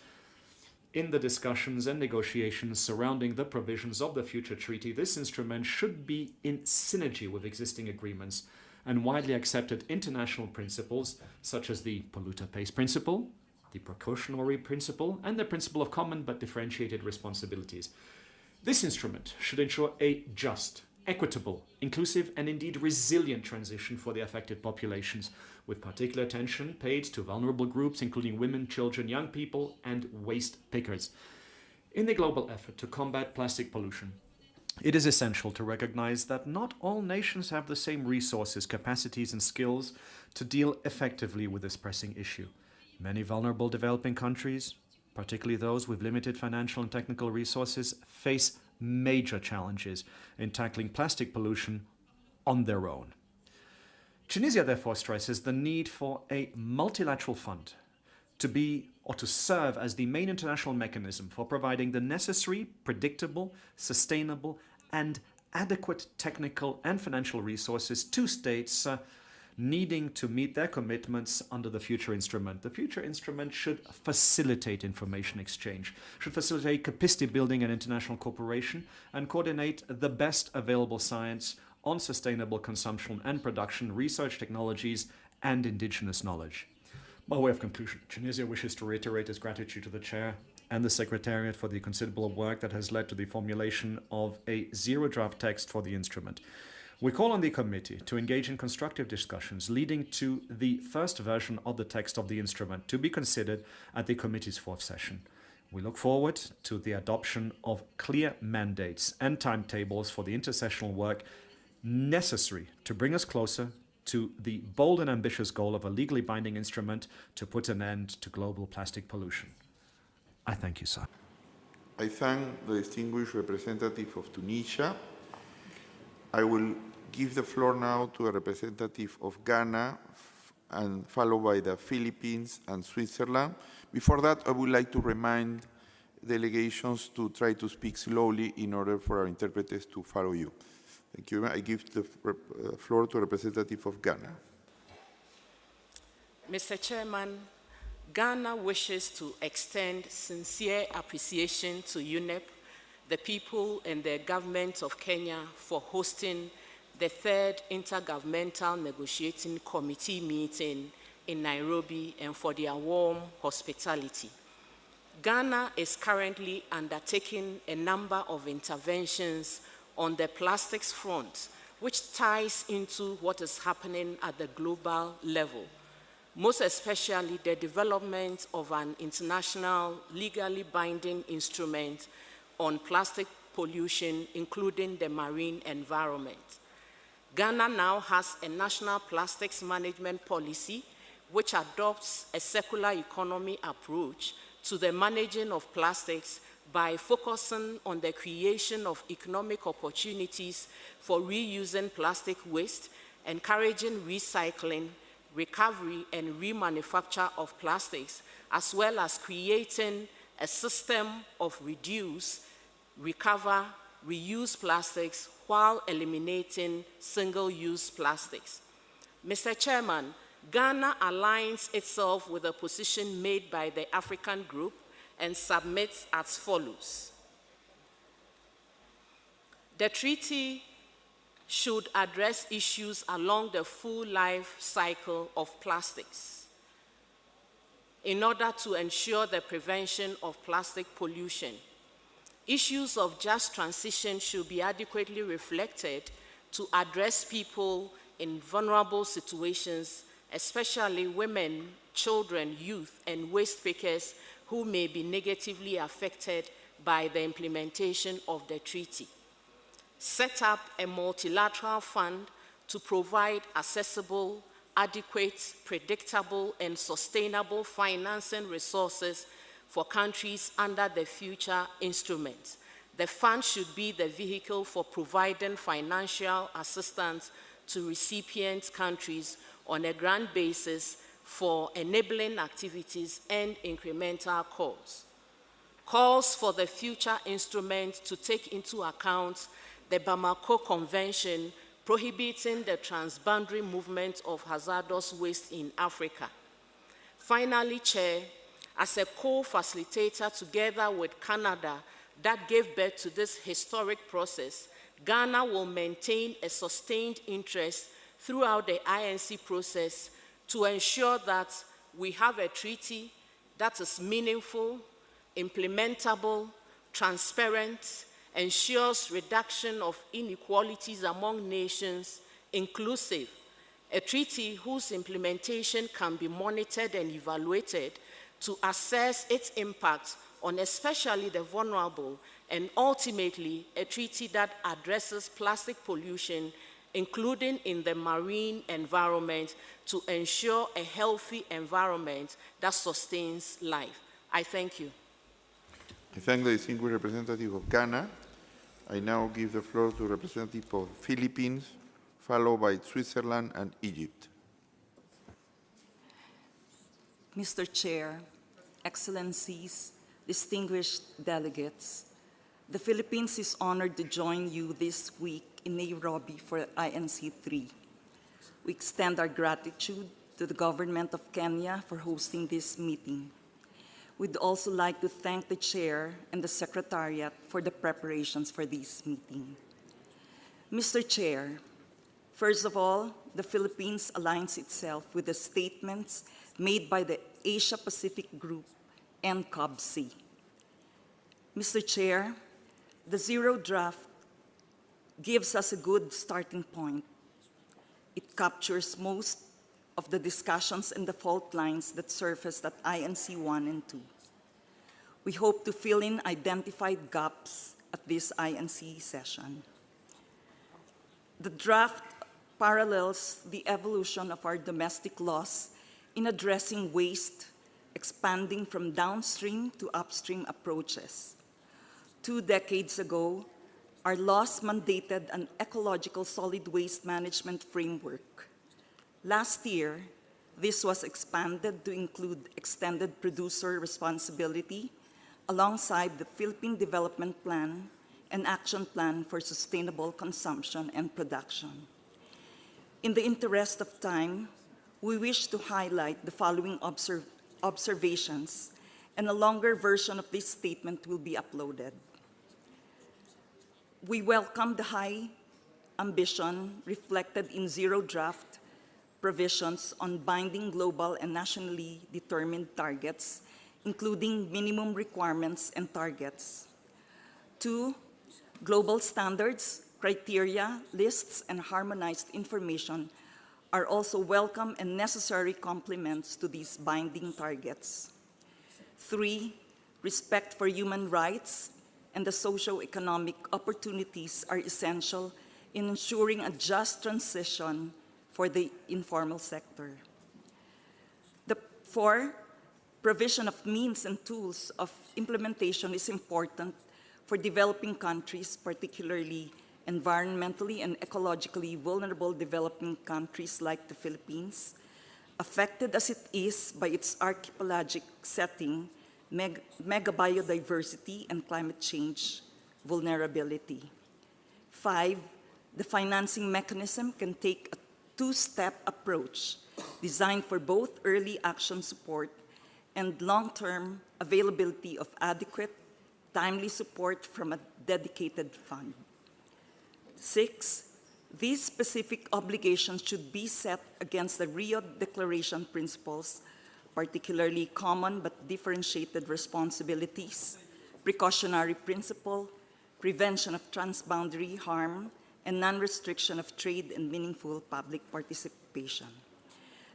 In the discussions and negotiations surrounding the provisions of the future treaty, this instrument should be in synergy with existing agreements and widely accepted international principles such as the polluter pays principle, the precautionary principle, and the principle of common but differentiated responsibilities. This instrument should ensure a just, equitable, inclusive, and indeed resilient transition for the affected populations, with particular attention paid to vulnerable groups, including women, children, young people, and waste pickers. In the global effort to combat plastic pollution, it is essential to recognize that not all nations have the same resources, capacities, and skills to deal effectively with this pressing issue. Many vulnerable developing countries, particularly those with limited financial and technical resources, face major challenges in tackling plastic pollution on their own. Tunisia therefore stresses the need for a multilateral fund to be or to serve as the main international mechanism for providing the necessary, predictable, sustainable, and adequate technical and financial resources to states needing to meet their commitments under the future instrument. The future instrument should facilitate information exchange, should facilitate capacity building and international cooperation, and coordinate the best available science on sustainable consumption and production, research technologies, and indigenous knowledge. By way of conclusion, Tunisia wishes to reiterate its gratitude to the Chair and the Secretariat for the considerable work that has led to the formulation of a zero-draft text for the instrument. We call on the committee to engage in constructive discussions leading to the first version of the text of the instrument to be considered at the committee's 4th session. We look forward to the adoption of clear mandates and timetables for the intersessional work necessary to bring us closer to the bold and ambitious goal of a legally binding instrument to put an end to global plastic pollution. I thank you, sir. I thank the distinguished representative of Tunisia. I will give the floor now to a representative of Ghana, and followed by the Philippines and Switzerland. Before that, I would like to remind delegations to try to speak slowly in order for our interpreters to follow you. Thank you. I give the floor to a representative of Ghana. Mr. Chairman, Ghana wishes to extend sincere appreciation to UNEP, the people and the government of Kenya for hosting the 3rd Intergovernmental Negotiating Committee meeting in Nairobi and for their warm hospitality. Ghana is currently undertaking a number of interventions on the plastics front, which ties into what is happening at the global level, most especially the development of an international legally binding instrument on plastic pollution, including the marine environment. Ghana now has a national plastics management policy which adopts a circular economy approach to the managing of plastics by focusing on the creation of economic opportunities for reusing plastic waste, encouraging recycling, recovery, and remanufacture of plastics, as well as creating a system of reduce, recover, reuse plastics while eliminating single-use plastics. Mr. Chairman, Ghana aligns itself with a position made by the African Group and submits as follows. The treaty should address issues along the full life cycle of plastics in order to ensure the prevention of plastic pollution. Issues of just transition should be adequately reflected to address people in vulnerable situations, especially women, children, youth, and waste pickers who may be negatively affected by the implementation of the treaty. Set up a multilateral fund to provide accessible, adequate, predictable, and sustainable financing resources for countries under the future instrument. The fund should be the vehicle for providing financial assistance to recipient countries on a grant basis for enabling activities and incremental calls. Calls for the future instrument to take into account the Bamako Convention prohibiting the transboundary movement of hazardous waste in Africa. Finally, Chair, as a co-facilitator together with Canada that gave birth to this historic process, Ghana will maintain a sustained interest throughout the INC process to ensure that we have a treaty that is meaningful, implementable, transparent, ensures reduction of inequalities among nations, inclusive, a treaty whose implementation can be monitored and evaluated to assess its impact on especially the vulnerable, and ultimately a treaty that addresses plastic pollution, including in the marine environment, to ensure a healthy environment that sustains life. I thank you. I thank the distinguished representative of Ghana. I now give the floor to the representative of Philippines, followed by Switzerland and Egypt. Mr. Chair, Excellencies, distinguished delegates, the Philippines is honored to join you this week in Nairobi for INC-3. We extend our gratitude to the government of Kenya for hosting this meeting. We'd also like to thank the Chair and the Secretariat for the preparations for this meeting. Mr. Chair, first of all, the Philippines aligns itself with the statements made by the Asia-Pacific Group and COBC. Mr. Chair, the zero draft gives us a good starting point. It captures most of the discussions and the fault lines that surfaced at INC 1 and 2. We hope to fill in identified gaps at this INC session. The draft parallels the evolution of our domestic laws in addressing waste, expanding from downstream to upstream approaches. 2 decades ago, our laws mandated an ecological solid waste management framework. Last year, this was expanded to include extended producer responsibility alongside the Philippine Development Plan and Action Plan for Sustainable Consumption and Production. In the interest of time, we wish to highlight the following observations, and a longer version of this statement will be uploaded. We welcome the high ambition reflected in zero draft provisions on binding global and nationally determined targets, including minimum requirements and targets. 2, global standards, criteria, lists, and harmonized information are also welcome and necessary complements to these binding targets. 3, respect for human rights and the socio-economic opportunities are essential in ensuring a just transition for the informal sector. 4, provision of means and tools of implementation is important for developing countries, particularly environmentally and ecologically vulnerable developing countries like the Philippines, affected as it is by its archipelagic setting, mega biodiversity, and climate change vulnerability. 5, the financing mechanism can take a 2-step approach designed for both early action support and long-term availability of adequate, timely support from a dedicated fund. 6, these specific obligations should be set against the Rio Declaration principles, particularly common but differentiated responsibilities, precautionary principle, prevention of transboundary harm, and non-restriction of trade and meaningful public participation.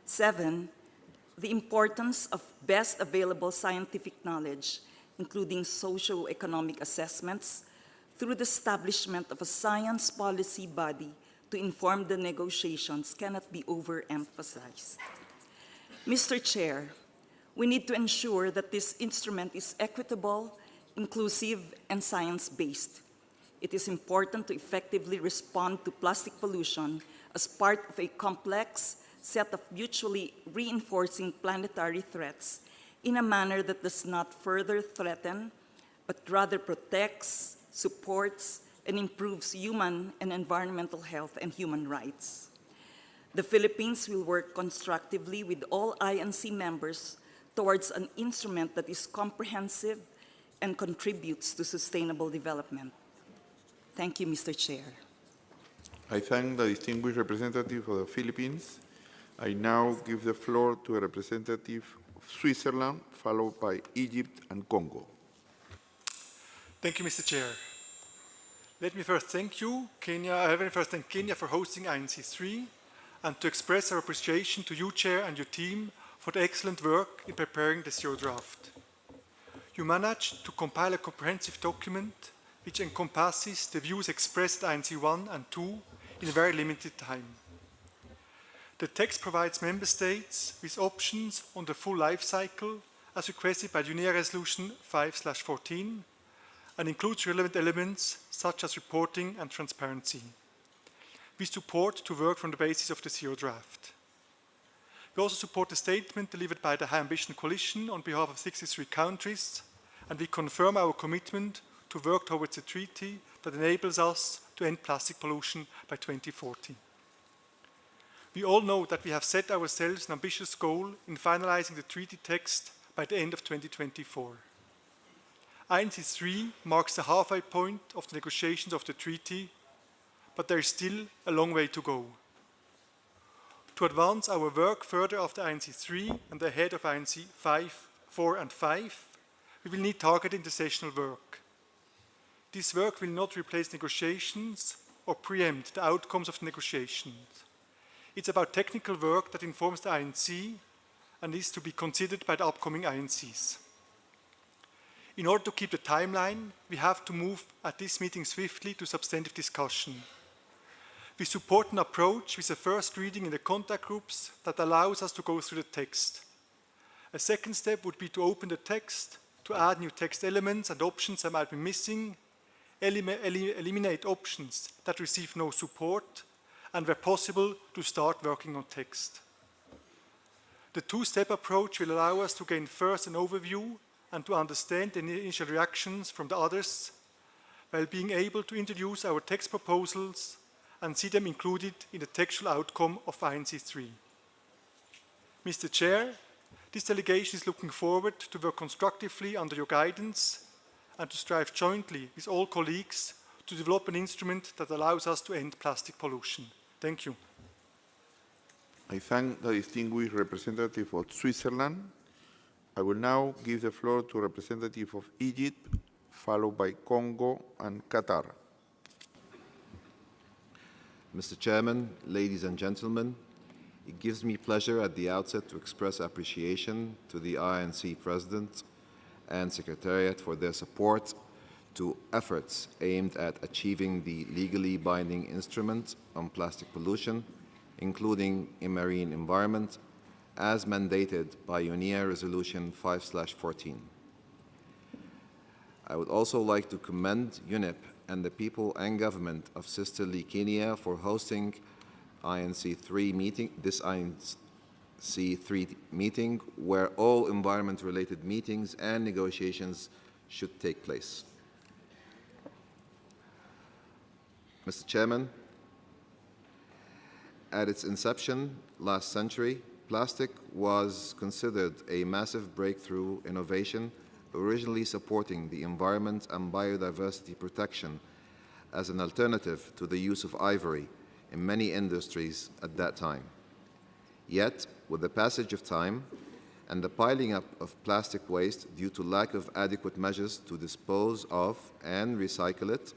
7, the importance of best available scientific knowledge, including socio-economic assessments, through the establishment of a science policy body to inform the negotiations cannot be overemphasized. Mr. Chair, we need to ensure that this instrument is equitable, inclusive, and science-based. It is important to effectively respond to plastic pollution as part of a complex set of mutually reinforcing planetary threats in a manner that does not further threaten, but rather protects, supports, and improves human and environmental health and human rights. The Philippines will work constructively with all INC members towards an instrument that is comprehensive and contributes to sustainable development. Thank you, Mr. Chair. I thank the distinguished representative of the Philippines. I now give the floor to a representative of Switzerland, followed by Egypt and Congo. Thank you, Mr. Chair. Let me first thank Kenya for hosting INC-3 and to express our appreciation to you, Chair, and your team for the excellent work in preparing the zero draft. You managed to compile a comprehensive document which encompasses the views expressed at INC 1 and 2 in a very limited time. The text provides Member States with options on the full life cycle as requested by UNEA Resolution 5/14 and includes relevant elements such as reporting and transparency. We support to work from the basis of the zero draft. We also support the statement delivered by the High Ambition Coalition on behalf of 63 countries, and we confirm our commitment to work towards a treaty that enables us to end plastic pollution by 2040. We all know that we have set ourselves an ambitious goal in finalizing the treaty text by the end of 2024. INC-3 marks the halfway point of the negotiations of the treaty, but there is still a long way to go. To advance our work further after INC-3 and ahead of INC-5, 4 and 5, we will need targeted intersessional work. This work will not replace negotiations or preempt the outcomes of the negotiations. It's about technical work that informs the INC and is to be considered by the upcoming INCs. In order to keep the timeline, we have to move at this meeting swiftly to substantive discussion. We support an approach with a first reading in the contact groups that allows us to go through the text. A second step would be to open the text, to add new text elements and options that might be missing, eliminate options that receive no support, and where possible, to start working on text. The two-step approach will allow us to gain first an overview and to understand the initial reactions from the others, while being able to introduce our text proposals and see them included in the textual outcome of INC-3. Mr. Chair, this delegation is looking forward to work constructively under your guidance and to strive jointly with all colleagues to develop an instrument that allows us to end plastic pollution. Thank you. I thank the distinguished representative of Switzerland. I will now give the floor to representative of Egypt, followed by Congo and Qatar. Mr. Chairman, ladies and gentlemen, it gives me pleasure at the outset to express appreciation to the INC President and Secretariat for their support to efforts aimed at achieving the legally binding instrument on plastic pollution, including in marine environment, as mandated by UNEP Resolution 5/14. I would also like to commend UNEP and the people and government of sisterly Kenya for hosting this INC-3 meeting, where all environment-related meetings and negotiations should take place. Mr. Chairman, at its inception last century, plastic was considered a massive breakthrough innovation, originally supporting the environment and biodiversity protection as an alternative to the use of ivory in many industries at that time. Yet, with the passage of time and the piling up of plastic waste due to lack of adequate measures to dispose of and recycle it,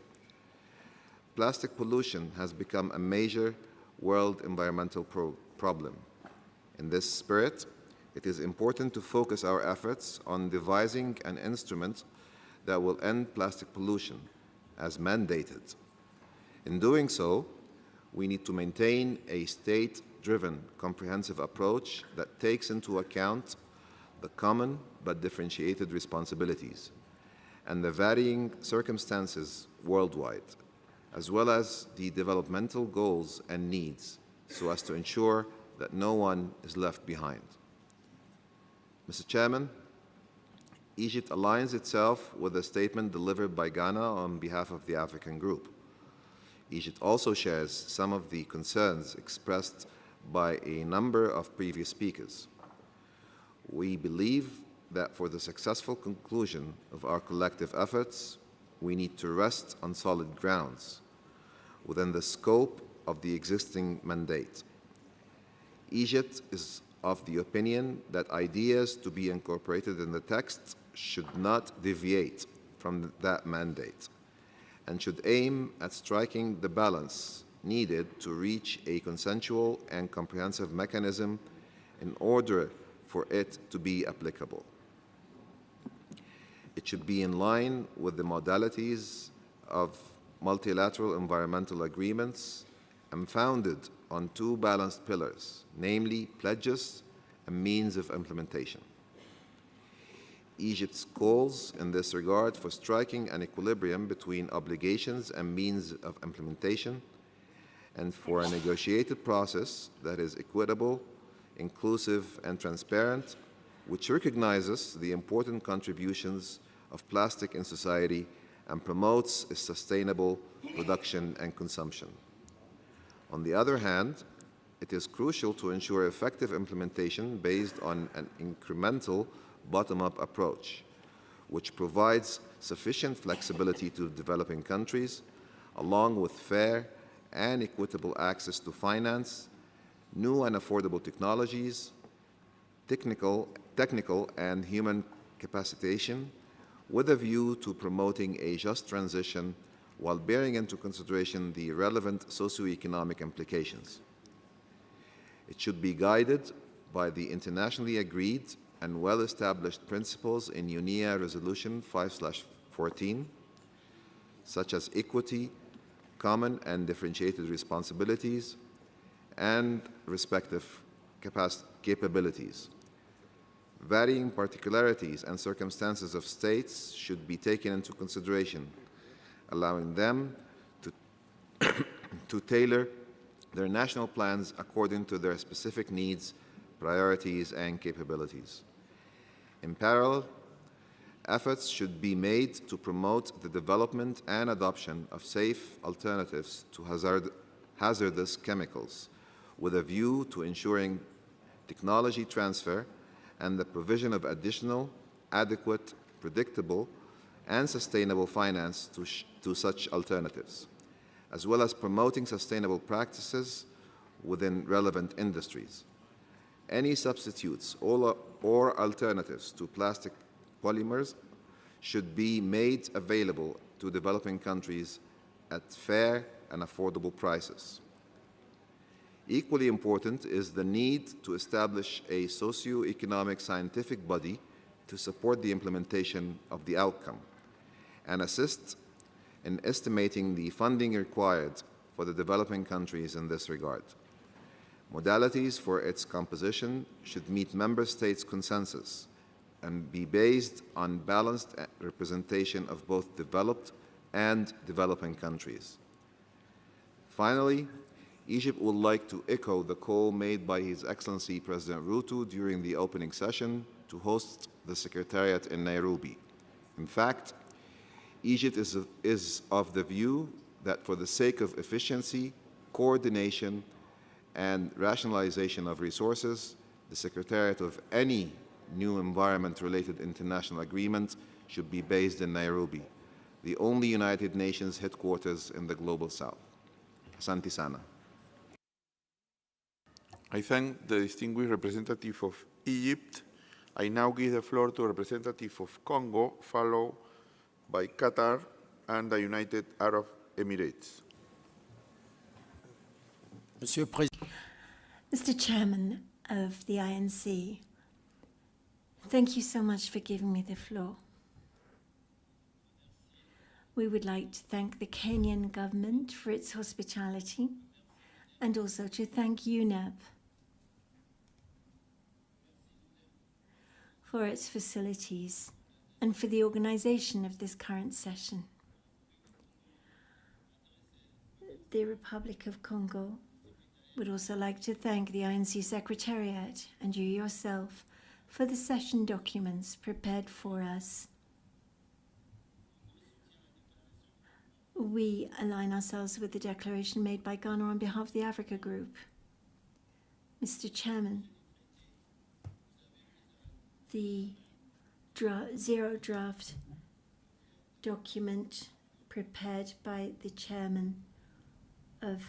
plastic pollution has become a major world environmental problem. In this spirit, it is important to focus our efforts on devising an instrument that will end plastic pollution, as mandated. In doing so, we need to maintain a state-driven, comprehensive approach that takes into account the common but differentiated responsibilities and the varying circumstances worldwide, as well as the developmental goals and needs, so as to ensure that no one is left behind. Mr. Chairman, Egypt aligns itself with a statement delivered by Ghana on behalf of the African Group. Egypt also shares some of the concerns expressed by a number of previous speakers. We believe that for the successful conclusion of our collective efforts, we need to rest on solid grounds within the scope of the existing mandate. Egypt is of the opinion that ideas to be incorporated in the text should not deviate from that mandate and should aim at striking the balance needed to reach a consensual and comprehensive mechanism in order for it to be applicable. It should be in line with the modalities of multilateral environmental agreements and founded on two balanced pillars, namely pledges and means of implementation. Egypt's calls in this regard for striking an equilibrium between obligations and means of implementation, and for a negotiated process that is equitable, inclusive, and transparent, which recognizes the important contributions of plastic in society and promotes its sustainable production and consumption. On the other hand, it is crucial to ensure effective implementation based on an incremental bottom-up approach, which provides sufficient flexibility to developing countries, along with fair and equitable access to finance, new and affordable technologies, technical and human capacitation, with a view to promoting a just transition while bearing into consideration the relevant socioeconomic implications. It should be guided by the internationally agreed and well-established principles in UNEA Resolution 5/14, such as equity, common and differentiated responsibilities, and respective capabilities. Varying particularities and circumstances of states should be taken into consideration, allowing them to tailor their national plans according to their specific needs, priorities, and capabilities. In parallel, efforts should be made to promote the development and adoption of safe alternatives to hazardous chemicals, with a view to ensuring technology transfer and the provision of additional, adequate, predictable, and sustainable finance to such alternatives, as well as promoting sustainable practices within relevant industries. Any substitutes or alternatives to plastic polymers should be made available to developing countries at fair and affordable prices. Equally important is the need to establish a socio-economic scientific body to support the implementation of the outcome and assist in estimating the funding required for the developing countries in this regard. Modalities for its composition should meet member states' consensus and be based on balanced representation of both developed and developing countries. Finally, Egypt would like to echo the call made by His Excellency President Ruto during the opening session to host the Secretariat in Nairobi. In fact, Egypt is of the view that for the sake of efficiency, coordination, and rationalization of resources, the Secretariat of any new environment-related international agreement should be based in Nairobi, the only United Nations headquarters in the Global South. Asante sana. I thank the distinguished representative of Egypt. I now give the floor to a representative of Congo, followed by Qatar and the United Arab Emirates. Mr. Chairman of the INC, thank you so much for giving me the floor. We would like to thank the Kenyan government for its hospitality and also to thank UNEP for its facilities and for the organization of this current session. The Republic of Congo would also like to thank the INC Secretariat and you yourself for the session documents prepared for us. We align ourselves with the declaration made by Ghana on behalf of the Africa Group. Mr. Chairman, the zero draft document prepared by the chairman of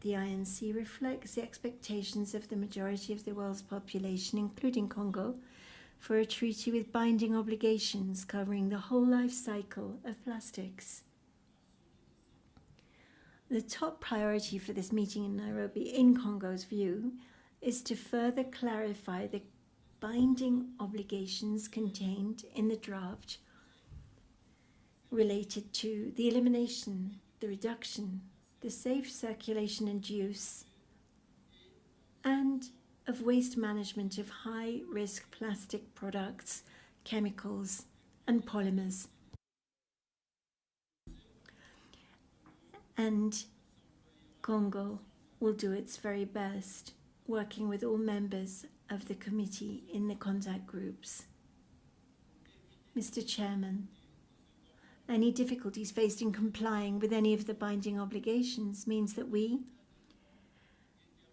the INC reflects the expectations of the majority of the world's population, including Congo, for a treaty with binding obligations covering the whole life cycle of plastics. The top priority for this meeting in Nairobi, in Congo's view, is to further clarify the binding obligations contained in the draft related to the elimination, the reduction, the safe circulation and use, and of waste management of high-risk plastic products, chemicals, and polymers. And Congo will do its very best working with all members of the committee in the contact groups. Mr. Chairman, any difficulties faced in complying with any of the binding obligations means that we,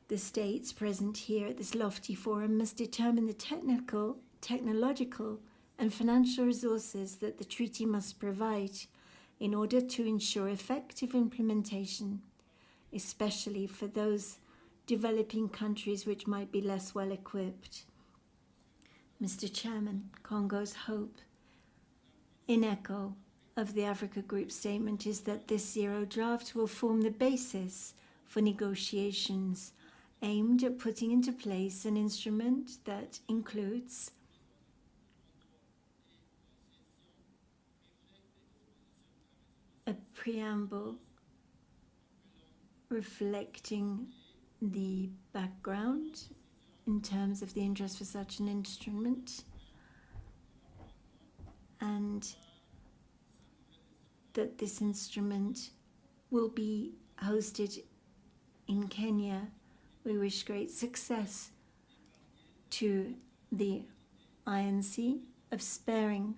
the states present here at this lofty forum, must determine the technical, technological, and financial resources that the treaty must provide in order to ensure effective implementation, especially for those developing countries which might be less well equipped. Mr. Chairman, Congo's hope, in echo of the Africa Group statement, is that this zero draft will form the basis for negotiations aimed at putting into place an instrument that includes a preamble reflecting the background in terms of the interest for such an instrument, and that this instrument will be hosted in Kenya. We wish great success to the INC of sparing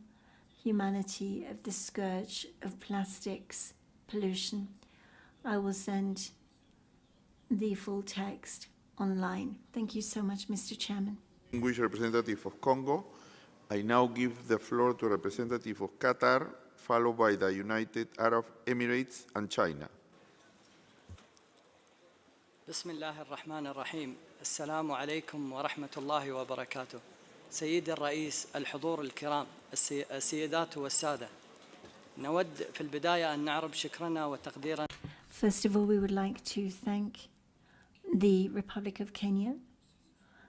humanity of the scourge of plastics pollution. I will send the full text online. Thank you so much, Mr. Chairman. Distinguished representative of Congo, I now give the floor to representative of Qatar, followed by the United Arab Emirates and China. بسم الله الرحمن الرحيم السلام عليكم ورحمة الله وبركاته سيد الرئيس الحضور الكرام السيدات والسادة نود في البداية أن نعرب شكرنا وتقديرنا. First of all, we would like to thank the Republic of Kenya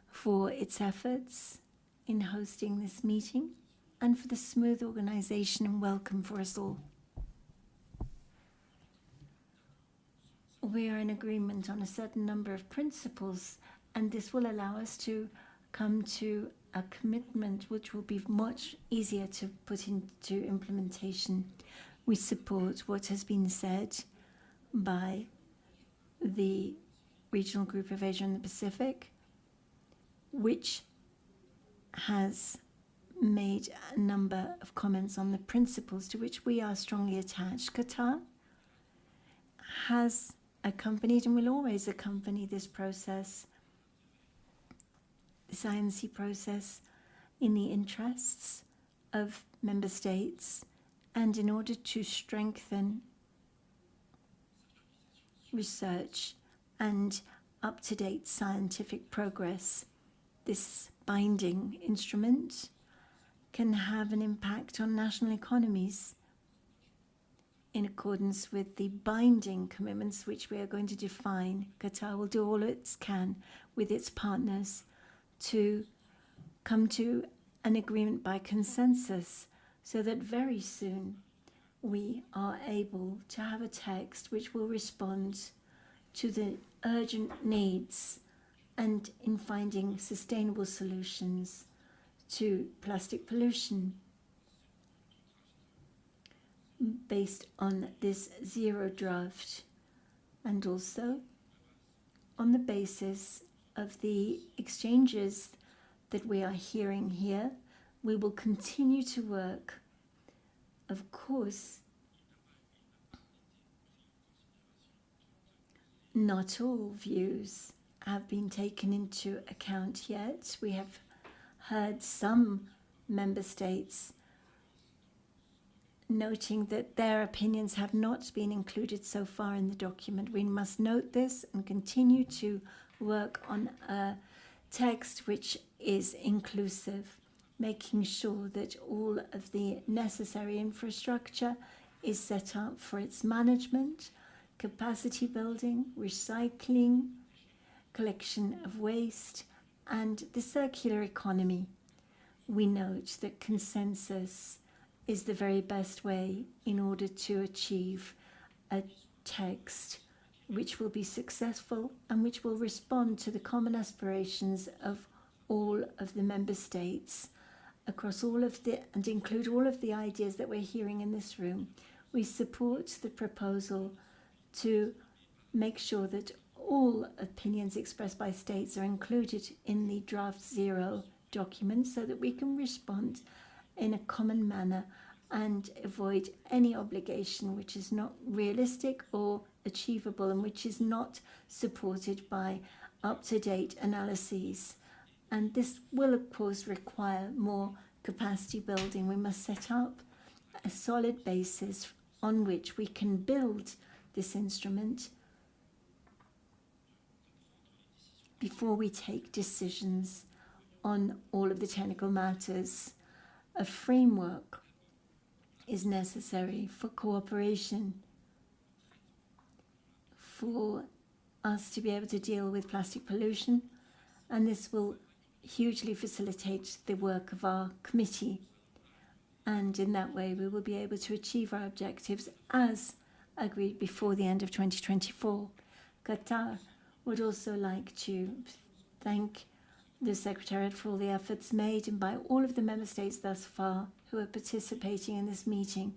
for its efforts in hosting this meeting and for the smooth organization and welcome for us all. We are in agreement on a certain number of principles, and this will allow us to come to a commitment which will be much easier to put into implementation. We support what has been said by the Regional Group of Asia and the Pacific, which has made a number of comments on the principles to which we are strongly attached. Qatar has accompanied and will always accompany this process, this INC process, in the interests of member states and in order to strengthen research and up-to-date scientific progress. This binding instrument can have an impact on national economies in accordance with the binding commitments which we are going to define. Qatar will do all it can with its partners to come to an agreement by consensus so that very soon we are able to have a text which will respond to the urgent needs and in finding sustainable solutions to plastic pollution based on this zero draft, and also on the basis of the exchanges that we are hearing here. We will continue to work. Of course, not all views have been taken into account yet. We have heard some member states noting that their opinions have not been included so far in the document. We must note this and continue to work on a text which is inclusive, making sure that all of the necessary infrastructure is set up for its management, capacity building, recycling, collection of waste, and the circular economy. We note that consensus is the very best way in order to achieve a text which will be successful and which will respond to the common aspirations of all of the member states across all of the, and include all of the ideas that we're hearing in this room. We support the proposal to make sure that all opinions expressed by states are included in the draft 0 document so that we can respond in a common manner and avoid any obligation which is not realistic or achievable and which is not supported by up-to-date analyses. And this will, of course, require more capacity building. We must set up a solid basis on which we can build this instrument before we take decisions on all of the technical matters. A framework is necessary for cooperation, for us to be able to deal with plastic pollution, and this will hugely facilitate the work of our committee. And in that way, we will be able to achieve our objectives as agreed before the end of 2024. Qatar would also like to thank the Secretariat for all the efforts made and by all of the member states thus far who are participating in this meeting,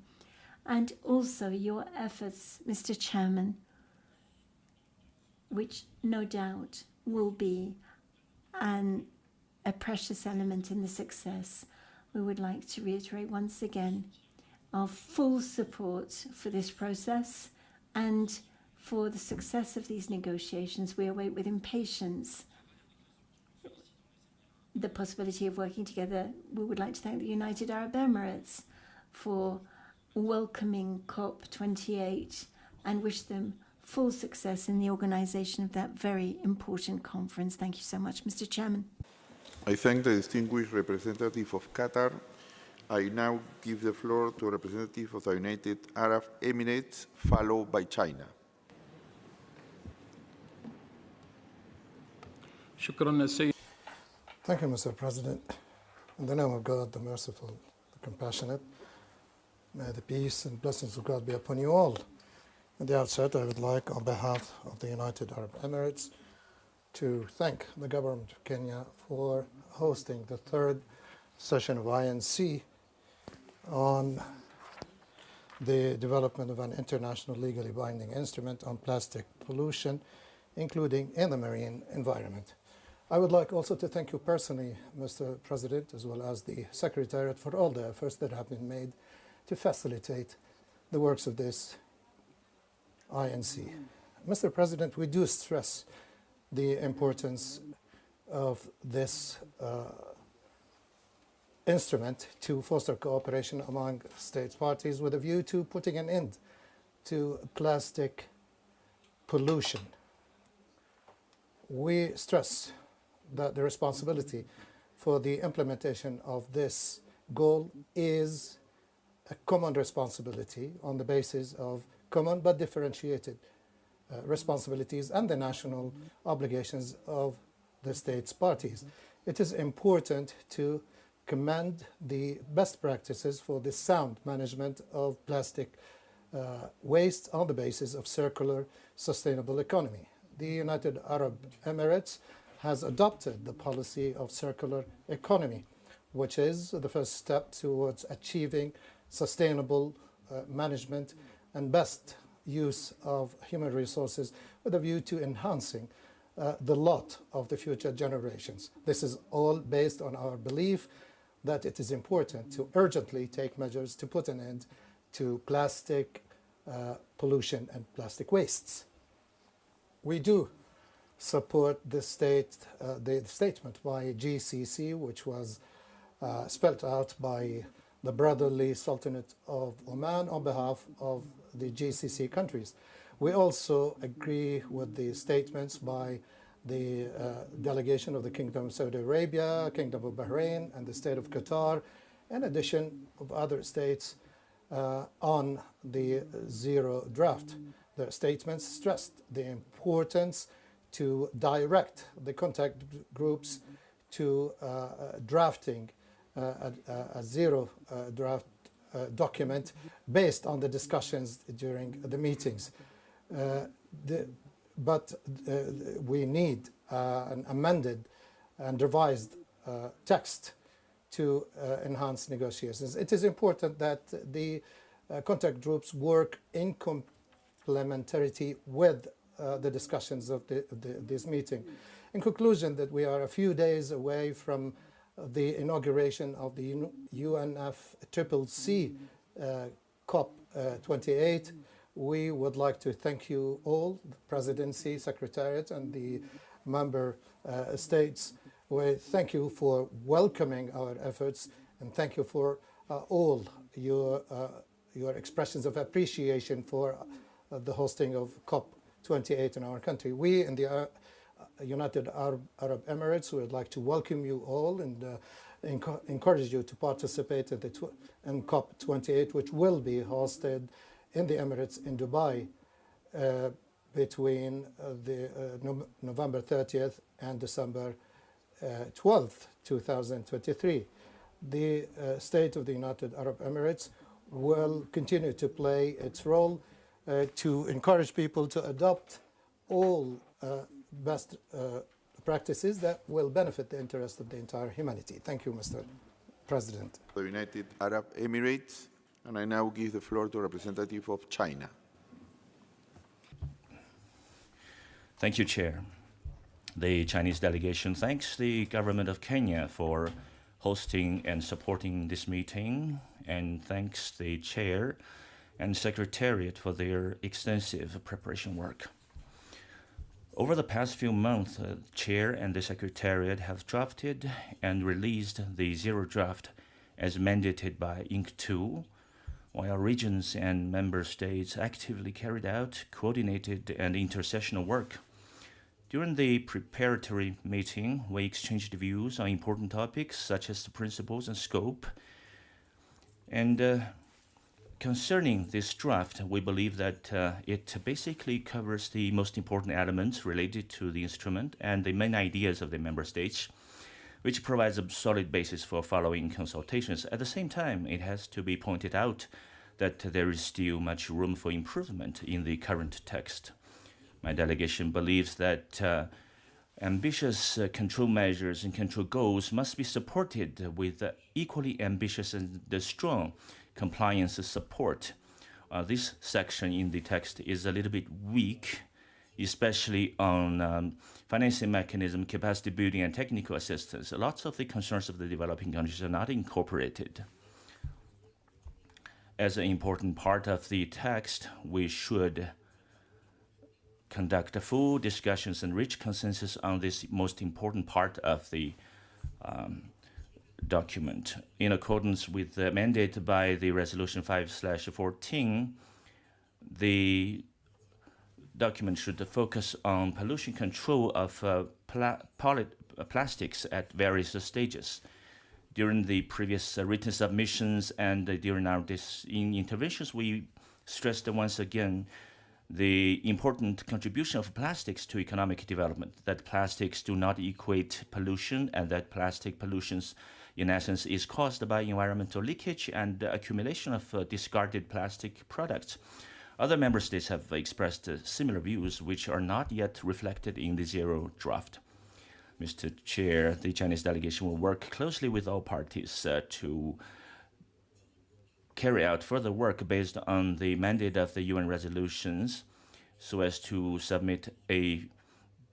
and also your efforts, Mr. Chairman, which no doubt will be a precious element in the success. We would like to reiterate once again our full support for this process and for the success of these negotiations. We await with impatience the possibility of working together. We would like to thank the United Arab Emirates for welcoming COP28 and wish them full success in the organization of that very important conference. Thank you so much, Mr. Chairman. I thank the distinguished representative of Qatar. I now give the floor to a representative of the United Arab Emirates, followed by China. Thank you, Mr. President. In the name of God, the merciful, the compassionate, may the peace and blessings of God be upon you all. At the outset, I would like, on behalf of the United Arab Emirates, to thank the government of Kenya for hosting the third session of INC on the development of an international legally binding instrument on plastic pollution, including in the marine environment. I would like also to thank you personally, Mr. President, as well as the Secretariat, for all the efforts that have been made to facilitate the works of this INC. Mr. President, we do stress the importance of this instrument to foster cooperation among states parties with a view to putting an end to plastic pollution. We stress that the responsibility for the implementation of this goal is a common responsibility on the basis of common but differentiated responsibilities and the national obligations of the states parties. It is important to commend the best practices for the sound management of plastic waste on the basis of circular sustainable economy. The United Arab Emirates has adopted the policy of circular economy, which is the first step towards achieving sustainable management and best use of human resources with a view to enhancing the lot of the future generations. This is all based on our belief that it is important to urgently take measures to put an end to plastic pollution and plastic wastes. We do support the statement by GCC, which was spelled out by the Brotherly Sultanate of Oman on behalf of the GCC countries. We also agree with the statements by the delegation of the Kingdom of Saudi Arabia, Kingdom of Bahrain, and the State of Qatar, in addition of other states on the zero draft. The statements stressed the importance to direct the contact groups to drafting a zero draft document based on the discussions during the meetings. But we need an amended and revised text to enhance negotiations. It is important that the contact groups work in complementarity with the discussions of this meeting. In conclusion, that we are a few days away from the inauguration of the UNFCCC COP28. We would like to thank you all, the Presidency, Secretariat, and the member states. We thank you for welcoming our efforts, and thank you for all your expressions of appreciation for the hosting of COP28 in our country. We in the United Arab Emirates would like to welcome you all and encourage you to participate in COP28, which will be hosted in the Emirates in Dubai between November 30th and December 12th, 2023. The State of the United Arab Emirates will continue to play its role to encourage people to adopt all best practices that will benefit the interest of the entire humanity. Thank you, Mr. President. The United Arab Emirates, and I now give the floor to a representative of China. Thank you, Chair. The Chinese delegation thanks the government of Kenya for hosting and supporting this meeting, and thanks the Chair and Secretariat for their extensive preparation work. Over the past few months, the Chair and the Secretariat have drafted and released the Zero Draft as mandated by INC-2, while regions and member states actively carried out coordinated and intercessional work. During the preparatory meeting, we exchanged views on important topics such as the principles and scope. And concerning this draft, we believe that it basically covers the most important elements related to the instrument and the main ideas of the member states, which provides a solid basis for following consultations. At the same time, it has to be pointed out that there is still much room for improvement in the current text. My delegation believes that ambitious control measures and control goals must be supported with equally ambitious and strong compliance support. This section in the text is a little bit weak, especially on financing mechanism, capacity building, and technical assistance. Lots of the concerns of the developing countries are not incorporated. As an important part of the text, we should conduct full discussions and reach consensus on this most important part of the document. In accordance with the mandate by the Resolution 5/14, the document should focus on pollution control of plastics at various stages. During the previous written submissions and during our interventions, we stressed once again the important contribution of plastics to economic development, that plastics do not equate pollution, and that plastic pollutions, in essence, is caused by environmental leakage and accumulation of discarded plastic products. Other member states have expressed similar views, which are not yet reflected in the Zero Draft. Mr. Chair, the Chinese delegation will work closely with all parties to carry out further work based on the mandate of the UN resolutions so as to submit a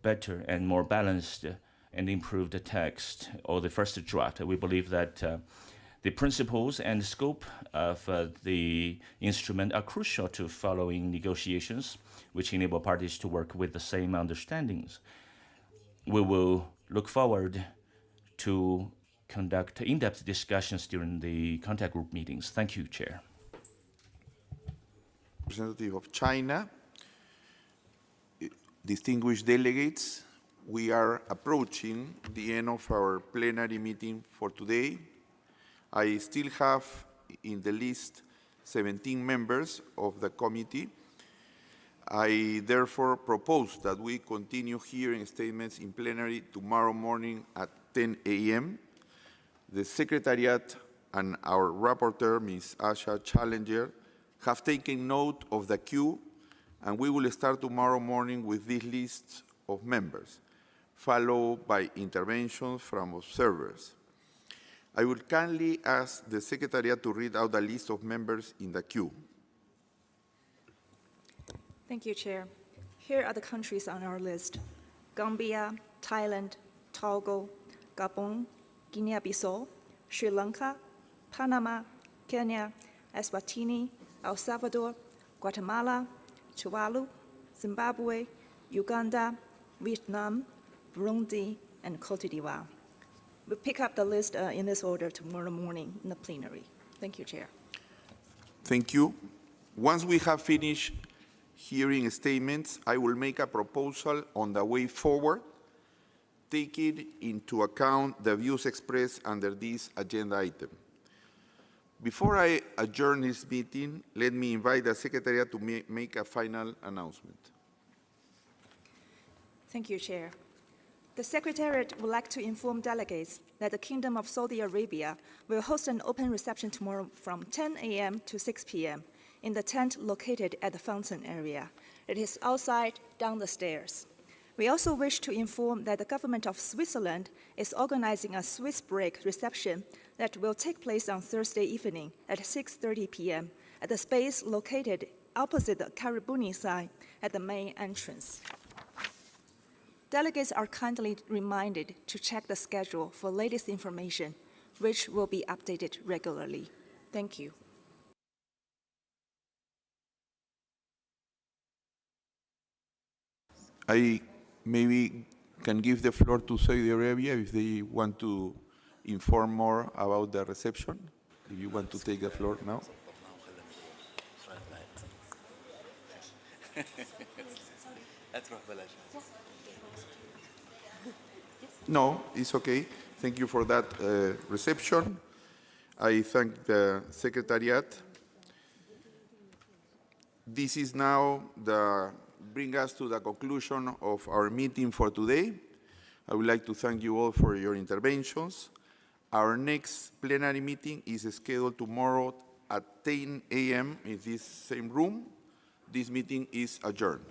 better and more balanced and improved text, or the first draft. We believe that the principles and scope of the instrument are crucial to following negotiations, which enable parties to work with the same understandings. We will look forward to conduct in-depth discussions during the contact group meetings. Thank you, Chair. Representative of China, distinguished delegates, we are approaching the end of our plenary meeting for today. I still have in the list 17 members of the committee. I therefore propose that we continue hearing statements in plenary tomorrow morning at 10 a.m. The Secretariat and our rapporteur, Ms. Asha Challenger, have taken note of the queue, and we will start tomorrow morning with this list of members, followed by interventions from observers. I will kindly ask the Secretariat to read out the list of members in the queue. Thank you, Chair. Here are the countries on our list: Gambia, Thailand, Togo, Gabon, Guinea-Bissau, Sri Lanka, Panama, Kenya, Eswatini, El Salvador, Guatemala, Tuvalu, Zimbabwe, Uganda, Vietnam, Burundi, and Cote d'Ivoire. We'll pick up the list in this order tomorrow morning in the plenary. Thank you, Chair. Thank you. Once we have finished hearing statements, I will make a proposal on the way forward, taking into account the views expressed under this agenda item. Before I adjourn this meeting, let me invite the Secretariat to make a final announcement. Thank you, Chair. The Secretariat would like to inform delegates that the Kingdom of Saudi Arabia will host an open reception tomorrow from 10 a.m. to 6 p.m. in the tent located at the fountain area. It is outside, down the stairs. We also wish to inform that the government of Switzerland is organizing a Swiss break reception that will take place on Thursday evening at 6:30 p.m. at the space located opposite the Karibuni sign at the main entrance. Delegates are kindly reminded to check the schedule for latest information, which will be updated regularly. Thank you. I maybe can give the floor to Saudi Arabia if they want to inform more about the reception. If you want to take the floor now. No, it's okay. Thank you for that reception. I thank the Secretariat. This is now bring us to the conclusion of our meeting for today. I would like to thank you all for your interventions. Our next plenary meeting is scheduled tomorrow at 10 a.m. in this same room. This meeting is adjourned.